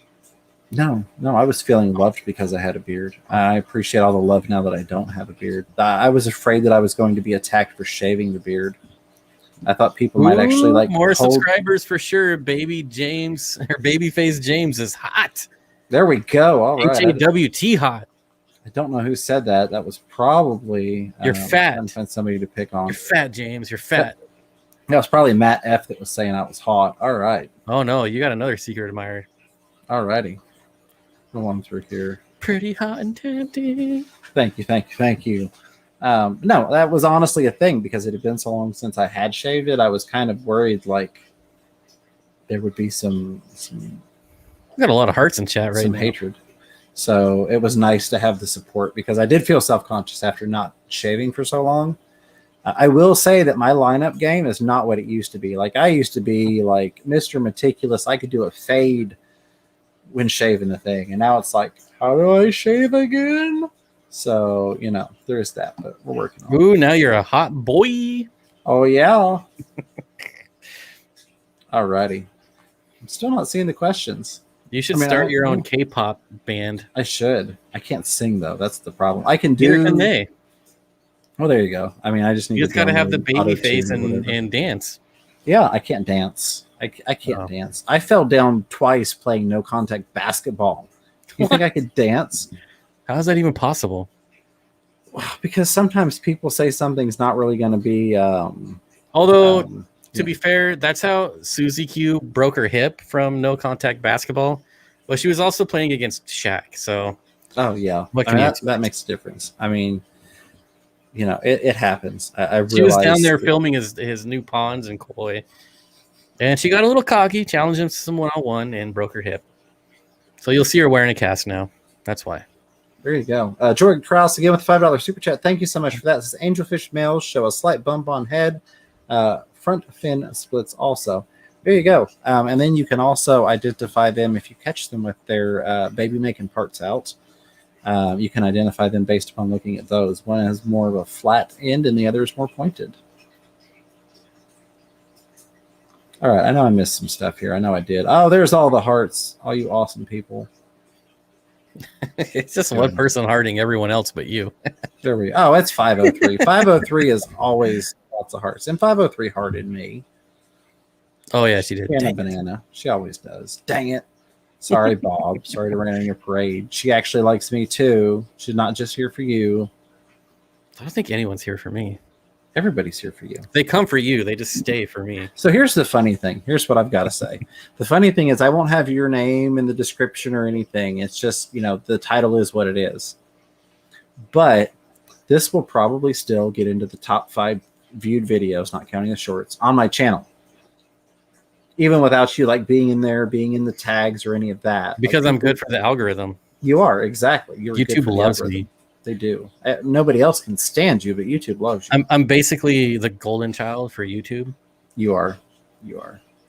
Speaker 1: No, I was feeling loved because I had a beard. I appreciate all the love now that I don't have a beard. I was afraid that I was going to be attacked for shaving the beard. I thought people might actually like
Speaker 2: more subscribers for sure. Baby James or Babyface James is hot.
Speaker 1: There we go. All right.
Speaker 2: HAWT hot.
Speaker 1: I don't know who said that. That was probably
Speaker 2: you're fat.
Speaker 1: I'm find somebody to pick on.
Speaker 2: You're fat, James. You're fat.
Speaker 1: That was probably Matt F that was saying I was hot. All right.
Speaker 2: Oh no, you got another secret admirer.
Speaker 1: All righty. Go on through here.
Speaker 2: Pretty hot and tempting.
Speaker 1: Thank you. No, that was honestly a thing because it had been so long since I had shaved it. I was kind of worried like there would be some
Speaker 2: we got a lot of hearts in chat right now.
Speaker 1: Hatred. So it was nice to have the support because I did feel self-conscious after not shaving for so long. I will say that my lineup game is not what it used to be. Like I used to be like Mr. Meticulous. I could do a fade when shaving the thing. And now it's like, how do I shave again? So, there's that, but we're working on it.
Speaker 2: Ooh, now you're a hot boy.
Speaker 1: Oh, yeah. Alrighty. I'm still not seeing the questions.
Speaker 2: You should start your own K-pop band.
Speaker 1: I should. I can't sing, though. That's the problem. I can do...
Speaker 2: Neither can they.
Speaker 1: Well, there you go. I mean, I just need
Speaker 2: you just got to have the baby face and dance.
Speaker 1: Yeah, I can't dance. I can't dance. I fell down twice playing no-contact basketball. You think I could dance?
Speaker 2: How is that even possible?
Speaker 1: Because sometimes people say something's not really going to be...
Speaker 2: to be fair, that's how Susie Q broke her hip from no contact basketball. But she was also playing against Shaq, so...
Speaker 1: Oh, yeah. That makes a difference. I mean, it happens. I realized...
Speaker 2: She was down there filming his new pawns and koi. And she got a little cocky, challenged him to some one-on-one, and broke her hip. So you'll see her wearing a cast now. That's why.
Speaker 1: There you go. Jordan Krause again with $5 super chat. Thank you so much for that. This is angelfish males show a slight bump on head. Front fin splits also. There you go. And then you can also identify them if you catch them with their baby making parts out. You can identify them based upon looking at those. One has more of a flat end and the other is more pointed. All right. I know I missed some stuff here. I know I did. Oh, there's all the hearts. All you awesome people.
Speaker 2: It's just one person hearting everyone else but you.
Speaker 1: There we go. Oh, it's 503. 503 is always lots of hearts. And 503 hearted me.
Speaker 2: Oh, yeah, she did.
Speaker 1: And a banana. She always does. Dang it. Sorry, Bob. Sorry to rain on your parade. She actually likes me, too. She's not just here for you.
Speaker 2: I don't think anyone's here for me.
Speaker 1: Everybody's here for you.
Speaker 2: They come for you. They just stay for me.
Speaker 1: So here's the funny thing. Here's what I've got to say. The funny thing is I won't have your name in the description or anything. It's just, the title is what it is. But this will probably still get into the top 5 viewed videos, not counting the shorts, on my channel. Even without you being in there, being in the tags or any of that.
Speaker 2: Because I'm good for the algorithm.
Speaker 1: You are, exactly.
Speaker 2: YouTube loves me.
Speaker 1: They do. Nobody else can stand you, but YouTube loves you.
Speaker 2: I'm basically the golden child for YouTube.
Speaker 1: You are.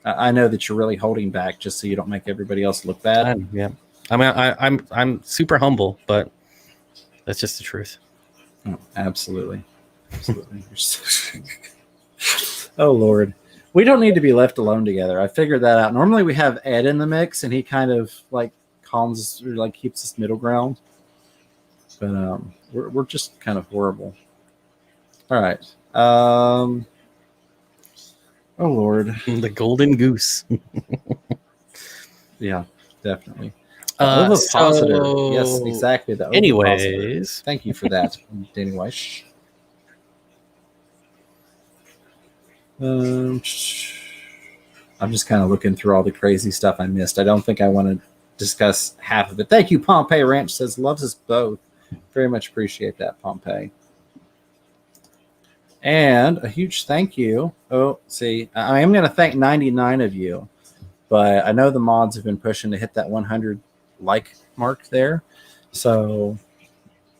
Speaker 1: I know that you're really holding back just so you don't make everybody else look bad.
Speaker 2: Yeah. I mean, I'm super humble, but that's just the truth.
Speaker 1: Oh, absolutely. Oh Lord, we don't need to be left alone together. I figured that out. Normally we have Ed in the mix, and he kind of like calms, or like keeps us middle ground. But we're just kind of horrible. All right. Oh Lord.
Speaker 2: The golden goose.
Speaker 1: Yeah, definitely.
Speaker 2: So
Speaker 1: Yes, exactly. The
Speaker 2: anyways,
Speaker 1: thank you for that, Danny Weiss. I'm just kind of looking through all the crazy stuff I missed. I don't think I want to discuss half of it. Thank you, Pompeii Ranch says loves us both. Very much appreciate that, Pompeii. And a huge thank you. Oh, see, I am going to thank 99 of you, but I know the mods have been pushing to hit that 100 like mark there. So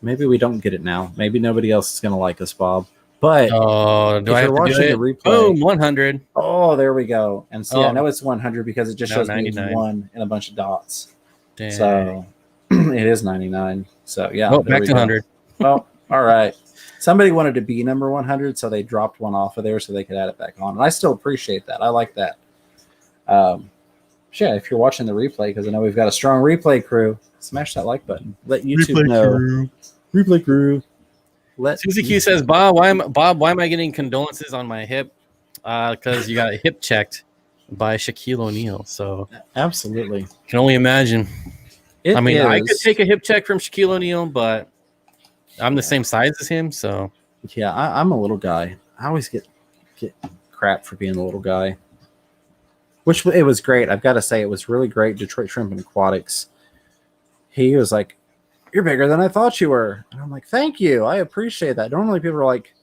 Speaker 1: maybe we don't get it now. Maybe nobody else is going to like us, Bob. But
Speaker 2: do I have to do it?
Speaker 1: The replay,
Speaker 2: Boom, 100.
Speaker 1: Oh, there we go. And see, I know it's 100 because it just shows
Speaker 2: 99.
Speaker 1: me 1 and a bunch of dots.
Speaker 2: Dang.
Speaker 1: So it is 99. So yeah.
Speaker 2: Oh, back to 100.
Speaker 1: Oh, all right. Somebody wanted to be number 100, so they dropped one off of there so they could add it back on. And I still appreciate that. I like that. Yeah, if you're watching the replay, because I know we've got a strong replay crew, smash that like button. Let YouTube know. Replay crew.
Speaker 2: Susie Q says, Bob, why am I getting condolences on my hip? Because you got hip checked by Shaquille O'Neal. So
Speaker 1: absolutely,
Speaker 2: can only imagine. I could take a hip check from Shaquille O'Neal, but I'm the same size as him. So
Speaker 1: yeah, I'm a little guy. I always get crap for being a little guy. Which it was great. I've got to say, it was really great. Detroit Shrimp and Aquatics. He was like, "You're bigger than I thought you were." And I'm like, "Thank you. I appreciate that." Normally people are like,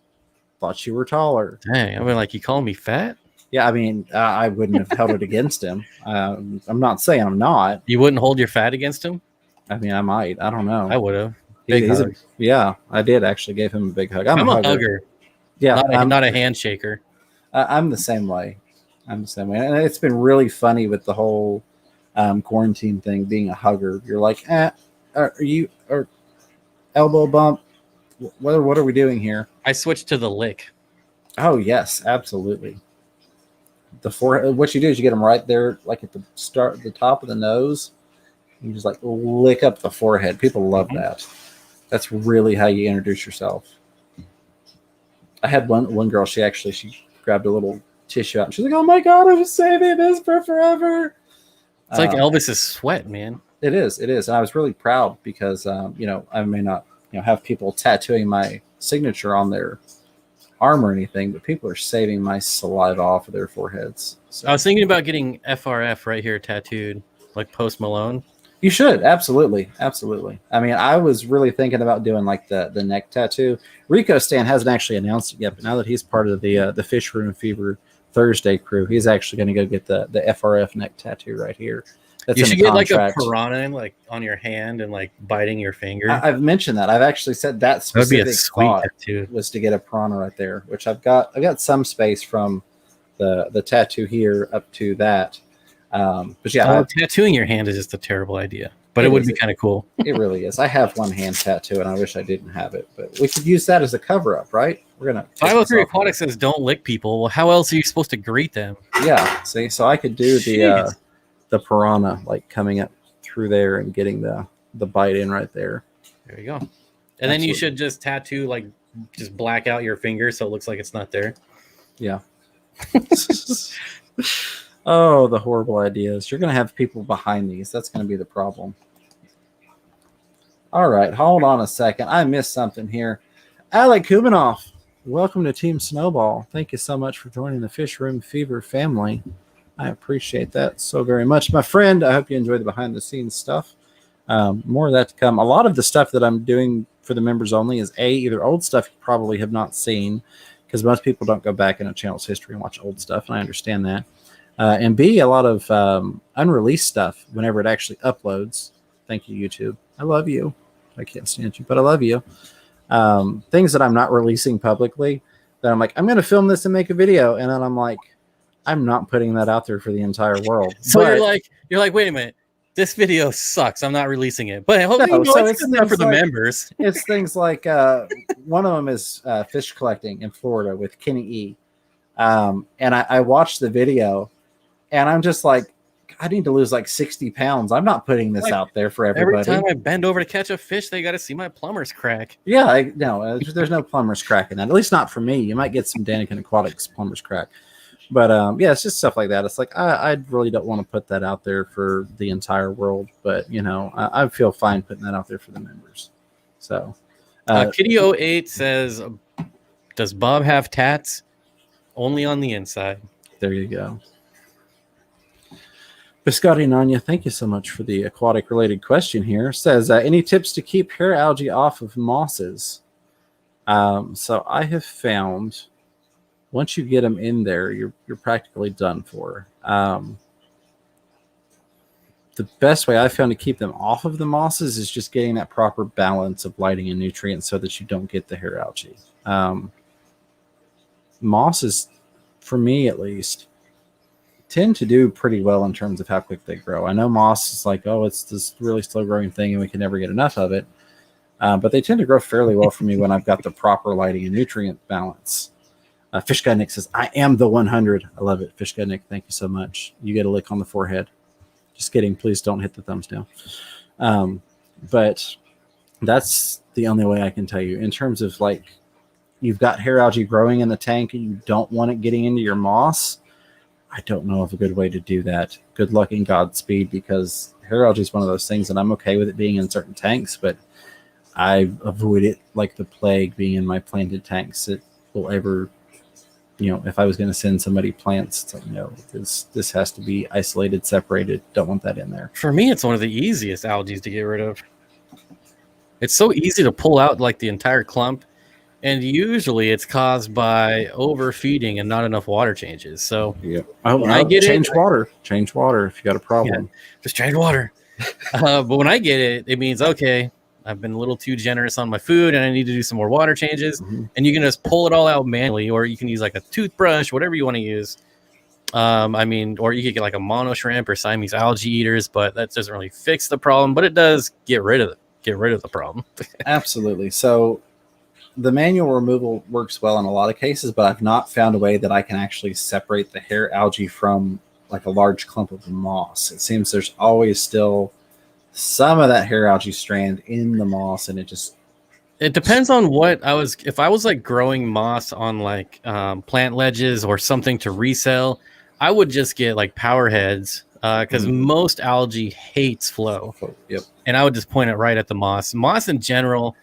Speaker 1: "Thought you were taller."
Speaker 2: Dang, I mean, like, you calling me fat?
Speaker 1: Yeah, I mean, I wouldn't have held it against him. I'm not saying I'm not.
Speaker 2: You wouldn't hold your fat against him?
Speaker 1: I mean, I might. I don't know.
Speaker 2: I would have.
Speaker 1: Yeah, I did actually give him a big hug.
Speaker 2: I'm a hugger.
Speaker 1: Yeah,
Speaker 2: not a handshaker.
Speaker 1: I'm the same way. And it's been really funny with the whole quarantine thing, being a hugger. You're like, are you elbow bump? What are we doing here?
Speaker 2: I switched to the lick.
Speaker 1: Oh yes, absolutely. The forehead. What you do is you get them right there, like at the top of the nose. You just like lick up the forehead. People love that. That's really how you introduce yourself. I had one girl. She grabbed a little tissue out and she's like, "Oh my god, I was saving this for forever."
Speaker 2: It's like Elvis's sweat, man.
Speaker 1: It is, and I was really proud because I may not have people tattooing my signature on their arm or anything, but people are saving my saliva off of their foreheads. So.
Speaker 2: I was thinking about getting FRF right here tattooed, like Post Malone.
Speaker 1: You should, absolutely. I mean, I was really thinking about doing like the neck tattoo. Rico Stan hasn't actually announced it yet, but now that he's part of the Fish Room Fever Thursday crew, he's actually going to go get the FRF neck tattoo right here. That's
Speaker 2: you should get like a piranha like on your hand and like biting your finger.
Speaker 1: I've mentioned that. I've actually said that specific thought was to get a piranha right there, which I've got some space from the tattoo here up to that. But yeah,
Speaker 2: tattooing your hand is just a terrible idea, but it would be kind of cool.
Speaker 1: It really is. I have one hand tattoo and I wish I didn't have it, but we could use that as a cover up, right? We're going to
Speaker 2: 503 Aquatics says don't lick people. Well, how else are you supposed to greet them?
Speaker 1: Yeah. See, so I could do the piranha like coming up through there and getting the bite in right there.
Speaker 2: There you go. And then you should just tattoo, like, just black out your finger so it looks like it's not there.
Speaker 1: Yeah. Oh, the horrible ideas. You're going to have people behind these. That's going to be the problem. All right. Hold on a second. I missed something here. Alec Kubanoff, welcome to Team Snowball. Thank you so much for joining the Fish Room Fever family. I appreciate that so very much. My friend, I hope you enjoy the behind-the-scenes stuff. More of that to come. A lot of the stuff that I'm doing for the members only is either old stuff you probably have not seen, because most people don't go back in a channel's history and watch old stuff, and I understand that. And B, a lot of unreleased stuff whenever it actually uploads. Thank you, YouTube. I love you. I can't stand you, but I love you. Things that I'm not releasing publicly that I'm like, I'm going to film this and make a video. And then I'm like, I'm not putting that out there for the entire world.
Speaker 2: So
Speaker 1: but,
Speaker 2: you're like, wait a minute. This video sucks. I'm not releasing it. But
Speaker 1: No,
Speaker 2: you know,
Speaker 1: so
Speaker 2: it's good enough for the members.
Speaker 1: It's things like one of them is fish collecting in Florida with Kenny E. And I watched the video and I'm just like, I need to lose like 60 pounds. I'm not putting this out there for everybody.
Speaker 2: Every time I bend over to catch a fish, they got to see my plumber's crack.
Speaker 1: Yeah, there's no plumber's crack in that. At least not for me. You might get some Daniken Aquatics plumber's crack. But yeah, it's just stuff like that. It's like I really don't want to put that out there for the entire world. But, you know, I feel fine putting that out there for the members. So
Speaker 2: Kitty08 says, does Bob have tats? Only on the inside.
Speaker 1: There you go. Biscotti Nanya, thank you so much for the aquatic related question here. Says, any tips to keep hair algae off of mosses? So I have found once you get them in there, you're practically done for. The best way I found to keep them off of the mosses is just getting that proper balance of lighting and nutrients so that you don't get the hair algae. Mosses, for me at least, tend to do pretty well in terms of how quick they grow. I know moss is like, oh, it's this really slow growing thing and we can never get enough of it. But they tend to grow fairly well for me when I've got the proper lighting and nutrient balance. Fish Guy Nick says, I am the 100. I love it. Fish Guy Nick, thank you so much. You get a lick on the forehead. Just kidding. Please don't hit the thumbs down. But that's the only way I can tell you. In terms of like, you've got hair algae growing in the tank and you don't want it getting into your moss, I don't know of a good way to do that. Good luck and Godspeed, because hair algae is one of those things, and I'm okay with it being in certain tanks, but I avoid it like the plague being in my planted tanks. It will ever, you know, if I was going to send somebody plants, it's like, no, this has to be isolated, separated. Don't want that in there.
Speaker 2: For me, it's one of the easiest algae to get rid of. It's so easy to pull out like the entire clump. And usually it's caused by overfeeding and not enough water changes. So
Speaker 1: yeah, I get change water if you got a problem.
Speaker 2: Yeah, just change water. But when I get it, it means, okay, I've been a little too generous on my food and I need to do some more water changes. Mm-hmm. And you can just pull it all out manually, or you can use like a toothbrush, whatever you want to use. Or you could get like a mono shrimp or Siamese algae eaters, but that doesn't really fix the problem, but it does get rid of the problem.
Speaker 1: Absolutely. So the manual removal works well in a lot of cases, but I've not found a way that I can actually separate the hair algae from like a large clump of moss. It seems there's always still some of that hair algae strand in the moss, and
Speaker 2: it depends on what if I was like growing moss on like plant ledges or something to resell, I would just get like power heads because most algae hates flow.
Speaker 1: Yep.
Speaker 2: And I would just point it right at the moss. Moss in general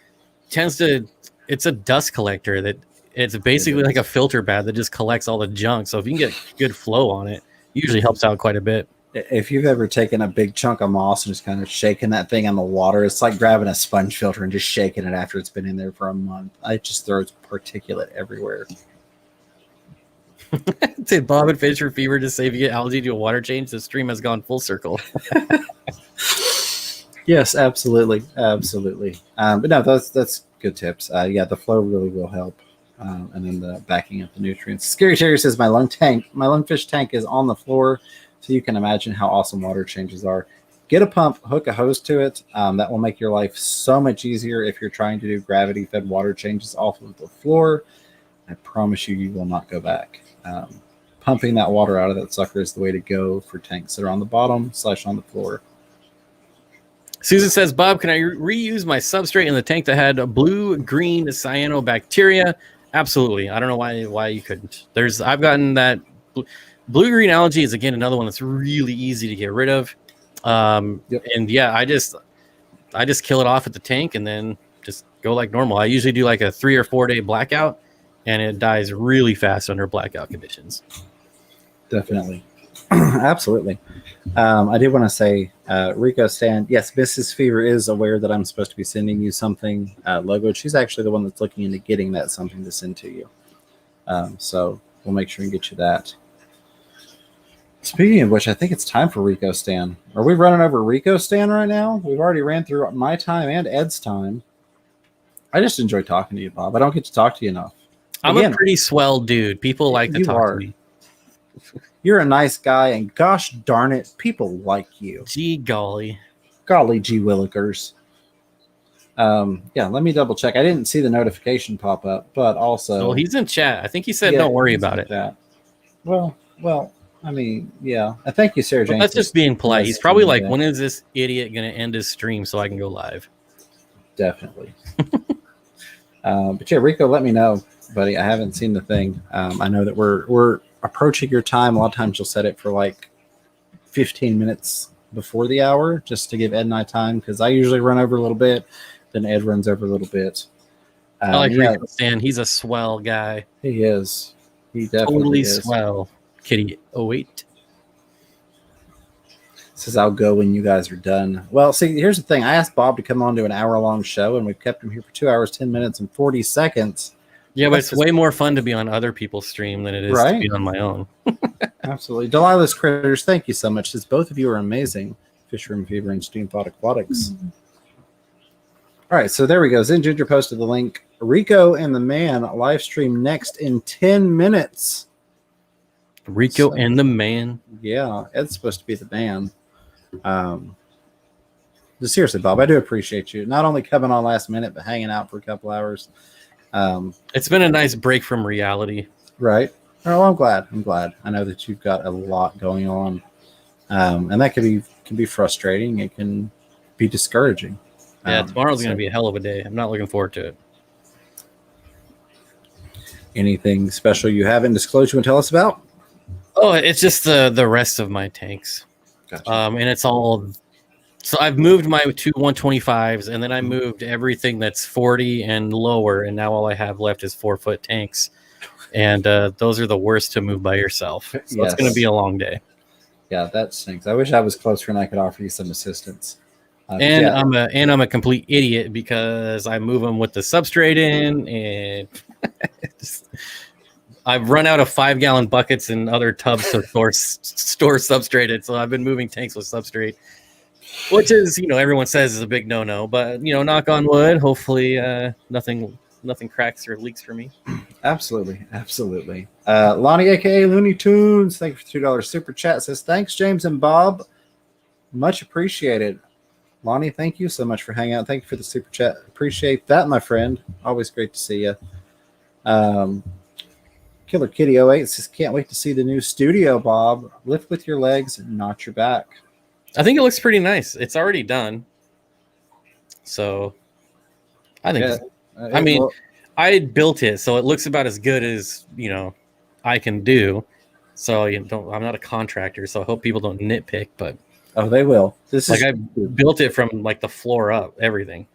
Speaker 2: it's a dust collector that it's basically like a filter bag that just collects all the junk. So if you can get good flow on it, usually helps out quite a bit.
Speaker 1: If you've ever taken a big chunk of moss and just kind of shaking that thing on the water, it's like grabbing a sponge filter and just shaking it after it's been in there for a month. It just throws particulate everywhere.
Speaker 2: Did Bob and Fisher Fever just say if you get algae to a water change, the stream has gone full circle?
Speaker 1: Yes, absolutely. Absolutely. But no, that's good tips. Yeah, the flow really will help. And then the backing up the nutrients. Scary Terry says my lungfish tank is on the floor, so you can imagine how awesome water changes are. Get a pump, hook a hose to it. That will make your life so much easier if you're trying to do gravity-fed water changes off of the floor. I promise you will not go back. Pumping that water out of that sucker is the way to go for tanks that are on the bottom / on the floor.
Speaker 2: Susan says, Bob, can I reuse my substrate in the tank that had a blue-green cyanobacteria? Absolutely. I don't know why you couldn't. I've gotten that blue-green algae is again another one that's really easy to get rid of. Yep. And yeah, I just kill it off at the tank and then just go like normal. I usually do like a 3 or 4 day blackout, and it dies really fast under blackout conditions.
Speaker 1: Definitely. Absolutely. I did want to say, Rico Stan, yes, Mrs. Fever is aware that I'm supposed to be sending you something logoed. She's actually the one that's looking into getting that something to send to you. So we'll make sure and get you that. Speaking of which, I think it's time for Rico Stan. Are we running over Rico Stan right now? We've already ran through my time and Ed's time. I just enjoy talking to you, Bob. I don't get to talk to you enough.
Speaker 2: I'm a pretty swell dude. People like to talk to me.
Speaker 1: You're a nice guy, and gosh darn it, people like you.
Speaker 2: Gee golly.
Speaker 1: Golly gee willikers. Yeah, let me double check. I didn't see the notification pop up, but also...
Speaker 2: Well, he's in chat. I think he said don't worry about it.
Speaker 1: That. Well, I mean, yeah. Thank you, Sarah Jane.
Speaker 2: That's just being polite. He's probably like, when is this idiot going to end his stream so I can go live?
Speaker 1: Definitely. But yeah, Rico, let me know, buddy. I haven't seen the thing. I know that we're approaching your time. A lot of times you'll set it for like 15 minutes before the hour just to give Ed and I time, because I usually run over a little bit. Then Ed runs over a little bit.
Speaker 2: I like Rico Stan. He's a swell guy.
Speaker 1: He is. He definitely is.
Speaker 2: Swell. Kitty 08
Speaker 1: says I'll go when you guys are done. Well, see, here's the thing. I asked Bob to come on to an hour-long show, and we've kept him here for 2 hours, 10 minutes, and 40 seconds.
Speaker 2: Yeah, but it's way more fun to be on other people's stream than it is to be on my own.
Speaker 1: Absolutely. Delilah's Critters, thank you so much. Says both of you are amazing. Fish Room Fever and Steamthought Aquatics. Mm-hmm. All right, so there we go. Zen Ginger posted the link. Rico and the Man live stream next in 10 minutes.
Speaker 2: Rico and the Man.
Speaker 1: Yeah, Ed's supposed to be the man. Seriously, Bob, I do appreciate you not only coming on last minute, but hanging out for a couple hours.
Speaker 2: It's been a nice break from reality.
Speaker 1: Right. Oh, I'm glad. I know that you've got a lot going on. And that can be frustrating. It can be discouraging.
Speaker 2: Yeah, tomorrow's going to be a hell of a day. I'm not looking forward to it. Anything special you haven't disclosed you want to tell us about? Oh, it's just the rest of my tanks.
Speaker 1: Gotcha.
Speaker 2: And it's all... So I've moved my two 125s, and then I moved everything that's 40 and lower, and now all I have left is 4-foot tanks. And those are the worst to move by yourself. So It's going to be a long day. Yeah,
Speaker 1: that stinks. I wish I was closer and I could offer you some assistance.
Speaker 2: I'm a complete idiot because I move them with the substrate in, and I've run out of 5-gallon buckets and other tubs to store substrate in. So I've been moving tanks with substrate, which is, everyone says is a big no-no. But knock on wood, hopefully nothing cracks or leaks for me.
Speaker 1: Absolutely. Lonnie, aka Looney Tunes, thank you for $2 super chat. Says thanks, James and Bob, much appreciated. Lonnie, thank you so much for hanging out. Thank you for the super chat. Appreciate that, my friend. Always great to see you. Killer Kitty 08 says, can't wait to see the new studio, Bob. Lift with your legs, not your back.
Speaker 2: I think it looks pretty nice. It's already done. So I think I built it, so it looks about as good as, I can do. So I'm not a contractor, so I hope people don't nitpick, but
Speaker 1: they will.
Speaker 2: I built it from the floor up, everything.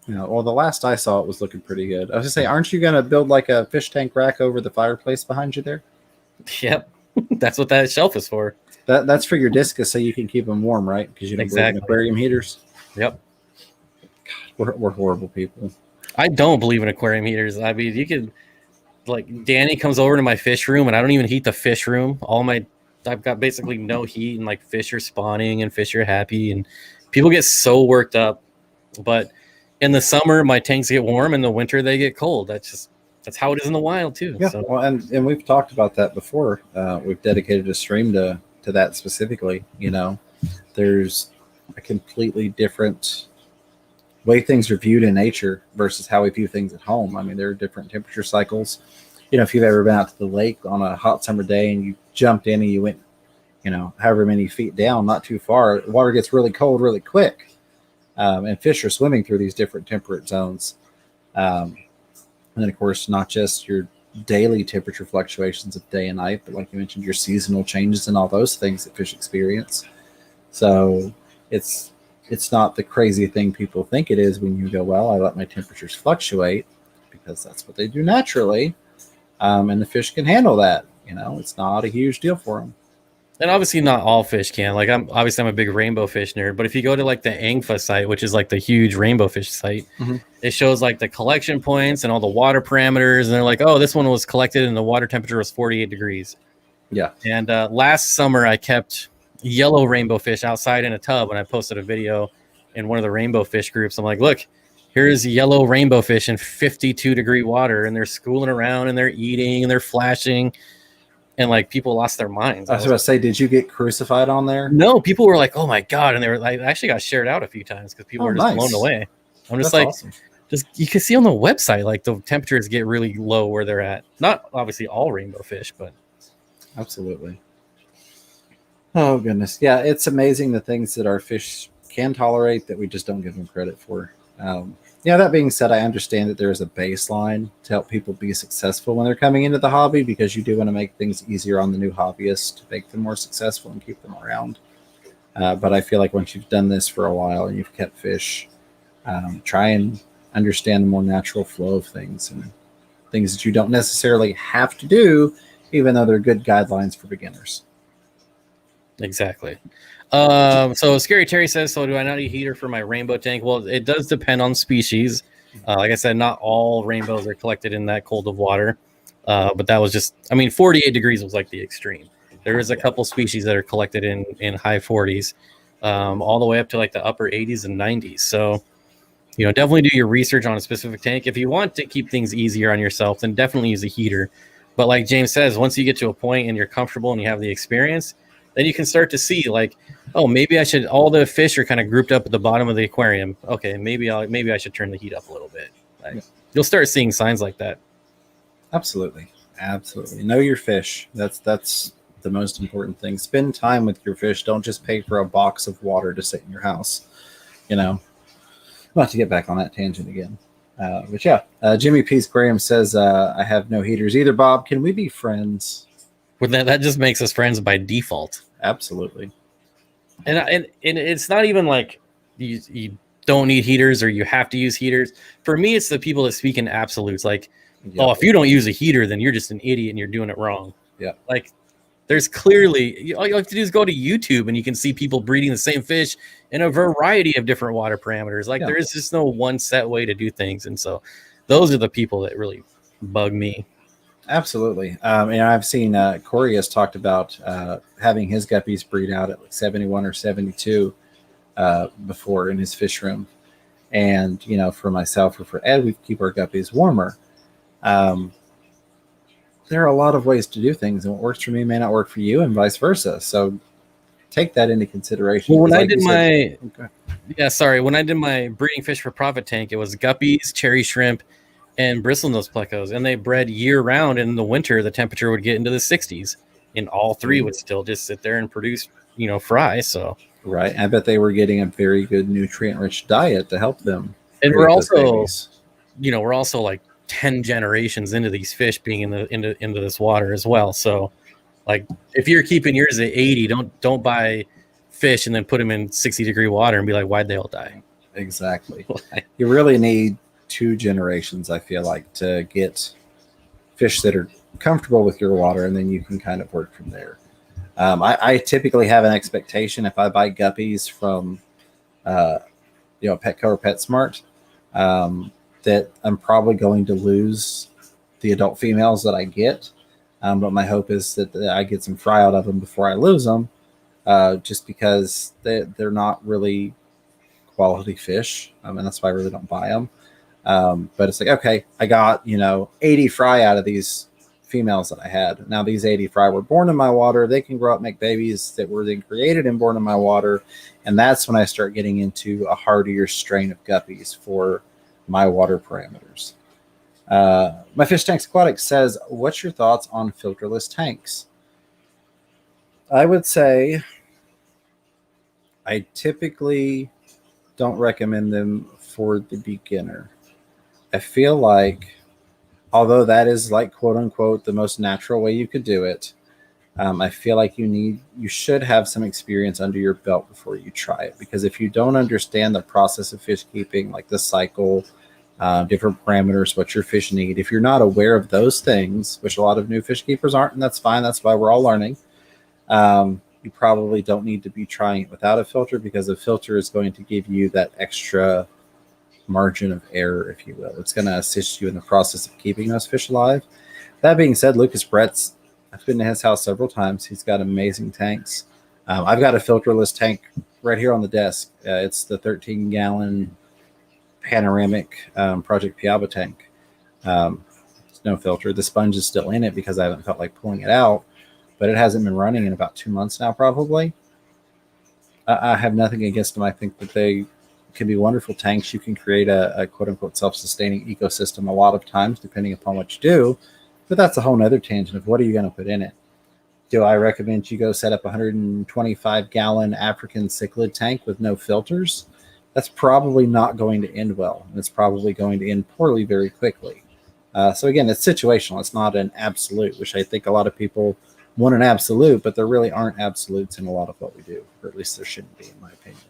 Speaker 1: Well, the last I saw it was looking pretty good. I was gonna say, aren't you gonna build a fish tank rack over the fireplace behind you there?
Speaker 2: Yep, that's what that shelf is for.
Speaker 1: That's for your discus, so you can keep them warm, right? Because you don't believe in aquarium heaters.
Speaker 2: Yep.
Speaker 1: God, we're horrible people.
Speaker 2: I don't believe in aquarium heaters. I mean, you could Danny comes over to my fish room, and I don't even heat the fish room. I've got basically no heat, and fish are spawning and fish are happy, and people get so worked up. But in the summer, my tanks get warm. In the winter, they get cold. That's how it is in the wild too.
Speaker 1: Yeah,
Speaker 2: so.
Speaker 1: Well, and we've talked about that before. We've dedicated a stream to that specifically. There's a completely different way things are viewed in nature versus how we view things at home. I mean, there are different temperature cycles. If you've ever been out to the lake on a hot summer day and you jumped in and you went, however many feet down, not too far, the water gets really cold really quick. And fish are swimming through these different temperate zones. And then, of course, not just your daily temperature fluctuations of day and night, but like you mentioned, your seasonal changes and all those things that fish experience. So it's not the crazy thing people think it is when you go, well, I let my temperatures fluctuate because that's what they do naturally. And the fish can handle that. It's not a huge deal for them.
Speaker 2: And obviously not all fish can. I'm a big rainbow fish nerd, but if you go to the ANGFA site, which is the huge rainbow fish site, mm-hmm. It shows the collection points and all the water parameters, and they're oh, this one was collected and the water temperature was 48 degrees.
Speaker 1: Yeah.
Speaker 2: And last summer, I kept yellow rainbow fish outside in a tub, and I posted a video in one of the rainbow fish groups. I'm like, look, here's yellow rainbow fish in 52-degree water, and they're schooling around, and they're eating, and they're flashing, and like people lost their minds.
Speaker 1: I was about to say, did you get crucified on there?
Speaker 2: No, people were like, oh my God. And they were like, I actually got shared out a few times because people were just blown away. I'm just like,
Speaker 1: awesome.
Speaker 2: Just you can see on the website, like the temperatures get really low where they're at. Not obviously all rainbow fish, but
Speaker 1: absolutely. Oh goodness, yeah, it's amazing the things that our fish can tolerate that we just don't give them credit for. Yeah, that being said, I understand that there is a baseline to help people be successful when they're coming into the hobby, because you do want to make things easier on the new hobbyists to make them more successful and keep them around. But I feel like once you've done this for a while and you've kept fish, try and understand the more natural flow of things and things that you don't necessarily have to do, even though they're good guidelines for beginners.
Speaker 2: Exactly. So Scary Terry says, so do I not need heater for my rainbow tank? Well, it does depend on species. Like I said, not all rainbows are collected in that cold of water. But that was just, 48 degrees was like the extreme. There is a couple species that are collected in high 40s, all the way up to like the upper 80s and 90s. So, definitely do your research on a specific tank. If you want to keep things easier on yourself, then definitely use a heater. But like James says, once you get to a point and you're comfortable and you have the experience, then you can start to see like, oh, maybe I should, all the fish are kind of grouped up at the bottom of the aquarium. Okay, maybe I should turn the heat up a little bit. Like, you'll start seeing signs like that.
Speaker 1: Absolutely. Know your fish. That's the most important thing. Spend time with your fish. Don't just pay for a box of water to sit in your house. Not to get back on that tangent again. But yeah, Jimmy Peace Graham says, I have no heaters either, Bob. Can we be friends?
Speaker 2: Well, that just makes us friends by default.
Speaker 1: Absolutely.
Speaker 2: And it's not even like you don't need heaters or you have to use heaters. For me, it's the people that speak in absolutes. Like, oh, if you don't use a heater, then you're just an idiot and you're doing it wrong.
Speaker 1: Yeah.
Speaker 2: Like, there's clearly, all you have to do is go to YouTube and you can see people breeding the same fish in a variety of different water parameters. Like, there is just no one set way to do things. And so those are the people that really bug me.
Speaker 1: Absolutely. I've seen Corey has talked about having his guppies breed out at like 71 or 72 before in his fish room. And, for myself or for Ed, we keep our guppies warmer. There are a lot of ways to do things, and what works for me may not work for you, and vice versa. So take that into consideration.
Speaker 2: Well, when I did when I did my breeding fish for profit tank, it was guppies, cherry shrimp, and bristlenose plecos, and they bred year round. In the winter, the temperature would get into the 60s, and all three would still just sit there and produce, fry. So
Speaker 1: right, I bet they were getting a very good nutrient-rich diet to help them.
Speaker 2: And we're also, we're also like 10 generations into these fish being into this water as well. So, like, if you're keeping yours at 80, don't buy fish and then put them in 60-degree water and be like, why'd they all die?
Speaker 1: Exactly. You really need 2 generations, I feel like, to get fish that are comfortable with your water, and then you can kind of work from there. I typically have an expectation if I buy guppies from Petco or PetSmart, that I'm probably going to lose the adult females that I get. But my hope is that I get some fry out of them before I lose them, just because they're not really quality fish. And that's why I really don't buy them. But it's like, okay, I got, 80 fry out of these females that I had. Now these 80 fry were born in my water. They can grow up, make babies that were then created and born in my water. And that's when I start getting into a hardier strain of guppies for my water parameters. My Fish Tanks Aquatics says, what's your thoughts on filterless tanks? I would say I typically don't recommend them for the beginner. I feel like, although that is like quote unquote the most natural way you could do it, I feel like you should have some experience under your belt before you try it. Because if you don't understand the process of fish keeping, like the cycle, different parameters, what your fish need, if you're not aware of those things, which a lot of new fish keepers aren't, and that's fine, that's why we're all learning, you probably don't need to be trying it without a filter, because a filter is going to give you that extra margin of error, if you will. It's going to assist you in the process of keeping those fish alive. That being said, Lucas Brett's I've been to his house several times. He's got amazing tanks. I've got a filterless tank right here on the desk. It's the 13-gallon panoramic Project Piaba tank. It's no filter. The sponge is still in it because I haven't felt like pulling it out, but it hasn't been running in about 2 months now, probably. I have nothing against them. I think that they can be wonderful tanks. You can create a quote-unquote self-sustaining ecosystem a lot of times, depending upon what you do. But that's a whole nother tangent of what are you going to put in it. Do I recommend you go set up a 125-gallon African cichlid tank with no filters? That's probably not going to end well. And it's probably going to end poorly very quickly. So again, it's situational. It's not an absolute, which I think a lot of people want an absolute, but there really aren't absolutes in a lot of what we do, or at least there shouldn't be, in my opinion.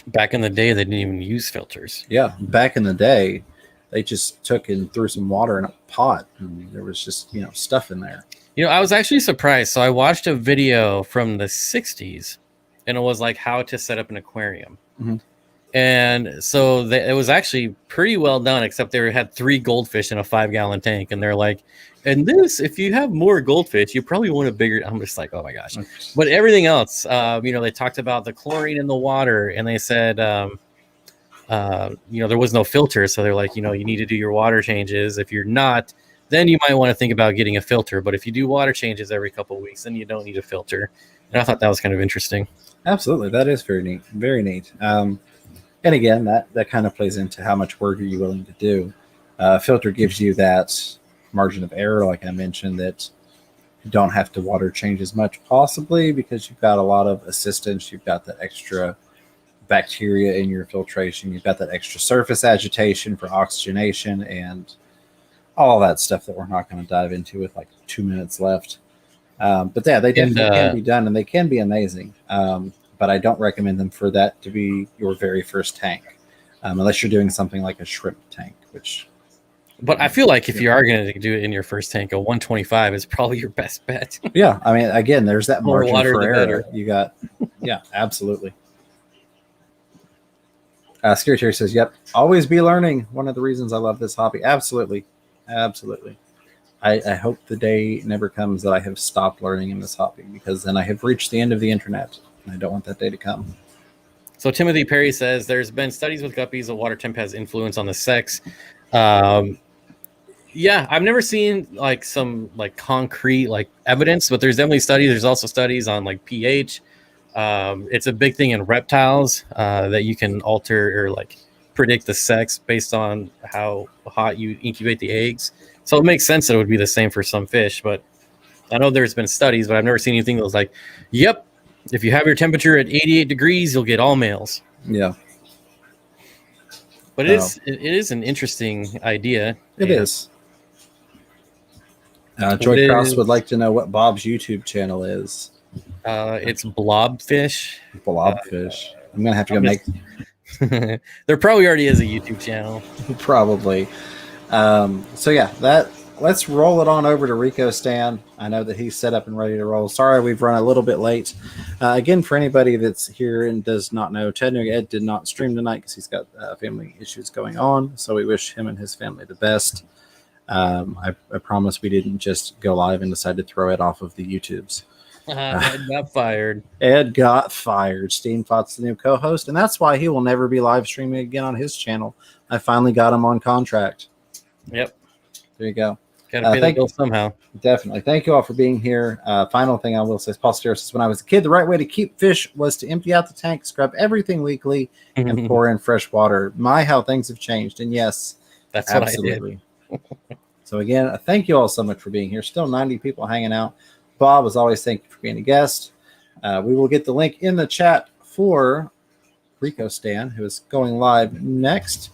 Speaker 2: Back in the day, they didn't even use filters.
Speaker 1: Yeah, back in the day, they just took and threw some water in a pot, and there was just, stuff in there.
Speaker 2: I was actually surprised. So I watched a video from the 60s, and it was like how to set up an aquarium.
Speaker 1: Mm-hmm.
Speaker 2: And so it was actually pretty well done, except they had 3 goldfish in a 5-gallon tank. And they're like, and this, if you have more goldfish, you probably want a bigger. I'm just like, oh my gosh. But everything else, they talked about the chlorine in the water, and they said, there was no filter. So they're like, you need to do your water changes. If you're not, then you might want to think about getting a filter. But if you do water changes every couple of weeks, then you don't need a filter. And I thought that was kind of interesting.
Speaker 1: Absolutely. That is very neat. Very neat. And again, that kind of plays into how much work are you willing to do. Filter gives you that margin of error, like I mentioned, that you don't have to water change as much, possibly because you've got a lot of assistance. You've got that extra bacteria in your filtration. You've got that extra surface agitation for oxygenation and all that stuff that we're not going to dive into with like 2 minutes left. But yeah, they can be done, and they can be amazing. But I don't recommend them for that to be your very first tank, unless you're doing something like a shrimp tank, which...
Speaker 2: But I feel like if you are going to do it in your first tank, a 125 is probably your best bet.
Speaker 1: Yeah, I mean, again, there's that
Speaker 2: More
Speaker 1: margin
Speaker 2: water,
Speaker 1: for
Speaker 2: the
Speaker 1: error.
Speaker 2: better.
Speaker 1: You got, yeah, absolutely. Scary Terry says, yep, always be learning. One of the reasons I love this hobby. Absolutely. Absolutely. I hope the day never comes that I have stopped learning in this hobby, because then I have reached the end of the internet, and I don't want that day to come.
Speaker 2: So Timothy Perry says, there's been studies with guppies of water temp has influence on the sex. Yeah, I've never seen like some like concrete like evidence, but there's definitely studies. There's also studies on like pH. It's a big thing in reptiles that you can alter or like predict the sex based on how hot you incubate the eggs. So it makes sense that it would be the same for some fish. But I know there's been studies, but I've never seen anything that was like, yep, if you have your temperature at 88 degrees, you'll get all males.
Speaker 1: Yeah.
Speaker 2: But it is an interesting idea.
Speaker 1: It is. Joy Krause would like to know what Bob's YouTube channel is.
Speaker 2: It's Blobfish.
Speaker 1: Blobfish. I'm going to have to go make...
Speaker 2: There probably already is a YouTube channel.
Speaker 1: Probably. So yeah, let's roll it on over to Rico Stan. I know that he's set up and ready to roll. Sorry, we've run a little bit late. Again, for anybody that's here and does not know, Ted Ed did not stream tonight because he's got family issues going on. So we wish him and his family the best. I promise we didn't just go live and decide to throw it off of the YouTubes.
Speaker 2: Ed got fired.
Speaker 1: Ed got fired. Steamfot's the new co-host, and that's why he will never be live streaming again on his channel. I finally got him on contract.
Speaker 2: Yep.
Speaker 1: There you go.
Speaker 2: Gotta pay the bill somehow.
Speaker 1: Definitely. Thank you all for being here. Final thing I will say is, Paul Steer says, when I was a kid, the right way to keep fish was to empty out the tank, scrub everything weekly, and pour in fresh water. My, how things have changed. And yes,
Speaker 2: that's
Speaker 1: absolutely. What I did. So again, thank you all so much for being here. Still 90 people hanging out. Bob, as always, thank you for being a guest. We will get the link in the chat for Rico Stan, who is going live next.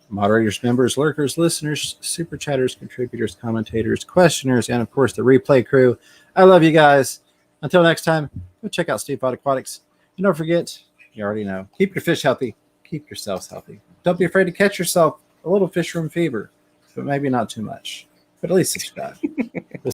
Speaker 1: Moderators, members, lurkers, listeners, super chatters, contributors, commentators, questioners, and of course the replay crew. I love you guys. Until next time, go check out Steamfot Aquatics. And don't forget, you already know, keep your fish healthy, keep yourselves healthy. Don't be afraid to catch yourself a little fish room fever, but maybe not too much. But at least subscribe.